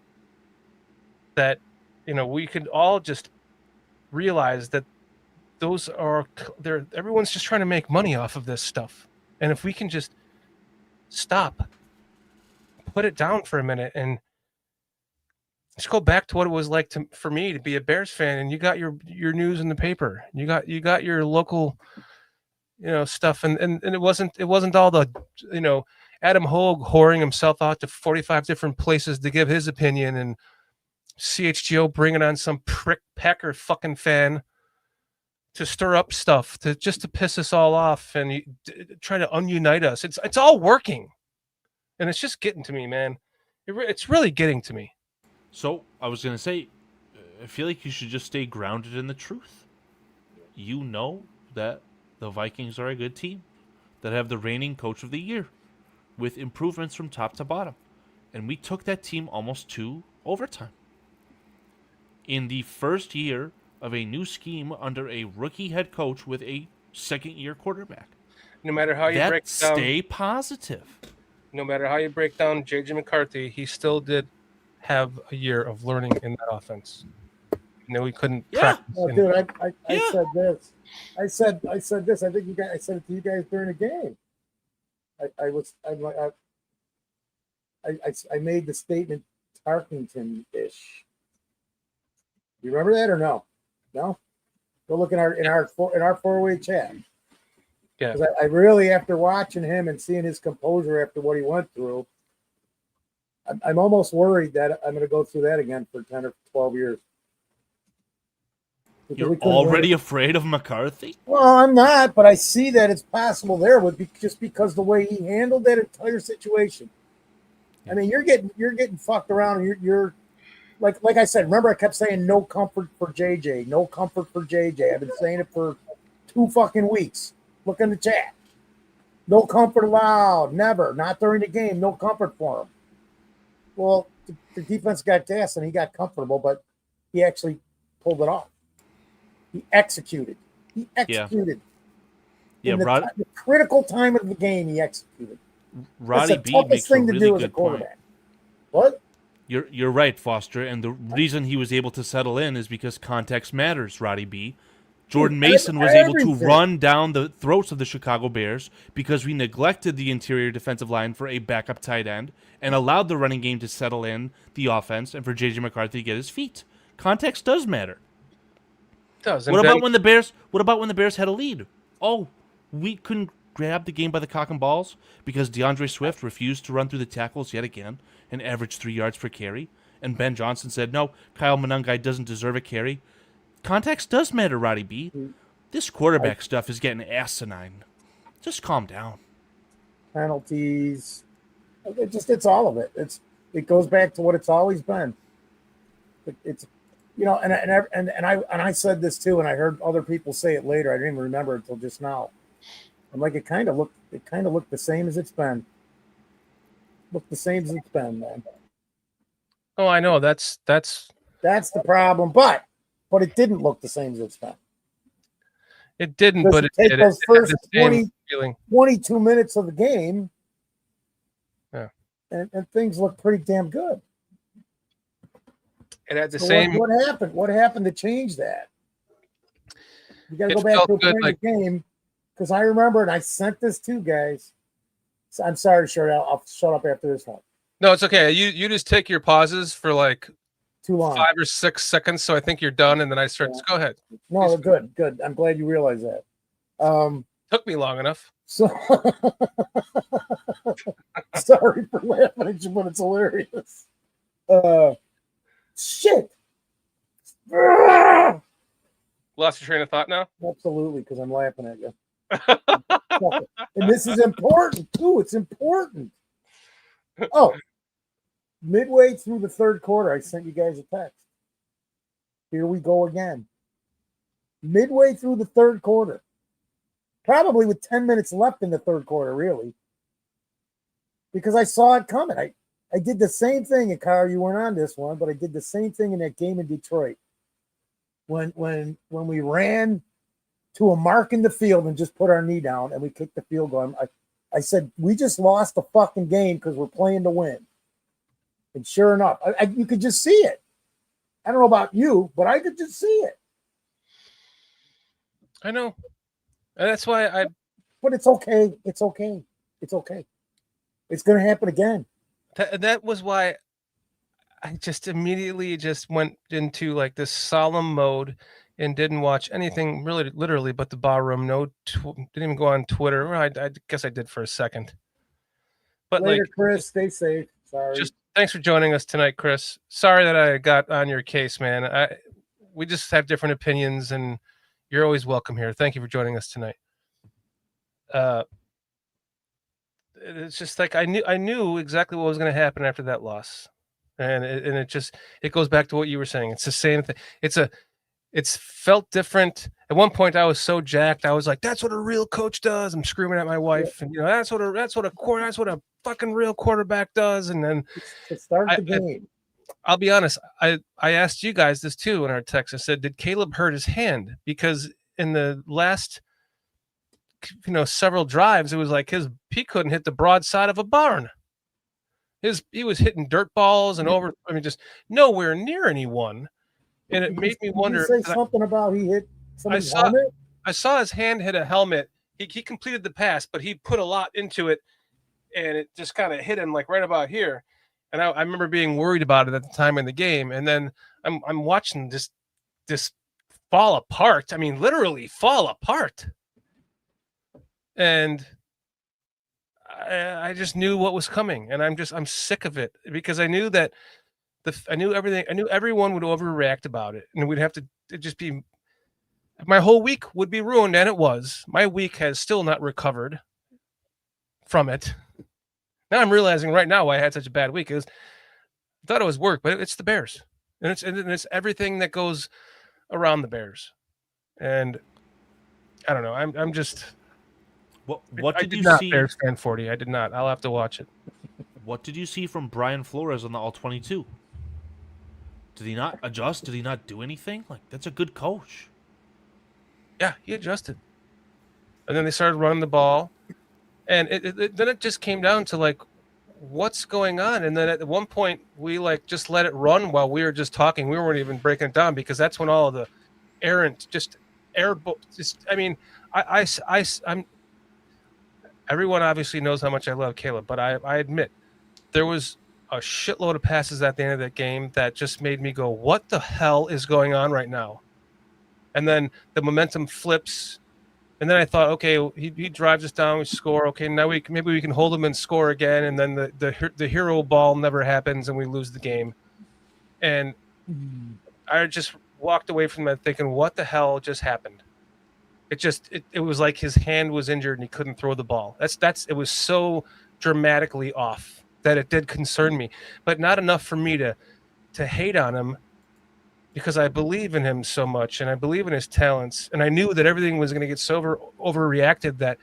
that we could all just realize that everyone's just trying to make money off of this stuff. And if we can just stop, put it down for a minute, and just go back to what it was like for me to be a Bears fan, and you got your news in the paper, you got your local stuff, and it wasn't all the Adam Hogue whoring himself out to 45 different places to give his opinion, and CHGO bringing on some prick Packer fucking fan to stir up stuff to piss us all off and try to unite us. It's all working, and it's just getting to me, man. It's really getting to me. So I was gonna say, I feel like you should just stay grounded in the truth. You know that the Vikings are a good team that have the reigning coach of the year with improvements from top to bottom, and we took that team almost to overtime in the first year of a new scheme under a rookie head coach with a second-year quarterback. No matter how you break down, stay positive. No matter how you break down JJ McCarthy, he still did have a year of learning in that offense. We couldn't practice. Oh, dude, I said this. I said this. I think I said it to you guys during the game. I made the statement Tarkington-ish. You remember that or no? No. Go look in our four-way chat. Yeah. I really, after watching him and seeing his composure after what he went through, I'm almost worried that I'm going to go through that again for 10 or 12 years. You're already afraid of McCarthy? Well, I'm not, but I see that it's possible there just because the way he handled that entire situation. I mean, you're getting fucked around. You're like I said, remember I kept saying no comfort for JJ, no comfort for JJ. I've been saying it for 2 fucking weeks. Look in the chat. No comfort allowed. Never. Not during the game. No comfort for him. Well, the defense got gassed and he got comfortable, but he actually pulled it off. He executed. He executed. Yeah, in the critical time of the game, he executed. Roddy That's the B toughest makes thing a to really do as a good point. quarterback. What? You're right, Foster, and the reason he was able to settle in is because context matters, Roddy B. Jordan Mason was able to run down the throats of the Chicago Bears because we neglected the interior defensive line for a backup tight end and allowed the running game to settle in the offense and for J.J. McCarthy to get his feet. Context does matter. It does. What about when the Bears had a lead? Oh, we couldn't grab the game by the cock and balls because DeAndre Swift refused to run through the tackles yet again and averaged 3 yards per carry. And Ben Johnson said, no, Kyle Monangai doesn't deserve a carry. Context does matter, Roddy B. This quarterback stuff is getting asinine. Just calm down. Penalties. It's all of it. It goes back to what it's always been. It's and I said this too, and I heard other people say it later. I didn't even remember until just now. I'm like, it kind of looked the same as it's been. Looked the same as it's been, man. Oh, I know. That's the problem, but it didn't look the same as it's been. It didn't, but it did. Those first 22 minutes of the game, yeah, and things look pretty damn good. It had the same. What happened? What happened to change that? You got to go back to a point of the game, because I remember, and I sent this to guys. So I'm sorry, I'll shut up after this one. No, it's okay. You just take your pauses for like too long, 5 or 6 seconds. So I think you're done, and then I start. Go ahead. No, good. I'm glad you realize that. Took me long enough. So sorry for laughing at you, but it's hilarious. Shit. Lost your train of thought now? Absolutely, because I'm laughing at you. And this is important too. It's important. Oh, midway through the third quarter, I sent you guys a text. Here we go again. Midway through the third quarter, probably with 10 minutes left in the third quarter, really, because I saw it coming. I did the same thing, and Kyle, you weren't on this one, but I did the same thing in that game in Detroit. When we ran to a mark in the field and just put our knee down and we kicked the field goal, I said, we just lost the fucking game because we're playing to win. And sure enough, you could just see it. I don't know about you, but I could just see it. I know. And that's why But it's okay. It's okay. It's okay. It's going to happen again. That was why I just immediately just went into like this solemn mode and didn't watch anything really, literally, but the barroom. Didn't even go on Twitter. I guess I did for a second. But later, like, Chris, stay safe. Sorry. Just thanks for joining us tonight, Chris. Sorry that I got on your case, man. We just have different opinions, and you're always welcome here. Thank you for joining us tonight. It's just like I knew exactly what was going to happen after that loss, and it goes back to what you were saying. It's the same thing. It's felt different. At one point, I was so jacked. I was like, "That's what a real coach does." I'm screaming at my wife, and that's what a fucking real quarterback does. And then to start the game, I'll be honest. I asked you guys this too in our text. I said, "Did Caleb hurt his hand?" Because in the last, several drives, it was like he couldn't hit the broadside of a barn. He was hitting dirt balls and just nowhere near anyone. And it made me wonder. Did you say something about he hit somebody's helmet? I saw his hand hit a helmet. He completed the pass, but he put a lot into it, and it just kind of hit him like right about here. And I remember being worried about it at the time in the game. And then I'm watching this fall apart. I mean, literally fall apart. And I just knew what was coming, and I'm sick of it because I knew that I knew everything. I knew everyone would overreact about it, and we'd have to just be. My whole week would be ruined, and it was. My week has still not recovered from it. Now I'm realizing right now why I had such a bad week. I thought it was work, but it's the Bears. and it's everything that goes around the Bears. And I don't know. I'm just. What I did did you not see? Bears fan 40. I did not. I'll have to watch it. What did you see from Brian Flores on the All-22? Did he not adjust? Did he not do anything? Like, that's a good coach. Yeah, he adjusted. And then they started running the ball. And then it just came down to, like, what's going on? And then at one point, we, like, just let it run while we were just talking. We weren't even breaking it down because that's when all of the I'm everyone obviously knows how much I love Caleb, but I admit there was a shitload of passes at the end of that game that just made me go, what the hell is going on right now? And then the momentum flips. And then I thought, okay, he drives us down, we score. Okay, now maybe we can hold him and score again. And then the hero ball never happens and we lose the game. And I just walked away from that thinking, what the hell just happened? It was like his hand was injured and he couldn't throw the ball. It was so dramatically off that it did concern me, but not enough for me to hate on him, because I believe in him so much and I believe in his talents, and I knew that everything was going to get so overreacted that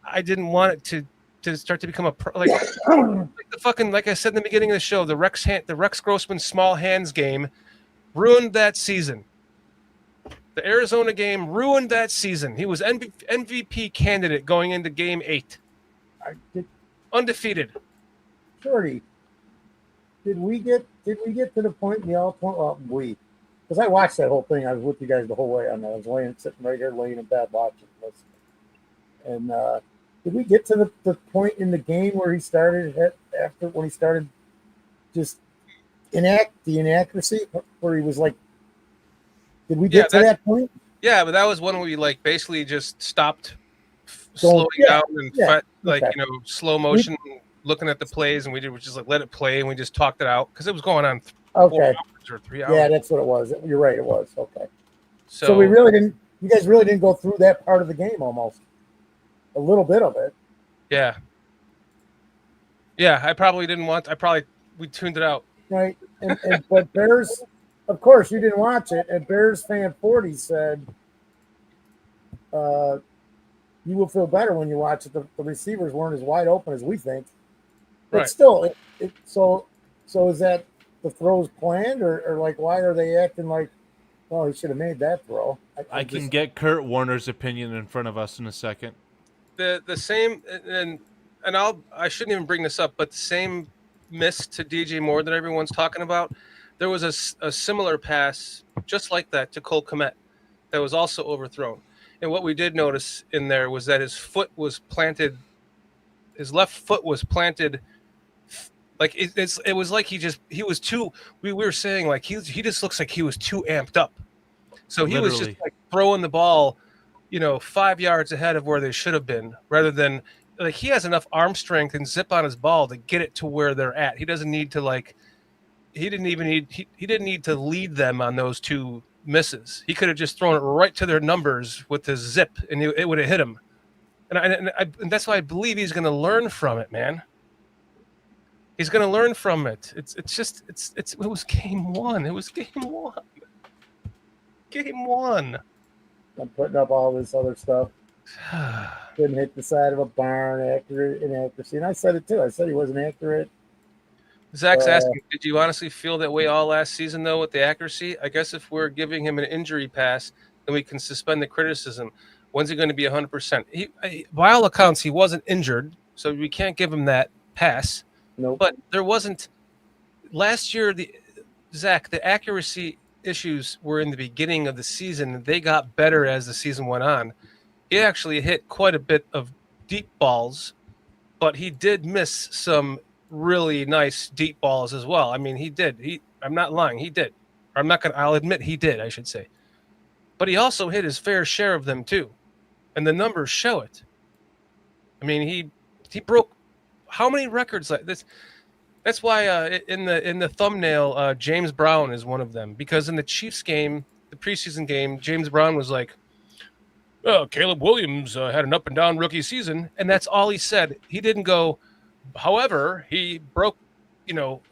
I didn't want it to start to become like I said in the beginning of the show, the Rex Grossman small hands game ruined that season. The Arizona game ruined that season. He was MVP candidate going into Game 8. Undefeated. Shorty, did we get to the point in the all-point? Well, because I watched that whole thing. I was with you guys the whole way on that. I was sitting right here, laying in bed watching, listening. And did we get to the point in the game where he started when he started just the inaccuracy, where he was like, did we get to that point? Yeah, but that was when we like basically just stopped slowing down and slow motion, looking at the plays, and we just like let it play, and we just talked it out because it was going on 4 hours or 3 hours. Yeah, that's what it was. You're right, it was. Okay. So we really didn't. You guys really didn't go through that part of the game almost. A little bit of it. Yeah. Yeah, I probably didn't want. We tuned it out. Right, but Bears. Of course, you didn't watch it, and Bears fan 40 said, "You will feel better when you watch it. The receivers weren't as wide open as we think, but still, so is that the throws planned, or like why are they acting like, well, he should have made that throw?" I can get Kurt Warner's opinion in front of us in a second. The same, and I shouldn't even bring this up, but the same miss to DJ Moore that everyone's talking about. There was a similar pass just like that to Cole Kmet that was also overthrown. And what we did notice in there was that his left foot was planted like it was like he was too, we were saying like he just looks like he was too amped up. So he was just like throwing the ball, 5 yards ahead of where they should have been, rather than like he has enough arm strength and zip on his ball to get it to where they're at. He doesn't need to he didn't need to lead them on those two misses. He could have just thrown it right to their numbers with his zip, and it would have hit him. And that's why I believe he's going to learn from it, man. He's going to learn from it. It was game one. It was game one. Game one. I'm putting up all this other stuff. Couldn't hit the side of a barn, inaccuracy. And I said it too. I said he wasn't accurate. Zach's asking, did you honestly feel that way all last season, though, with the accuracy? I guess if we're giving him an injury pass, then we can suspend the criticism. When's he going to be 100%? By all accounts, he wasn't injured, so we can't give him that pass. No. But there wasn't – last year, the accuracy issues were in the beginning of the season. They got better as the season went on. He actually hit quite a bit of deep balls, but he did miss some – really nice deep balls as well. I mean, he did. I'm not lying. He did. I'll admit he did, I should say. But he also hit his fair share of them too. And the numbers show it. I mean, he broke how many records like this? That's why in the thumbnail, James Brown is one of them, because in the Chiefs game, the preseason game, James Brown was like, "Oh, Caleb Williams had an up and down rookie season," and that's all he said. He didn't go, however, he broke,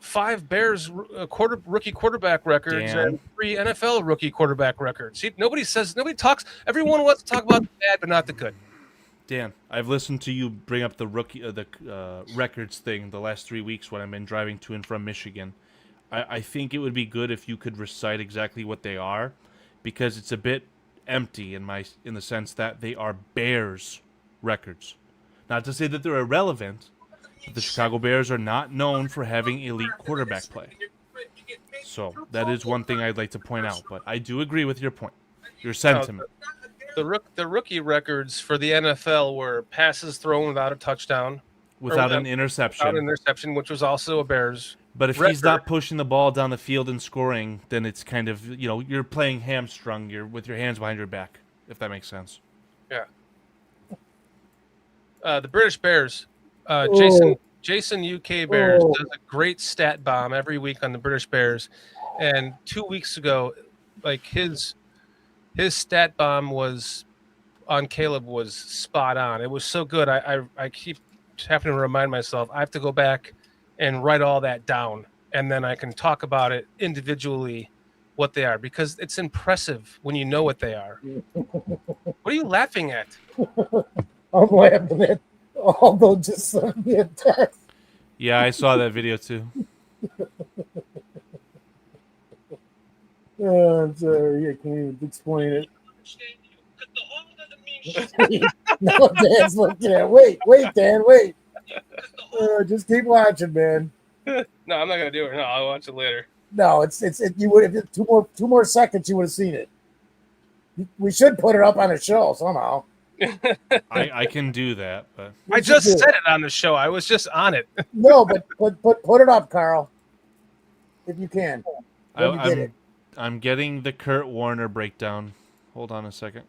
5 Bears rookie quarterback records Dan. and 3 NFL rookie quarterback records. See, nobody talks. Everyone wants to talk about the bad, but not the good. Dan, I've listened to you bring up the records thing the last 3 weeks when I've been driving to and from Michigan. I think it would be good if you could recite exactly what they are, because it's a bit empty in the sense that they are Bears records. Not to say that they're irrelevant, but the Chicago Bears are not known for having elite quarterback play. So that is one thing I'd like to point out. But I do agree with your point, your sentiment. The rookie records for the NFL were passes thrown without a touchdown, Without an interception. Without an interception, which was also a Bears. But if record. he's not pushing the ball down the field and scoring, then it's kind of, you're playing hamstrung. You're with your hands behind your back, if that makes sense. Yeah. The British Bears, Jason UK Bears does a great stat bomb every week on the British Bears, and 2 weeks ago, like his stat bomb was on Caleb was spot on. It was so good. I keep having to remind myself I have to go back and write all that down, and then I can talk about it individually, what they are, because it's impressive when you know what they are. What are you laughing at? I'm laughing at Aldo just sent me a text. Yeah, I saw that video too. I'm sorry, I can't even explain it. No, Dan's looking at. Wait, Dan, wait. Just keep watching, man. No, I'm not gonna do it. No, I'll watch it later. No, it's you would have two more seconds, you would have seen it. We should put it up on a show somehow. I can do that, but I just said it on the show. I was just on it. No, but put it up, Carl, if you can. I'm getting the Kurt Warner breakdown. Hold on a second.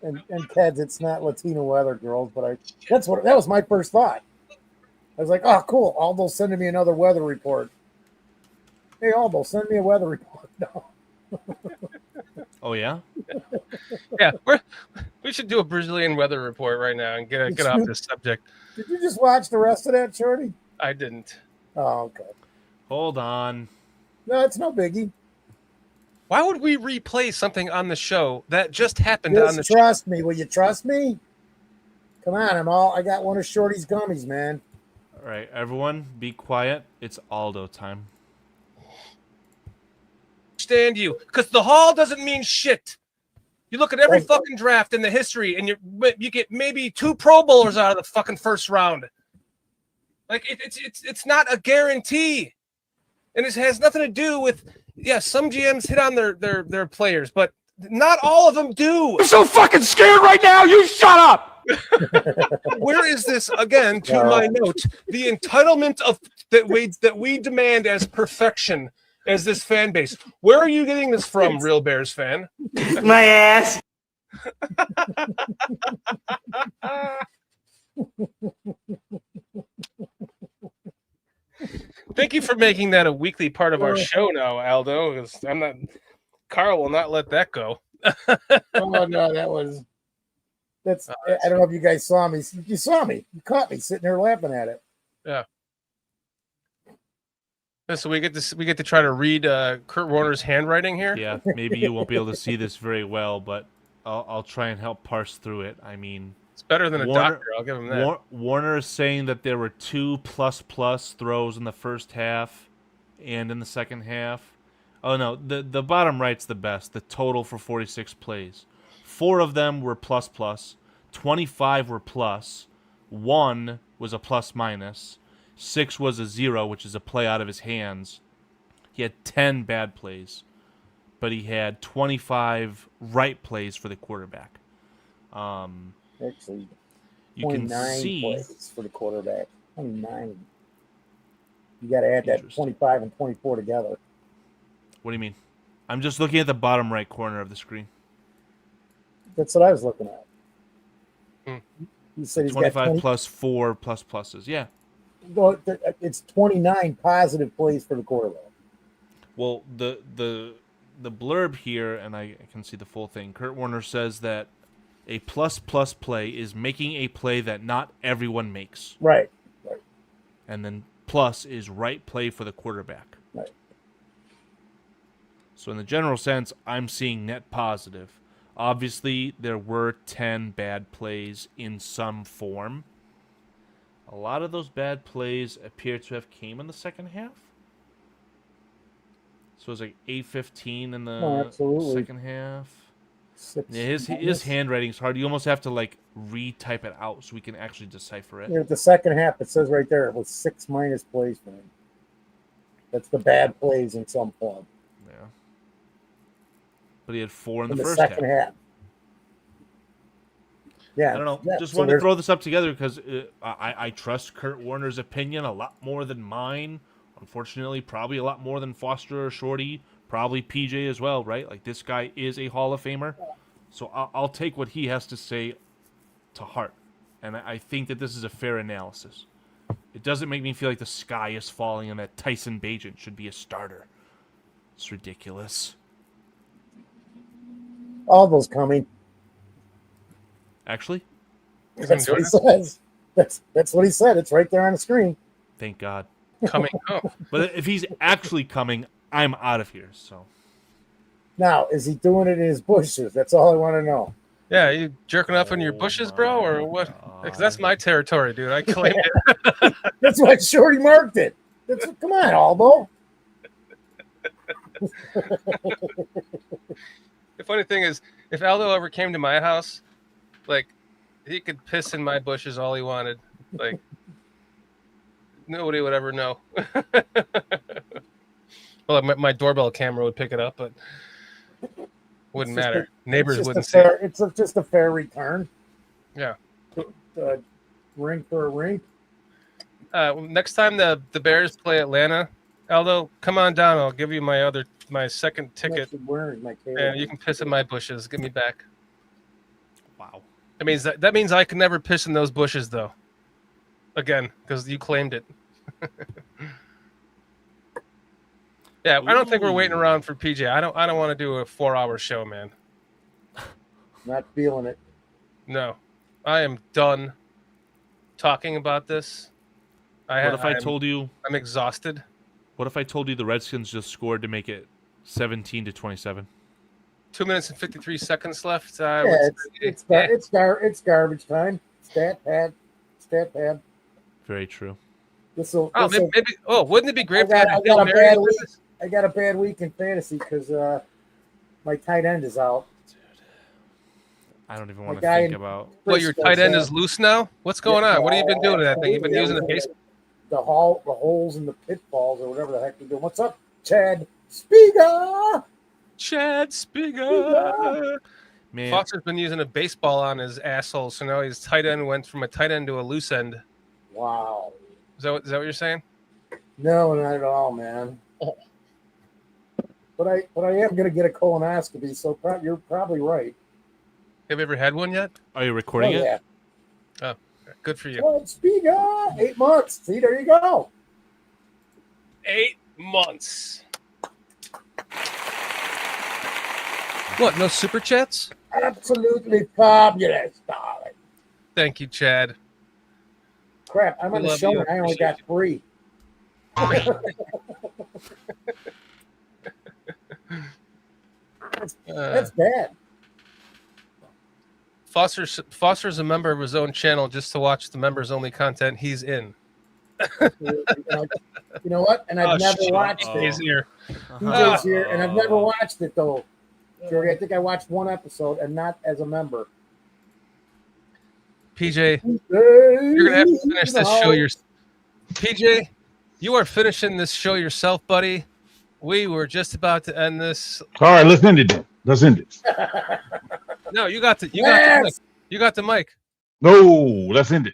And Keds, it's not Latino weather, girls, but that was my first thought. I was like, oh, cool. Aldo's sending me another weather report. Hey, Aldo, send me a weather report. No. Oh, yeah? Yeah, we should do a Brazilian weather report right now and get off this subject. Did you just watch the rest of that, Shorty? I didn't. Oh, okay. Hold on. No, it's no biggie. Why would we replay something on the show that just happened on the show? Trust me. Will you trust me? Come on, I got one of Shorty's gummies, man. All right, everyone, be quiet. It's Aldo time. Understand you, because the Hall doesn't mean shit. You look at every fucking draft in the history, and you get maybe 2 Pro Bowlers out of the fucking first round. Like it's not a guarantee, and it has nothing to do with. Yeah, some GMs hit on their players, but not all of them do. I'm so fucking scared right now. You shut up. Where is this again? To my note, the entitlement of that we demand as perfection as this fan base. Where are you getting this from, real Bears fan? My ass. Thank you for making that a weekly part of our show now, Aldo. Because Carl will not let that go. Oh no, that's. I don't know if you guys saw me. You saw me. You caught me sitting there laughing at it. Yeah. So we get to try to read Kurt Warner's handwriting here. Yeah, maybe you won't be able to see this very well, but I'll try and help parse through it. I mean, it's better than a doctor. I'll give him that. Warner is saying that there were 2 plus throws in the first half and in the second half. Oh no, the bottom right's the best. The total for 46 plays. 4 of them were plus. 25 were plus. 1 was a plus minus. 6 was a 0, which is a play out of his hands. He had 10 bad plays, but he had 25 right plays for the quarterback. Actually, you can see plays for the quarterback. 29. You got to add that 25 and 24 together. What do you mean? I'm just looking at the bottom right corner of the screen. That's what I was looking at. He said he's 25 got 20, plus 4 plus pluses. Yeah. Well, it's 29 positive plays for the quarterback. Well, the blurb here, and I can see the full thing. Kurt Warner says that a plus play is making a play that not everyone makes. Right. And then plus is right play for the quarterback. Right. So in the general sense, I'm seeing net positive. Obviously, there were 10 bad plays in some form. A lot of those bad plays appear to have came in the second half. So it was like 8:15 in the second half. Yeah, his handwriting's hard. You almost have to like retype it out so we can actually decipher it. Yeah, the second half, it says right there, it was 6 minus plays for him. That's the bad plays in some form. Yeah. But he had 4 in In the the first second half. Yeah. I don't know. Yeah, Just so wanted to there's- throw this up together because I trust Kurt Warner's opinion a lot more than mine. Unfortunately, probably a lot more than Foster or Shorty. Probably PJ as well, right? Like, this guy is a Hall of Famer. So I'll take what he has to say to heart. And I think that this is a fair analysis. It doesn't make me feel like the sky is falling and that Tyson Bagent should be a starter. It's ridiculous. all those coming. Actually? That's what he says. That's what he said. It's right there on the screen. Thank God. Coming. Oh, But if he's actually coming, I'm out of here. So Now, is he doing it in his bushes? That's all I want to know. yeah, you jerking off in your bushes, bro, or what? Because that's my territory, dude. I claimed it. That's why Shorty marked it. Come on, Aldo. The funny thing is, if Aldo ever came to my house, like, he could piss in my bushes all he wanted. Like, nobody would ever know. Well, my doorbell camera would pick it up, but wouldn't matter. Neighbors wouldn't see it. It's just a fair return. Yeah. Ring for a ring. Next time the Bears play Atlanta, Aldo, come on down. I'll give you my second ticket, and you can piss in my bushes. Give me back. wow. That means I can never piss in those bushes, though. Again, because you claimed it. Yeah, I don't think we're waiting around for PJ. I don't want to do a 4-hour show, man. Not feeling it. No, I am done talking about this. What if I told you? I'm exhausted. What if I told you the Redskins just scored to make it 17-27? 2 minutes and 53 seconds left. It's garbage time. Stat pad. Very true. Maybe. Oh, wouldn't it be great? I got a bad week in fantasy because my tight end is out. I don't even want to think about. Well, your tight end is loose now. What's going on? What have you been doing to that thing? You've been using the baseball. The holes and the pitfalls or whatever the heck you're doing. What's up, Chad Spiga? Man, Foster's been using a baseball on his asshole, so now his tight end went from a tight end to a loose end. Wow. Is that what you're saying? No, not at all, man. Oh. But I am going to get a colonoscopy, so you're probably right. Have you ever had one yet? are you recording it? Yeah. Oh, good for you. Well, Spiga, 8 months. See, there you go. 8 months. What? No super chats? Absolutely fabulous, darling. Thank you, Chad. Crap, I'm on We the love show you. and I only got 3. That's bad. Foster's a member of his own channel just to watch the members only content he's in. You know what? And I've never watched He's it. here. DJ's here, and I've never watched it though. Jordy, I think I watched one episode and not as a member. PJ, you're gonna have to finish this show yourself. PJ, you are finishing this show yourself, buddy. We were just about to end this. All right, let's end it then. Let's end it. No, you got the mic. You got the mic. No, let's end it.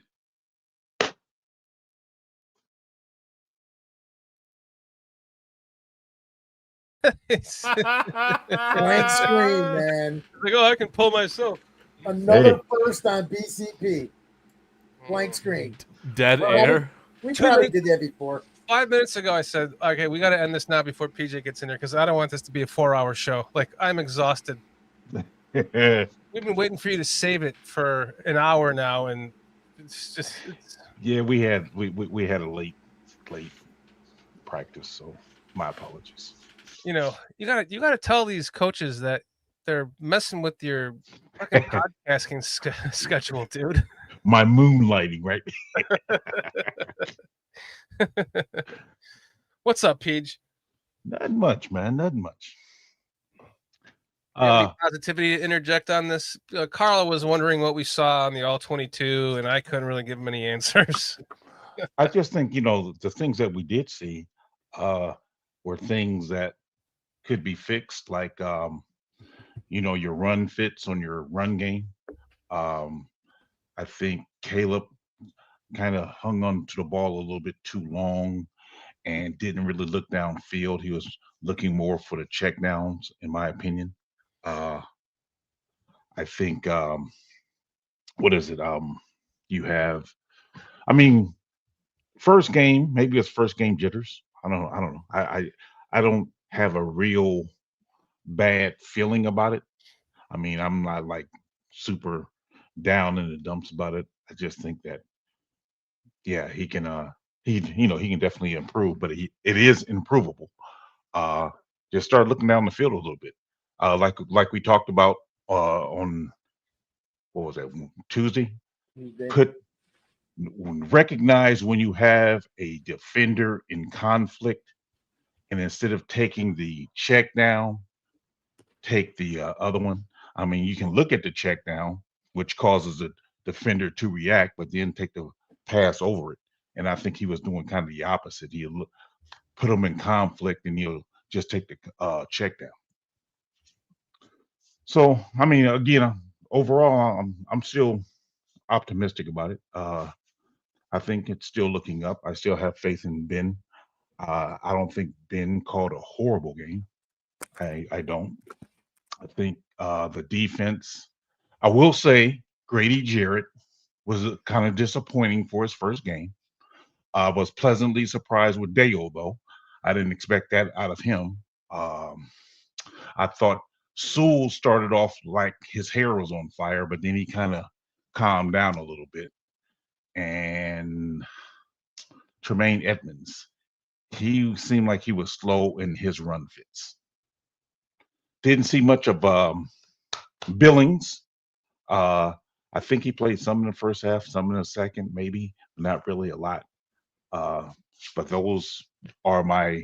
Blank screen, man. Like, oh, I can pull myself. Another first on BCP. Blank screen. Dead air. We probably did that before. 5 minutes ago, I said, okay, we got to end this now before PJ gets in here because I don't want this to be a 4-hour show. Like, I'm exhausted. We've been waiting for you to save it for an hour now, and it's just. Yeah, we had a late late practice, so my apologies. You know, you gotta tell these coaches that they're messing with your fucking podcasting schedule, dude. My moonlighting, right? What's up, Peach? Not much, man. Not much. You have any positivity to interject on this? Carla was wondering what we saw on the All 22, and I couldn't really give him any answers. I just think, the things that we did see were things that could be fixed, like, your run fits on your run game. I think Caleb kind of hung on to the ball a little bit too long and didn't really look downfield. He was looking more for the checkdowns, in my opinion. I think, what is it? You have, I mean, first game, maybe it's first game jitters. I don't know. I don't have a real bad feeling about it. I mean, I'm not like super down in the dumps about it. I just think that, yeah, he can he can definitely improve, but it is improvable. Just start looking down the field a little bit. Like we talked about on, what was that, Tuesday? Recognize when you have a defender in conflict, and instead of taking the check down, take the other one. I mean, you can look at the check down, which causes the defender to react, but then take the pass over it. And I think he was doing kind of the opposite. He'll put him in conflict, and he'll just take the check down. So, I mean, again, overall, I'm still optimistic about it. I think it's still looking up. I still have faith in Ben. I don't think Ben called a horrible game. I don't. I think the defense, I will say Grady Jarrett was kind of disappointing for his first game. I was pleasantly surprised with Dale, though. I didn't expect that out of him. I thought Sewell started off like his hair was on fire, but then he kind of calmed down a little bit. And Tremaine Edmonds, he seemed like he was slow in his run fits. Didn't see much of Billings. I think he played some in the first half, some in the second, maybe, not really a lot. But those are my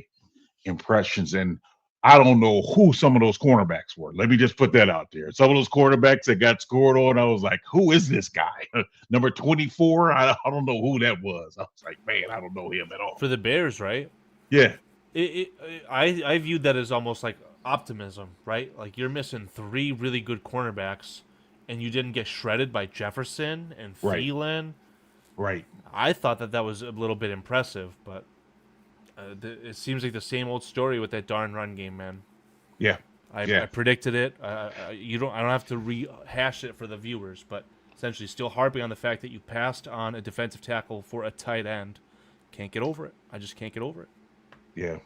impressions. And I don't know who some of those cornerbacks were. Let me just put that out there. Some of those quarterbacks that got scored on, I was like, who is this guy? Number 24? I don't know who that was. I was like, man, I don't know him at all. For the Bears, right? Yeah. I viewed that as almost like optimism, right? Like you're missing 3 really good cornerbacks, and you didn't get shredded by Jefferson and Thielen. Right. I thought that was a little bit impressive, but it seems like the same old story with that darn run game, man. Yeah. I predicted it. I don't have to rehash it for the viewers, but essentially still harping on the fact that you passed on a defensive tackle for a tight end. Can't get over it. I just can't get over it. Yeah.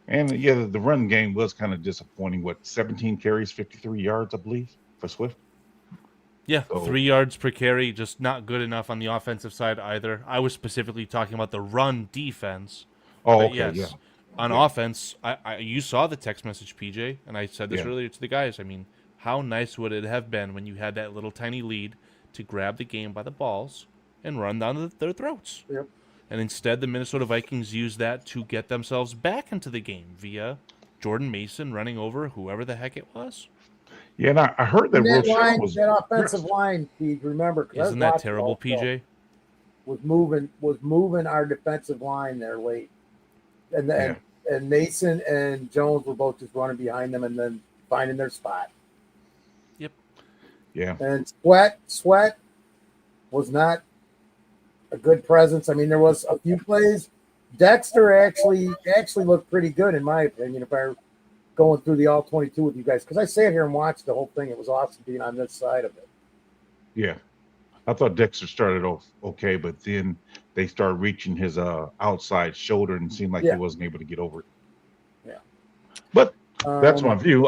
And yeah, the run game was kind of disappointing. What, 17 carries, 53 yards, I believe, for Swift? Yeah, 3 yards per carry, just not good enough on the offensive side either. I was specifically talking about the run defense. Oh, but okay, yes, yeah. On offense, you saw the text message, PJ, and I said this earlier to the guys. I mean, how nice would it have been when you had that little tiny lead to grab the game by the balls and run down their throats? Yep. And instead, the Minnesota Vikings used that to get themselves back into the game via Jordan Mason running over whoever the heck it was. Yeah, and I heard that that offensive line, Pete, remember. Isn't that terrible, PJ? Was moving our defensive line there late. And Mason and Jones were both just running behind them and then finding their spot. Yep. Yeah. And Sweat was not a good presence. I mean, there was a few plays. Dexter actually looked pretty good, in my opinion, if I were going through the all 22 with you guys. Because I sat here and watched the whole thing. It was awesome being on this side of it. Yeah. I thought Dexter started off okay, but then they started reaching his outside shoulder and it seemed like he wasn't able to get over it. Yeah. But that's my view.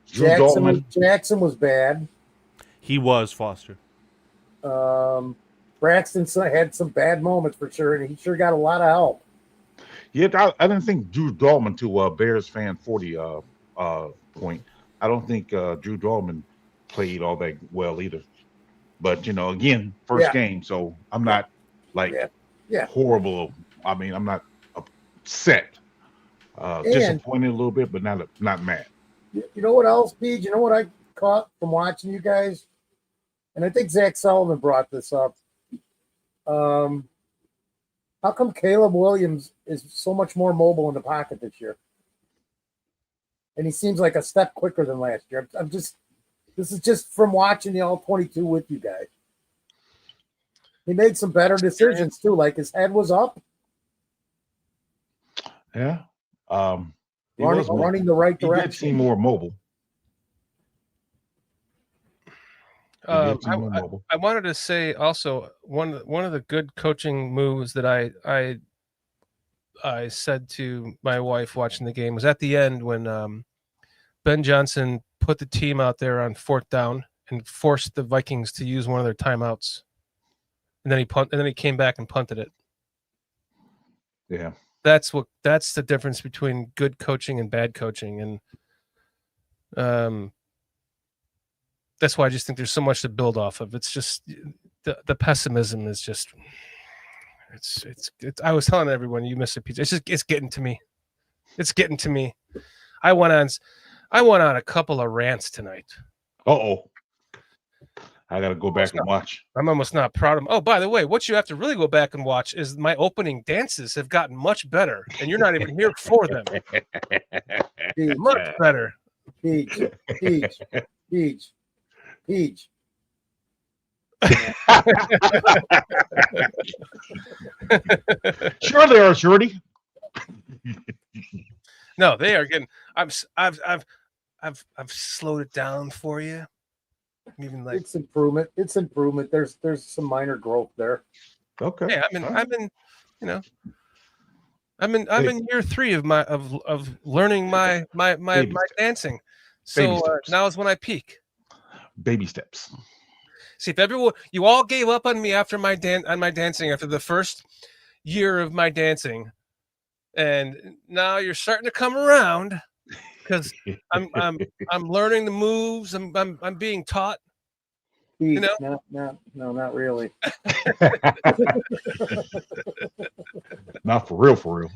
Jackson was bad. He was, Foster. Braxton had some bad moments for sure, and he sure got a lot of help. Yeah, I didn't think Drew Dalman to Bears fan 40 point. I don't think Drew Dalman played all that well either. But again, first Yeah, game, so I'm yeah, not like yeah. horrible. I mean, I'm not upset, And disappointed a little bit, but not mad. you know what else, Pete? You know what I caught from watching you guys? And I think Zach Sullivan brought this up. How come Caleb Williams is so much more mobile in the pocket this year? And he seems like a step quicker than last year. This is just from watching the all 22 with you guys. He made some better decisions too. Like his head was up. Yeah. Running the right He direction. did seem more mobile. I wanted to say also one of the good coaching moves that I said to my wife watching the game was at the end when Ben Johnson put the team out there on 4th down and forced the Vikings to use one of their timeouts, and then he came back and punted it. Yeah, that's the difference between good coaching and bad coaching, and that's why I just think there's so much to build off of. It's just the pessimism is just it's. I was telling everyone you miss a pizza. It's getting to me. It's getting to me. I went on a couple of rants tonight. I got to go back and watch. I'm almost not proud of them. Oh, by the way, what you have to really go back and watch is my opening dances have gotten much better, and you're not even here for them. Much better. Peach. Sure they are, Shorty. No, they are getting. I've slowed it down for you. Even like it's improvement. There's some minor growth there. Okay. Yeah, I'm in year 3 of learning my dancing. So now is when I peak. Baby steps. See, if you all gave up on me after my dancing after the first year of my dancing, and now you're starting to come around because I'm learning the moves. I'm being taught. Pete, no, not really. Not for real.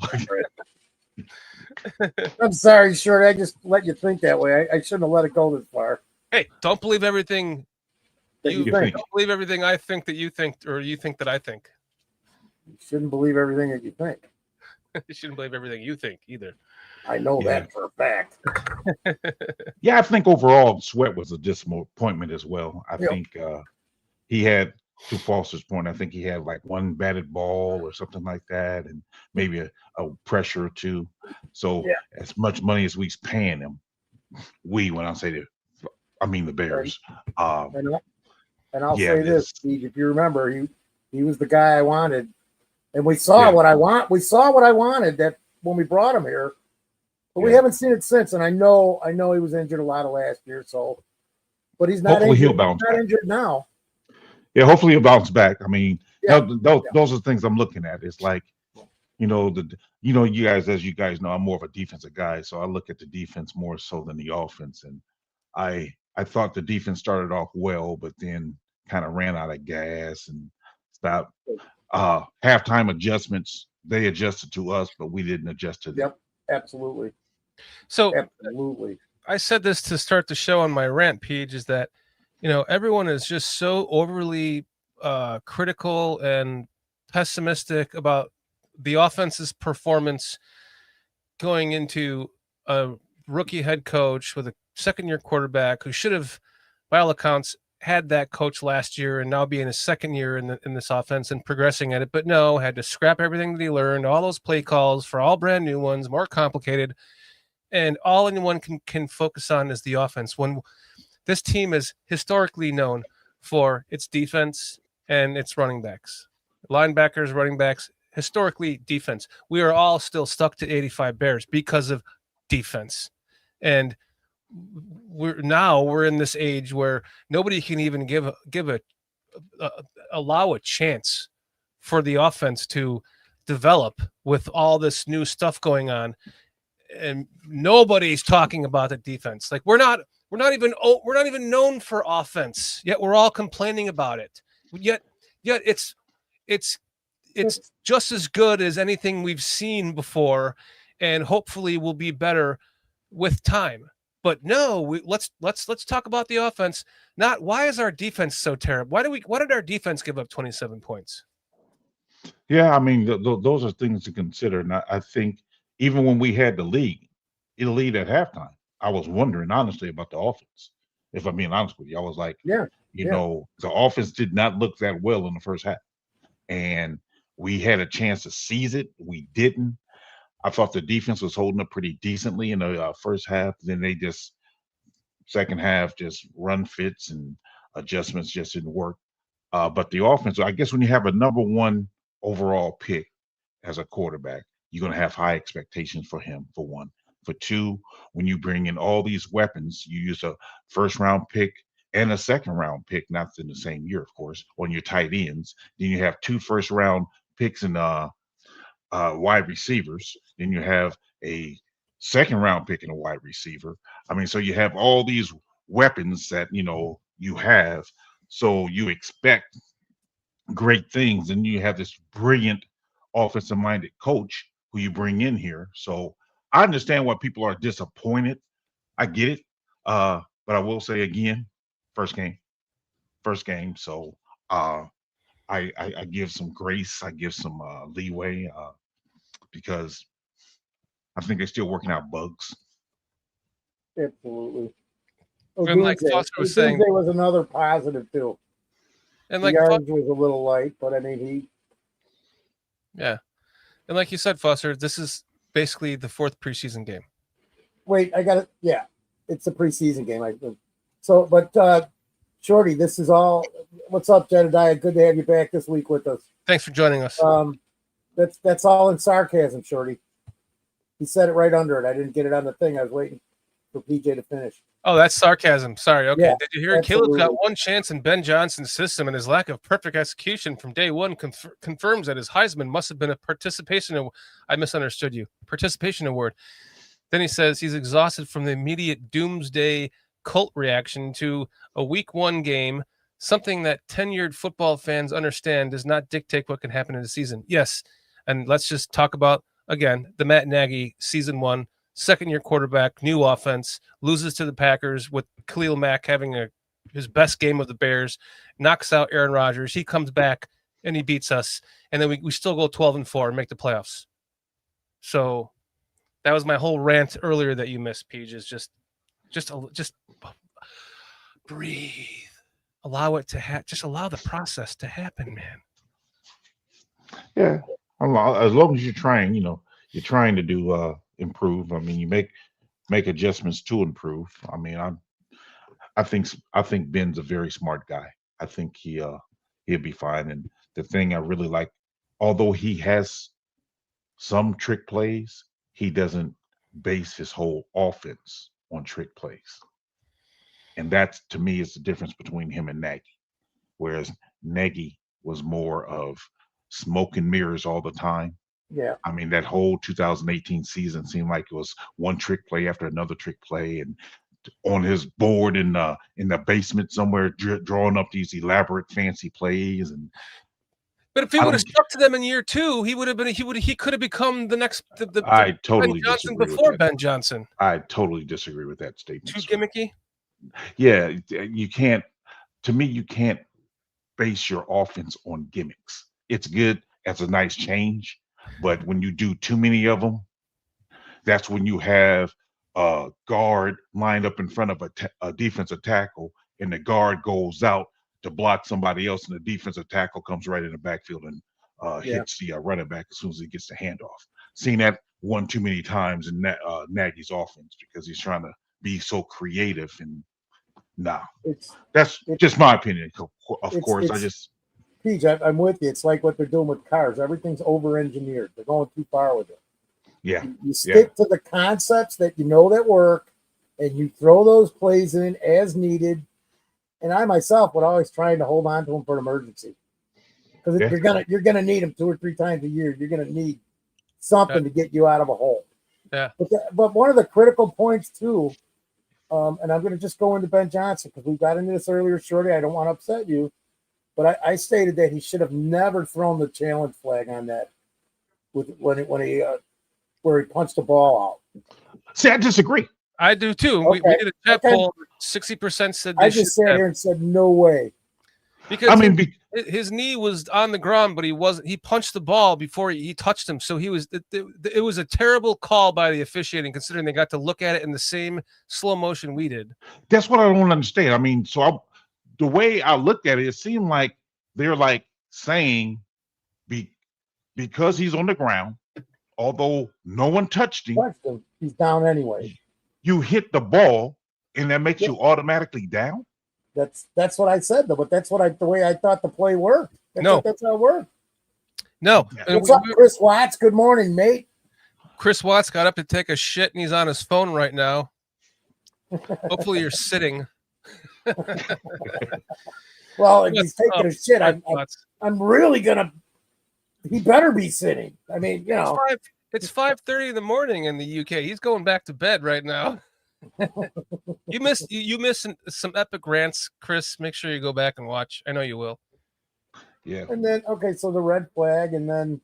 I'm sorry, Short. I just let you think that way. I shouldn't have let it go this far. Hey, don't believe everything you think. Don't believe everything I think that you think, or you think that I think. You shouldn't believe everything that you think. You shouldn't believe everything you think either. I know that for a fact. Yeah, I think overall Sweat was a disappointment as well. I think he had, to Foster's point, I think he had like one batted ball or something like that, and maybe a pressure or two. So as much money as we're paying him, when I say that, I mean the Bears. And I'll say this, Steve, if you remember, he was the guy I wanted, and we saw what I want. We saw what I wanted that when we brought him here, but we haven't seen it since. And I know he was injured a lot of last year, but he's not hopefully injured. He'll bounce back. Injured now. Yeah, hopefully he'll bounce back. I mean, those are the things I'm looking at. It's like, you guys, as you guys know, I'm more of a defensive guy, so I look at the defense more so than the offense. And I thought the defense started off well, but then kind of ran out of gas and stopped. Halftime adjustments, they adjusted to us, but we didn't adjust to them. Yep, absolutely. So absolutely. I said this to start the show on my rant page, is that everyone is just so overly critical and pessimistic about the offense's performance going into a rookie head coach with a second-year quarterback who should have, by all accounts, had that coach last year and now be in his second year in this offense and progressing at it, but no, had to scrap everything that he learned, all those play calls for all brand new ones, more complicated, and all anyone can focus on is the offense. When this team is historically known for its defense and its running backs, linebackers, running backs, historically defense. We are all still stuck to 85 Bears because of defense. And we're in this age where nobody can even allow a chance for the offense to develop with all this new stuff going on, and nobody's talking about the defense. Like we're not even known for offense, yet we're all complaining about it. Yet it's just as good as anything we've seen before, and hopefully will be better with time. But no, let's talk about the offense. Not why is our defense so terrible? Why did our defense give up 27 points? Yeah, I mean, those are things to consider. And I think even when we had the lead at halftime, I was wondering honestly about the offense. If I'm being honest with you, I was like, Yeah. you know, the offense did not look that well in the first half, and we had a chance to seize it. We didn't. I thought the defense was holding up pretty decently in the first half. Then they just second half just run fits and adjustments just didn't work. But the offense, I guess, when you have a number one overall pick as a quarterback, you're going to have high expectations for him, for one. For two, when you bring in all these weapons, you use a first round pick and a second round pick, not in the same year, of course, on your tight ends. Then you have 2 first round picks in wide receivers. Then you have a second round pick in a wide receiver. I mean, so you have all these weapons that, you know, you have. So you expect great things, and you have this brilliant offensive minded coach who you bring in here. So I understand why people are disappointed. I get it. But I will say again, first game. So I give some grace, I give some leeway because I think they're still working out bugs. Absolutely. And like Foster was saying, there was another positive too. And the like yards was a little light, but I mean yeah. And like you said, Foster, this is basically the 4th preseason game. Wait, I got it. Yeah, it's a preseason game. So, but Shorty, this is all. What's up, Jedediah? Good to have you back this week with us. Thanks for joining us. That's all in sarcasm, Shorty. He said it right under it. I didn't get it on the thing. I was waiting for PJ to finish. Oh, that's sarcasm. Sorry. Okay. Yeah, did you hear? absolutely. Caleb got one chance in Ben Johnson's system, and his lack of perfect execution from day one confirms that his Heisman must have been a participation. I misunderstood you. Participation award. Then he says he's exhausted from the immediate doomsday cult reaction to a week 1 game. Something that tenured football fans understand does not dictate what can happen in the season. Yes, and let's just talk about again the Matt Nagy season 1. Second-year quarterback, new offense, loses to the Packers with Khalil Mack having his best game of the Bears, knocks out Aaron Rodgers. He comes back and he beats us, and then we still go 12-4 and make the playoffs. So that was my whole rant earlier that you missed, Peach. Is just breathe, allow it to just allow the process to happen, man. Yeah, as long as you're trying, you're trying to do. Improve. I mean, you make adjustments to improve. I mean, I think Ben's a very smart guy. I think he'll be fine. And the thing I really like, although he has some trick plays, he doesn't base his whole offense on trick plays. And that, to me, is the difference between him and Nagy. Whereas Nagy was more of smoke and mirrors all the time. Yeah. I mean, that whole 2018 season seemed like it was one trick play after another trick play, and on his board in the basement somewhere, drawing up these elaborate fancy plays. But if he would have stuck to them in year 2, he would have been. He could have become the next. I totally Ben Johnson disagree before with Ben Johnson. I totally disagree with that statement. Too gimmicky. Yeah, you can't. To me, you can't base your offense on gimmicks. It's good as a nice change. But when you do too many of them, that's when you have a guard lined up in front of a defensive tackle, and the guard goes out to block somebody else, and the defensive tackle comes right in the backfield and hits the running back as soon as he gets the handoff. Seen that one too many times in Nagy's offense because he's trying to be so creative. And that's just my opinion. Of course, Pete, I'm with you. It's like what they're doing with cars. Everything's over-engineered. They're going too far with it. Yeah. You stick to the concepts that you know that work, and you throw those plays in as needed. And I myself would always try to hold on to them for an emergency. because you're gonna need them 2 or 3 times a year. You're gonna need something to get you out of a hole. Yeah. But one of the critical points too, and I'm gonna just go into Ben Johnson because we got into this earlier, Shorty. I don't want to upset you, but I stated that he should have never thrown the challenge flag on that when he where he punched the ball out. See, I disagree. I do too. Okay. We did a chat poll. 60% said I just sat here and said no way. Because I mean, his knee was on the ground, but he punched the ball before he touched him. So it was a terrible call by the officiating, considering they got to look at it in the same slow motion we did. That's what I don't understand. I mean, the way I looked at it, it seemed like they're like saying because he's on the ground, although no one touched him, he's down anyway. You hit the ball, and that makes you automatically down. That's what I said though, but that's the way I thought the play worked. That's how it worked. No. What's up, Chris Watts? Good morning, mate. Chris Watts got up to take a shit, and he's on his phone right now. Hopefully, you're sitting. Well, if he's taking a shit, I'm really gonna. He better be sitting. I mean, you know, it's 5:30 in the morning in the UK. He's going back to bed right now. You missed some epic rants, Chris. Make sure you go back and watch. I know you will. Yeah. And then so the red flag, and then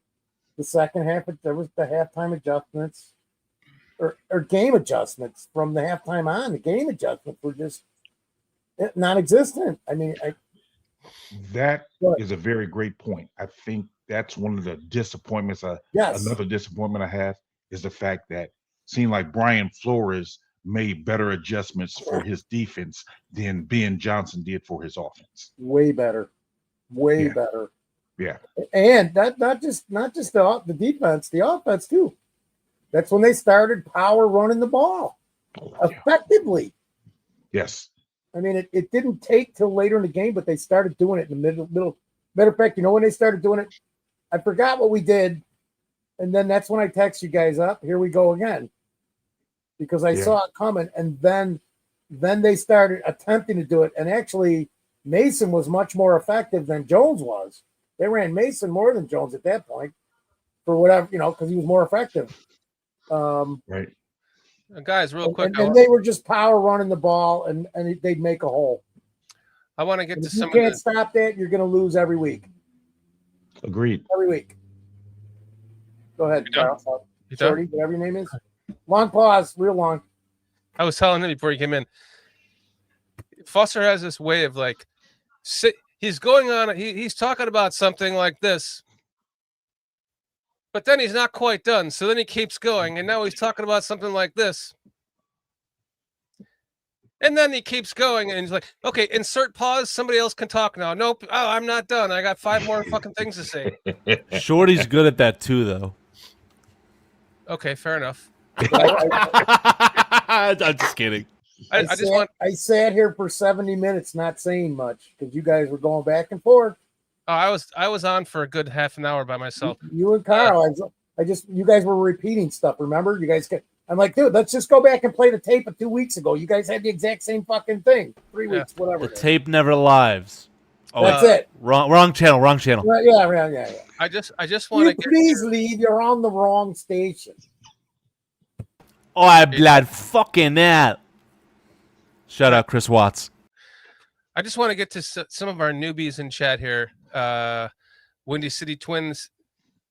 the second half, there was the halftime adjustments, or game adjustments from the halftime on. The game adjustments were just non-existent. I mean, that is a very great point. I think that's one of the disappointments. Another disappointment I have is the fact that seemed like Brian Flores made better adjustments for his defense than Ben Johnson did for his offense. Way better. Better. Yeah. And not just the defense, the offense too. That's when they started power running the ball effectively. Yes. I mean, it didn't take till later in the game, but they started doing it in the middle. Matter of fact, you know when they started doing it? I forgot what we did. And then that's when I text you guys up. Here we go again. Because I saw it coming. And then they started attempting to do it. And actually, Mason was much more effective than Jones was. They ran Mason more than Jones at that point for whatever, because he was more effective. Right. Guys, real quick. And they were just power running the ball, and they'd make a hole. I want to get to some. You can't stop that. You're going to lose every week. Agreed. Every week. Go ahead, Carl. Shorty, whatever your name is. Long pause, real long. I was telling him before he came in. Foster has this way of he's going on. He's talking about something like this, but then he's not quite done. So then he keeps going, and now he's talking about something like this. And then he keeps going, and he's like, okay, insert pause. Somebody else can talk now. Nope. Oh, I'm not done. I got 5 more fucking things to say. Shorty's good at that too, though. Okay, fair enough. I'm just kidding. I sat here for 70 minutes not saying much because you guys were going back and forth. Oh, I was on for a good half an hour by myself. You and Carl, you guys were repeating stuff. Remember, you guys I'm like, dude, let's just go back and play the tape of 2 weeks ago. You guys had the exact same fucking thing. 3 weeks, whatever. The tape never lives. Oh, that's it. Wrong channel. Yeah. I just want to please leave. You're on the wrong station. Oh, I blood fucking that. Shout out Chris Watts. I just want to get to some of our newbies in chat here. Windy City Twins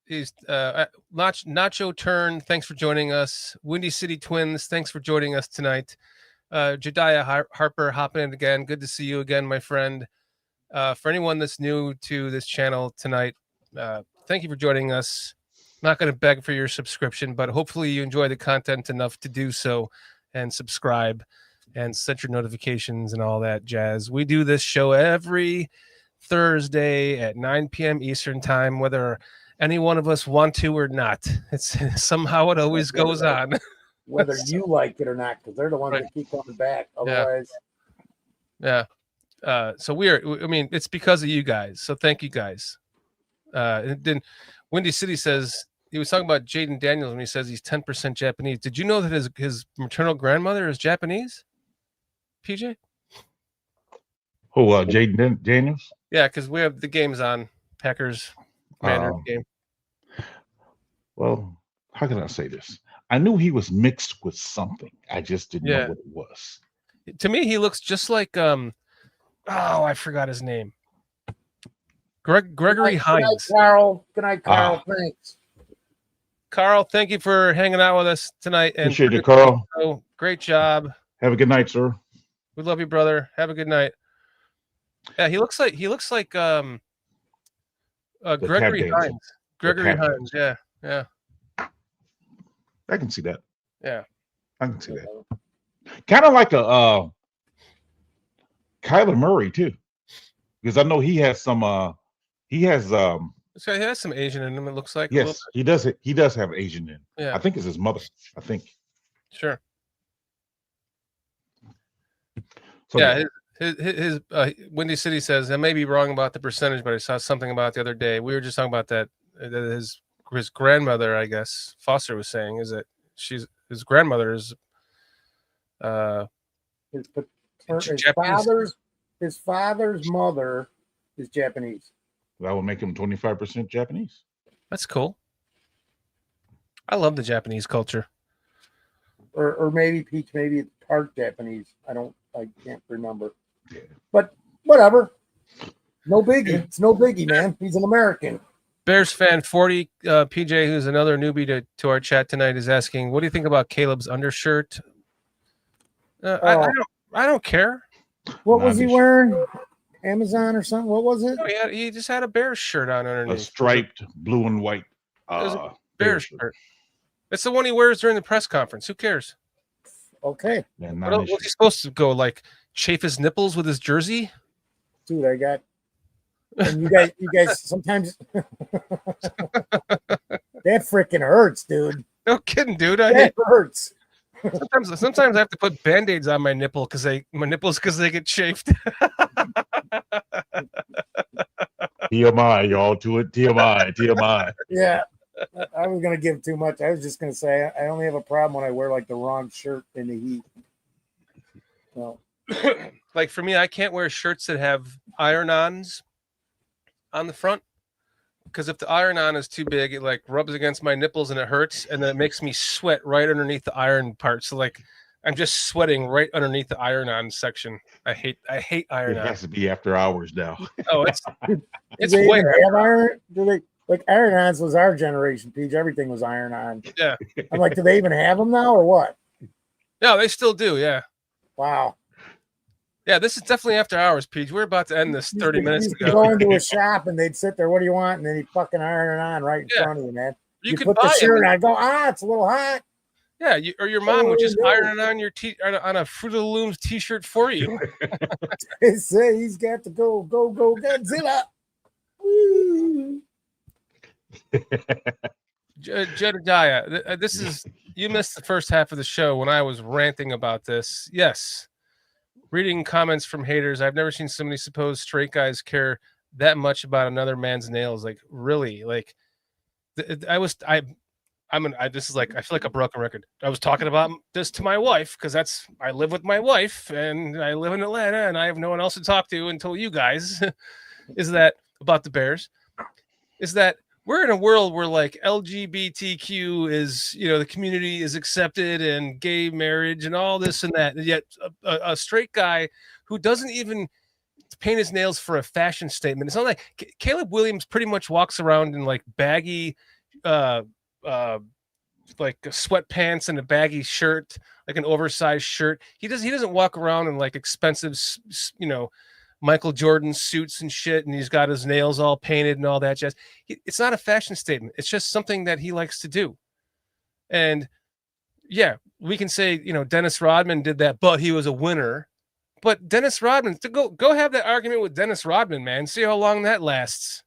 is Nacho Turn. Thanks for joining us. Windy City Twins. Thanks for joining us tonight. Jediah Harper hopping in again. Good to see you again, my friend. For anyone that's new to this channel tonight, thank you for joining us. Not going to beg for your subscription, but hopefully you enjoy the content enough to do so and subscribe and set your notifications and all that jazz. We do this show every Thursday at 9 p.m. Eastern time, whether any one of us want to or not. It's somehow it always goes on. Whether you like it or not, because they're the ones that keep coming back. Otherwise, yeah. So it's because of you guys. So thank you guys. And then Windy City says he was talking about Jaden Daniels when he says he's 10% Japanese. Did you know that his maternal grandmother is Japanese? PJ? Who, Jaden Daniels? Yeah, because we have the games on. Packers Commanders Um, game. Well, how can I say this? I knew he was mixed with something. I just didn't know Yeah. what it was. To me, he looks just like oh, I forgot his name. Gregory Hines. Good night, Carl. Good night, Carl. Ah. Thanks. Carl, thank you for hanging out with us tonight. And Appreciate it, Carl. Great job. Have a good night, sir. We love you, brother. Have a good night. Yeah, he looks like The Gregory tap dance. Hines. Gregory tap Hines. Yeah, yeah, I can see that. yeah. I can see that. Kind of like a Kyler Murray too, because I know he has some. He has This guy has some Asian in him. It looks like. A yes, little he does. He does have Asian in. Yeah. I think it's his mother. I think. Sure. So, Yeah, his Windy City says I may be wrong about the percentage, but I saw something about it the other day. We were just talking about that. That his grandmother, I guess, Foster was saying, is that his grandmother is His father's mother is Japanese. that would make him 25% Japanese. That's cool. I love the Japanese culture. Or maybe Peach, maybe it's part Japanese. I can't remember. Yeah. But whatever. No biggie. It's no biggie, man. He's an American. Bears fan 40 PJ, who's another newbie to our chat tonight, is asking, "What do you think about Caleb's undershirt?" I don't care. What was he wearing? Amazon or something? What was it? No, he just had a Bears shirt on underneath. A striped blue and white Bears shirt. It's the one he wears during the press conference. Who cares? Okay. Yeah, What's he supposed to go like chafe his nipples with his jersey? Dude, I got. And you guys sometimes that freaking hurts, dude. No kidding, dude. That hurts. Sometimes I have to put Band-Aids on my nipple because they get chafed. TMI, y'all. To it. TMI. Yeah. I was gonna give too much. I was just gonna say I only have a problem when I wear like the wrong shirt in the heat. So like for me, I can't wear shirts that have iron-ons on the front because if the iron-on is too big, it like rubs against my nipples and it hurts, and then it makes me sweat right underneath the iron part. So like I'm just sweating right underneath the iron-on section. I hate iron-on. It has to be after hours now. Oh, it's do way. Have iron? Do they? Like iron-ons was our generation, Peach. Everything was iron-on. Yeah. I'm like, do they even have them now or what? No, they still do. Yeah. Wow. Yeah, this is definitely after hours, Peach. We're about to end this 30 minutes ago. Go into a shop and they'd sit there. What do you want? And then he'd fucking iron it on right in front of you, man. You could put buy the shirt it. on. I go, it's a little hot. Yeah, or your mom would just iron it on your on a Fruit of the Looms T-shirt for you. They say he's got to go Godzilla. Woo. Jedediah, this is you missed the first half of the show when I was ranting about this. Yes, reading comments from haters. I've never seen so many supposed straight guys care that much about another man's nails. Like really, like this is like I feel like a broken record. I was talking about this to my wife because I live with my wife and I live in Atlanta and I have no one else to talk to until you guys. Is that about the Bears? Is that we're in a world where like LGBTQ is, the community is accepted and gay marriage and all this and that. And yet a straight guy who doesn't even paint his nails for a fashion statement. It's not like Caleb Williams pretty much walks around in like baggy, like sweatpants and a baggy shirt, like an oversized shirt. He doesn't walk around in like expensive, Michael Jordan suits and shit, and he's got his nails all painted and all that jazz. It's not a fashion statement. It's just something that he likes to do. And yeah, we can say, Dennis Rodman did that, but he was a winner. But Dennis Rodman, go have that argument with Dennis Rodman, man. See how long that lasts.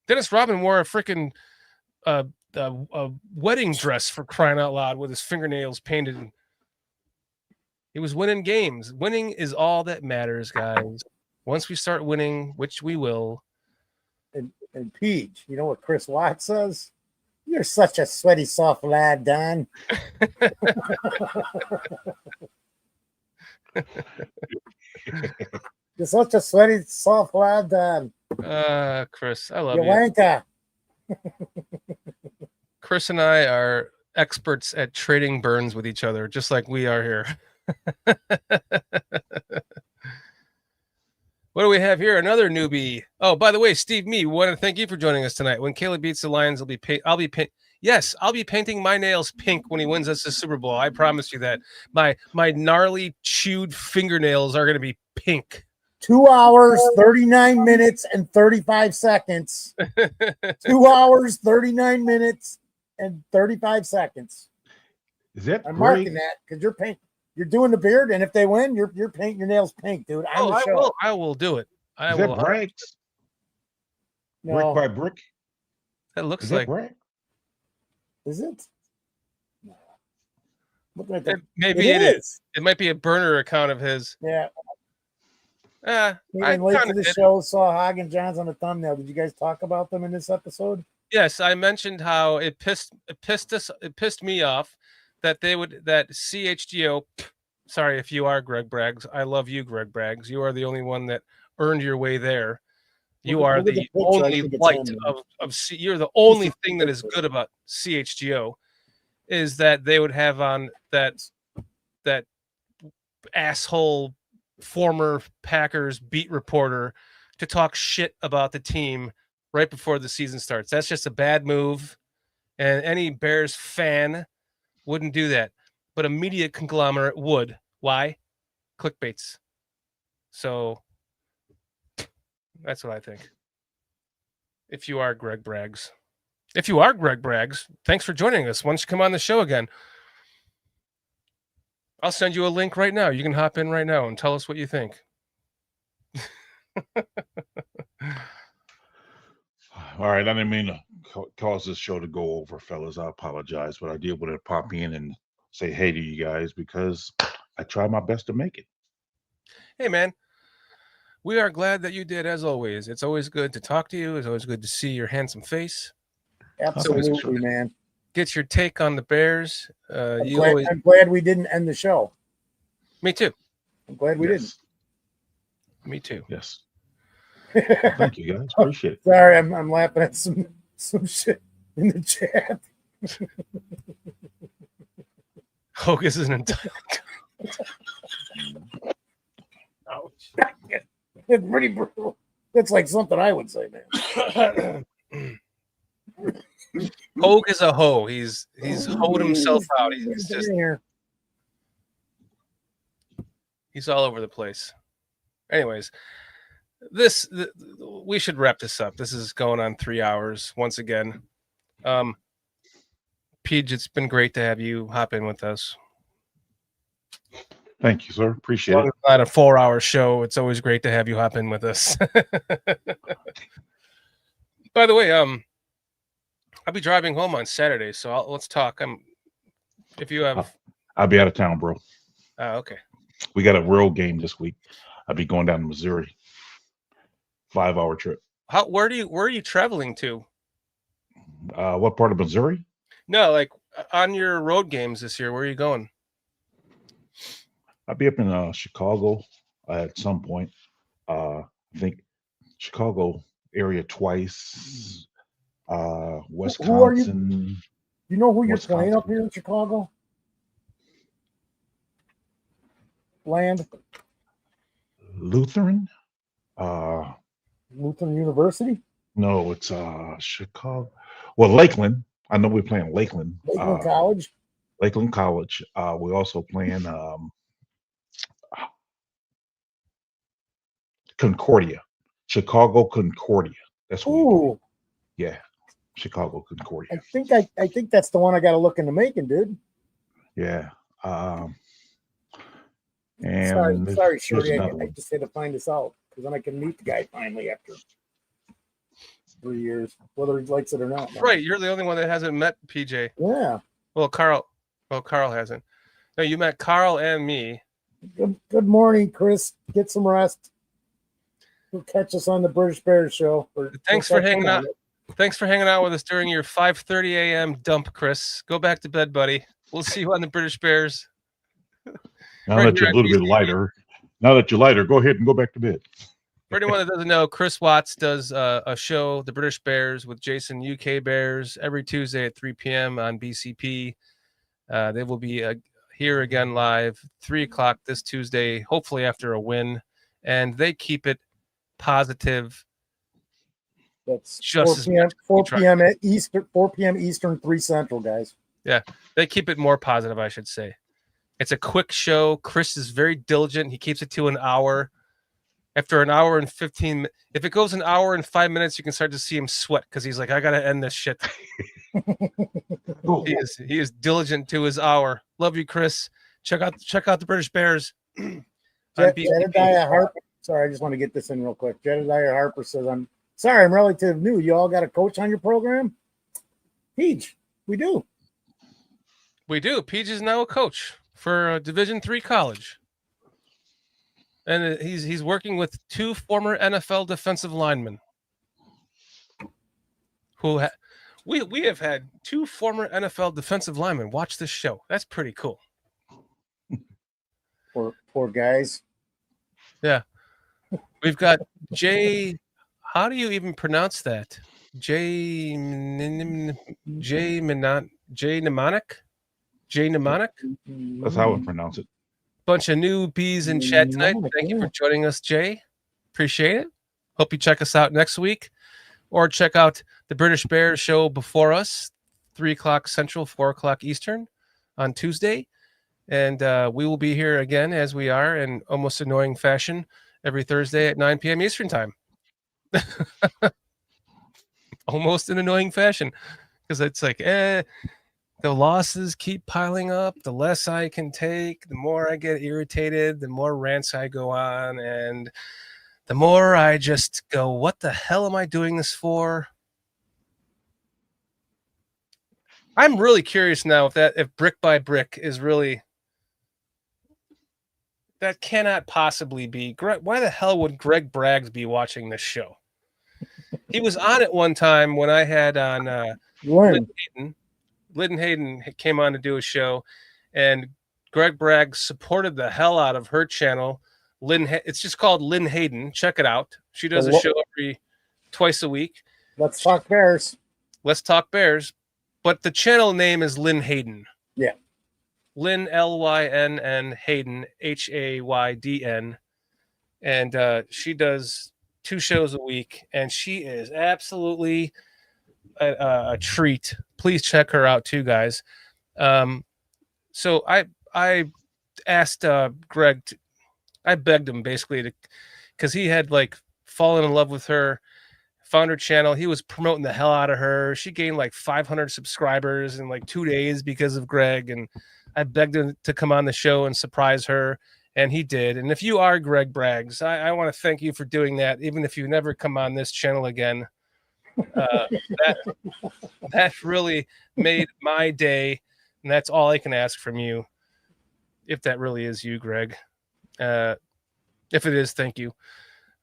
Dennis Rodman wore a freaking a wedding dress, for crying out loud, with his fingernails painted. He was winning games. Winning is all that matters, guys. Once we start winning, which we will. And Peach, you know what Chris Watts says? You're such a sweaty, soft lad, Don. You're such a sweaty, soft lad, Chris, I love you. Wanka. Chris and I are experts at trading burns with each other, just like we are here. What do we have here? Another newbie. Oh, by the way, Steve we want to thank you for joining us tonight. When Caleb beats the Lions, I'll be painting my nails pink when he wins us the Super Bowl. I promise you that. My gnarly chewed fingernails are going to be pink. 2 hours, 39 minutes, and 35 seconds. 2 hours, 39 minutes, and 35 seconds. Is that I'm great? marking that because you're pink. You're doing the beard, and if they win, you're painting your nails pink, dude. I will do it. Is that Brax? No. Brick by brick? That looks Is like. that Brax? Is it? No. Maybe it is. It might be a burner account of his. Yeah. I late to the show, saw Hagen Johns on the thumbnail. Did you guys talk about them in this episode? Yes, I mentioned how it pissed me off that that CHGO. Sorry if you are Greg Braggs. I love you, Greg Braggs. You are the only one that earned your way there. You are the only light of C. You're the only thing that is good about CHGO is that they would have on that asshole former Packers beat reporter to talk shit about the team right before the season starts. That's just a bad move, and any Bears fan wouldn't do that. But a media conglomerate would. Why? Clickbaits. So that's what I think. If you are Greg Braggs. Thanks for joining us. Why don't you come on the show again? I'll send you a link right now. You can hop in right now and tell us what you think. All right, I didn't mean to cause this show to go over, fellas. I apologize, but I did want to pop in and say hey to you guys because I tried my best to make it. Hey, man. We are glad that you did, as always. It's always good to talk to you. It's always good to see your handsome face. Absolutely, man. Get your take on the Bears. I'm glad we didn't end the show. Me too. I'm glad we didn't. Me too. Yes. Thank you, guys. Appreciate it. Sorry, I'm laughing at some shit in the chat. Hocus is an entitled. Ouch. It's pretty brutal. That's like something I would say, man. Hogue is a hoe. He's hoed himself out. He's all over the place. Anyways, we should wrap this up. This is going on 3 hours once again. Peach, it's been great to have you hop in with us. Thank you, sir. Appreciate it. It's not a 4-hour show. It's always great to have you hop in with us. By the way, I'll be driving home on Saturday, so let's talk. If you have, I'll be out of town, bro. Okay. We got a road game this week. I'll be going down to Missouri. 5-hour trip. Where are you traveling to? What part of Missouri? No, like on your road games this year. Where are you going? I'll be up in Chicago at some point. I think Chicago area twice. Wisconsin. Who are you? You know who you're playing up here in Chicago? Land. Lutheran. Lutheran University? No, it's Chicago. Well, Lakeland. I know we're playing Lakeland. Lakeland College. Lakeland College. We're also playing Concordia. Chicago Concordia. That's what. Yeah, Chicago Concordia. I think that's the one I got to look into making, dude. Yeah. And sorry, Shorty. I just had to find this out because then I can meet the guy finally after 3 years, whether he likes it or not. Right, you're the only one that hasn't met PJ. Yeah. Well, Carl hasn't. No, you met Carl and me. Good morning, Chris. Get some rest. You'll catch us on the British Bears show. Thanks for hanging out. Thanks for hanging out with us during your 5:30 a.m. dump, Chris. Go back to bed, buddy. We'll see you on the British Bears. Now that you're a little bit lighter. Now that you're lighter, go ahead and go back to bed. For anyone that doesn't know, Chris Watts does a show, The British Bears, with Jason UK Bears, every Tuesday at 3 p.m. on BCP. They will be here again live 3 o'clock this Tuesday, hopefully after a win. And they keep it positive. That's Just 4 p.m. Eastern, 4 p.m. Eastern, 3 Central, guys. Yeah, they keep it more positive, I should say. It's a quick show. Chris is very diligent. He keeps it to an hour. After an hour and 15, if it goes an hour and 5 minutes, you can start to see him sweat because he's like, I gotta end this shit. He is diligent to his hour. Love you, Chris. Check out the British Bears. Jedediah Harper. Sorry, I just want to get this in real quick. Jedediah Harper says, I'm relative new. You all got a coach on your program? Peach, we do. We do. Peach is now a coach for a Division III college. And he's working with 2 former NFL defensive linemen. We have had 2 former NFL defensive linemen watch this show. That's pretty cool. Poor guys. Yeah. We've got Jay. How do you even pronounce that? Jay Mnemonic? That's how I pronounce it. Bunch of newbies in chat tonight. Thank you for joining us, Jay. Appreciate it. Hope you check us out next week, or check out the British Bears show before us, 3 o'clock Central, 4 o'clock Eastern on Tuesday. And we will be here again, as we are in almost annoying fashion, every Thursday at 9 p.m. Eastern time. Almost in annoying fashion, because it's like, the losses keep piling up. The less I can take, the more I get irritated, the more rants I go on, and the more I just go, what the hell am I doing this for? I'm really curious now if Brick by Brick is really... That cannot possibly be. Why the hell would Greg Braggs be watching this show? He was on it one time when I had on Lynn Hayden. Lynn Hayden came on to do a show, and Greg Braggs supported the hell out of her channel. It's just called Lynn Hayden. Check it out. She does a show twice a week. Let's talk Bears. Let's talk Bears. But the channel name is Lynn Hayden. Yeah. Lynn, Lynn, Hayden, Haydn. And she does 2 shows a week, and she is absolutely a treat. Please check her out too, guys. So I asked Greg, I begged him basically because he had like fallen in love with her, found her channel. He was promoting the hell out of her. She gained like 500 subscribers in like 2 days because of Greg, and I begged him to come on the show and surprise her, and he did. And if you are Greg Braggs, I want to thank you for doing that, even if you never come on this channel again. That really made my day, and that's all I can ask from you. If that really is you, Greg. If it is, thank you.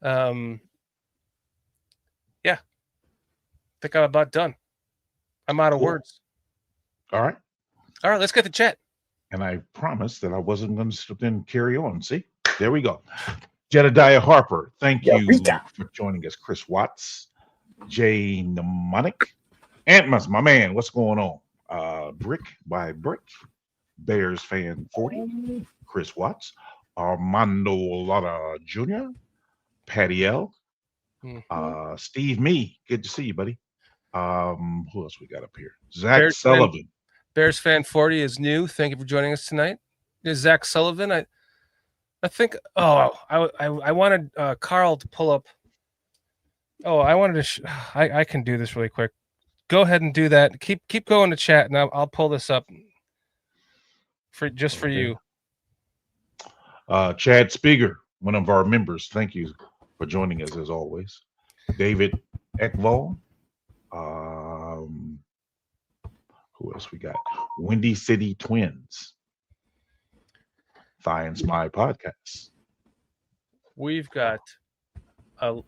Yeah. I think I'm about done. I'm out of words. All right, let's get to chat. And I promised that I wasn't going to then carry on. See, there we go. Jedediah Harper, thank you for joining us. Chris Watts, Jay Mnemonic, Antmus, my man, what's going on? Brick by Brick, Bears fan 40, Chris Watts, Armando Lotta Jr., Patty L, Steve Me, good to see you, buddy. Who else we got up here? Zach Sullivan. Bears fan 40 is new. Thank you for joining us tonight. Is Zach Sullivan? I think. Oh, I wanted Carl to pull up. Oh, I wanted to. I can do this really quick. Go ahead and do that. Keep going to chat, and I'll pull this up for you. Chad Spieger, one of our members. Thank you for joining us as always. David Ekval. Who else we got? Windy City Twins. Thigh and Spy podcast. We've got, to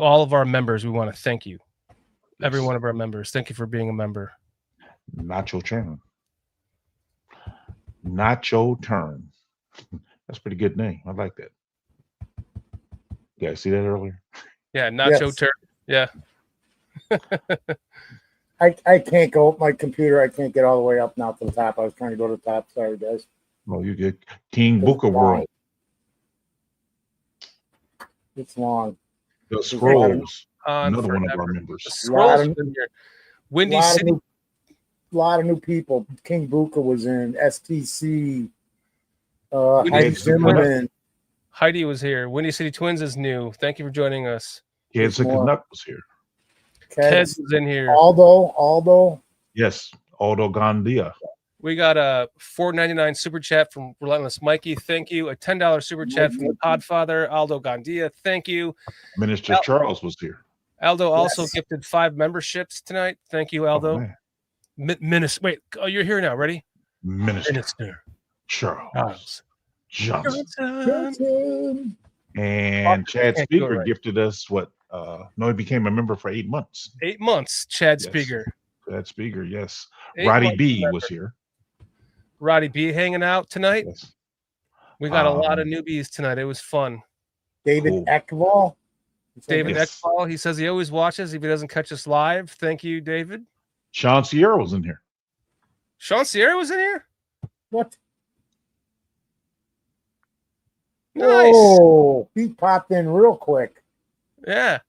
all of our members, we want to thank you. Yes. Every one of our members. Thank you for being a member. Nacho Turn. That's a pretty good name. I like that. You guys see that earlier? Yeah, Nacho Yes. Turk. Yeah. I can't go my computer. I can't get all the way up now to the top. I was trying to go to the top. Sorry, guys. Oh, you get King Booker World. It's long. The Scrolls. On Another one of forever. our members. The Scrolls been here. Windy City. lot of new people. King Booker was in. STC. Windy Heidi City Zimmerman. Heidi was here. Windy City Twins is new. Thank you for joining us. Kids and Canuck was here. Keds is in here. Aldo. Yes, Aldo Gandia. We got a $4.99 super chat from Relentless Mikey. Thank you. A $10 super chat from the Podfather, Aldo Gandia. Thank you. Minister Charles was here. Aldo also gifted 5 memberships tonight. Thank you, Aldo. Oh, Wait, you're here now. Ready? Minister Charles Johnson. And Chad Can't go Speaker right. gifted us what? No, he became a member for 8 months. 8 months, Chad Yes. Speaker. Chad Speaker, yes. 8 Roddy months B member. was here. Roddy B hanging out tonight. Yes. We got a lot of newbies tonight. It was fun. David Ekval. David Yes. Ekbal, he says he always watches if he doesn't catch us live. Thank you, David. Sean Sierra was in here. Sean Sierra was in here? What? Nice. Oh, he popped in real quick. Yeah.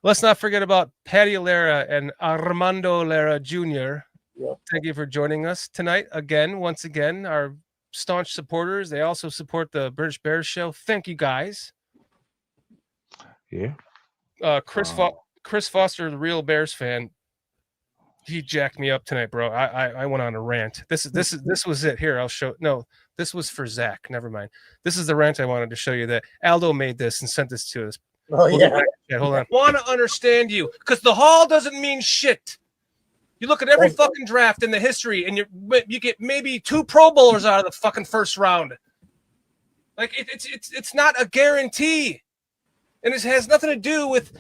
Let's not forget about Patty Lara and Armando Lara Jr. Yep. Thank you for joining us tonight. Once again, our staunch supporters. They also support the British Bears show. Thank you, guys. Yeah. Chris Foster, the real Bears fan, he jacked me up tonight, bro. I went on a rant. This was it. Here, I'll show. No, this was for Zach. Never mind. This is the rant I wanted to show you that Aldo made this and sent this to us. Oh, We'll yeah. get back to that. Hold on. Want to understand you because the Hall doesn't mean shit. You look at every fucking draft in the history, and you get maybe 2 Pro Bowlers out of the fucking first round. Like it's not a guarantee, and it has nothing to do with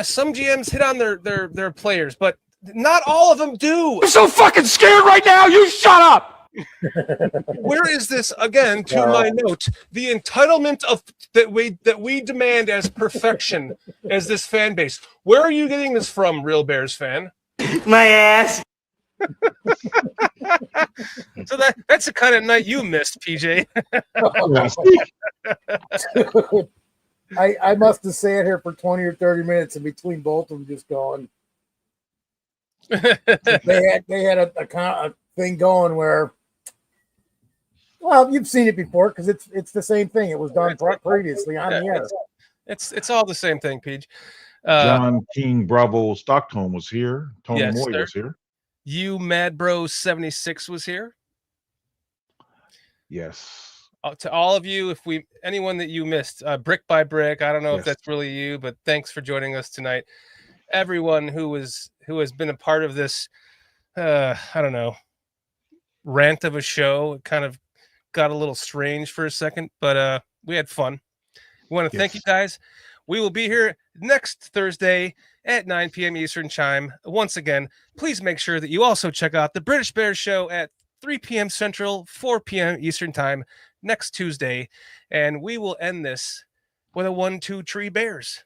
some GMs hit on their players, but not all of them do. I'm so fucking scared right now. You shut up. Where is this again? To my note, the entitlement of that we demand as perfection as this fan base. Where are you getting this from, real Bears fan? My ass. So that's the kind of night you missed, PJ. I must have sat here for 20 or 30 minutes in between both of them just going. They had a thing going where, well, you've seen it before because it's the same thing. It was done previously on the air. It's all the same thing, Peach. John King Bravo Stockton was here. Tony yes, Moy sir. was here. You Mad Bro 76 was here. Yes. To all of you, anyone that you missed, Brick by Brick, I don't know if that's really you, but thanks for joining us tonight. Everyone who has been a part of this, I don't know, rant of a show. It kind of got a little strange for a second, but we had fun. We want to thank you guys. We will be here next Thursday at 9 p.m. Eastern Time. Once again, please make sure that you also check out the British Bears show at 3 p.m. Central, 4 p.m. Eastern Time next Tuesday. And we will end this with a 1-2-3 Bears.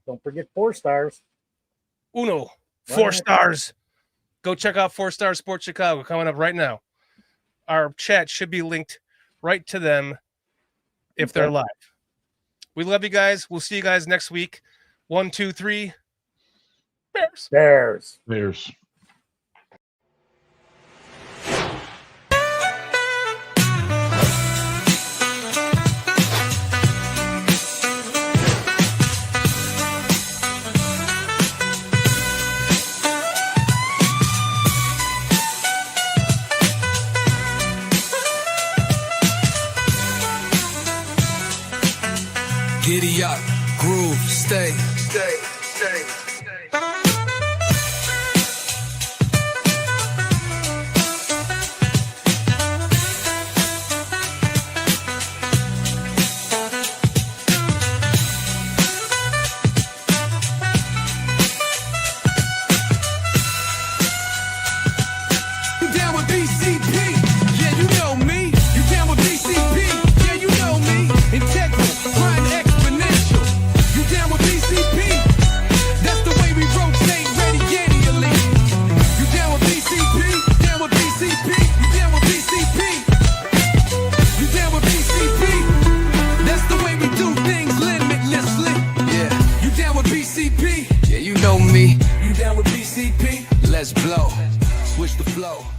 Don't forget 4 stars. Uno, 4 stars. Go check out 4 Star Sports Chicago coming up right now. Our chat should be linked right to them if they're live. We love you guys. We'll see you guys next week. 1, 2, 3. Bears. Giddy up, groove, stay. You down with BCP? Yeah, you know me. You down with BCP? Yeah, you me. You down with BCP? Let's blow. Switch the flow.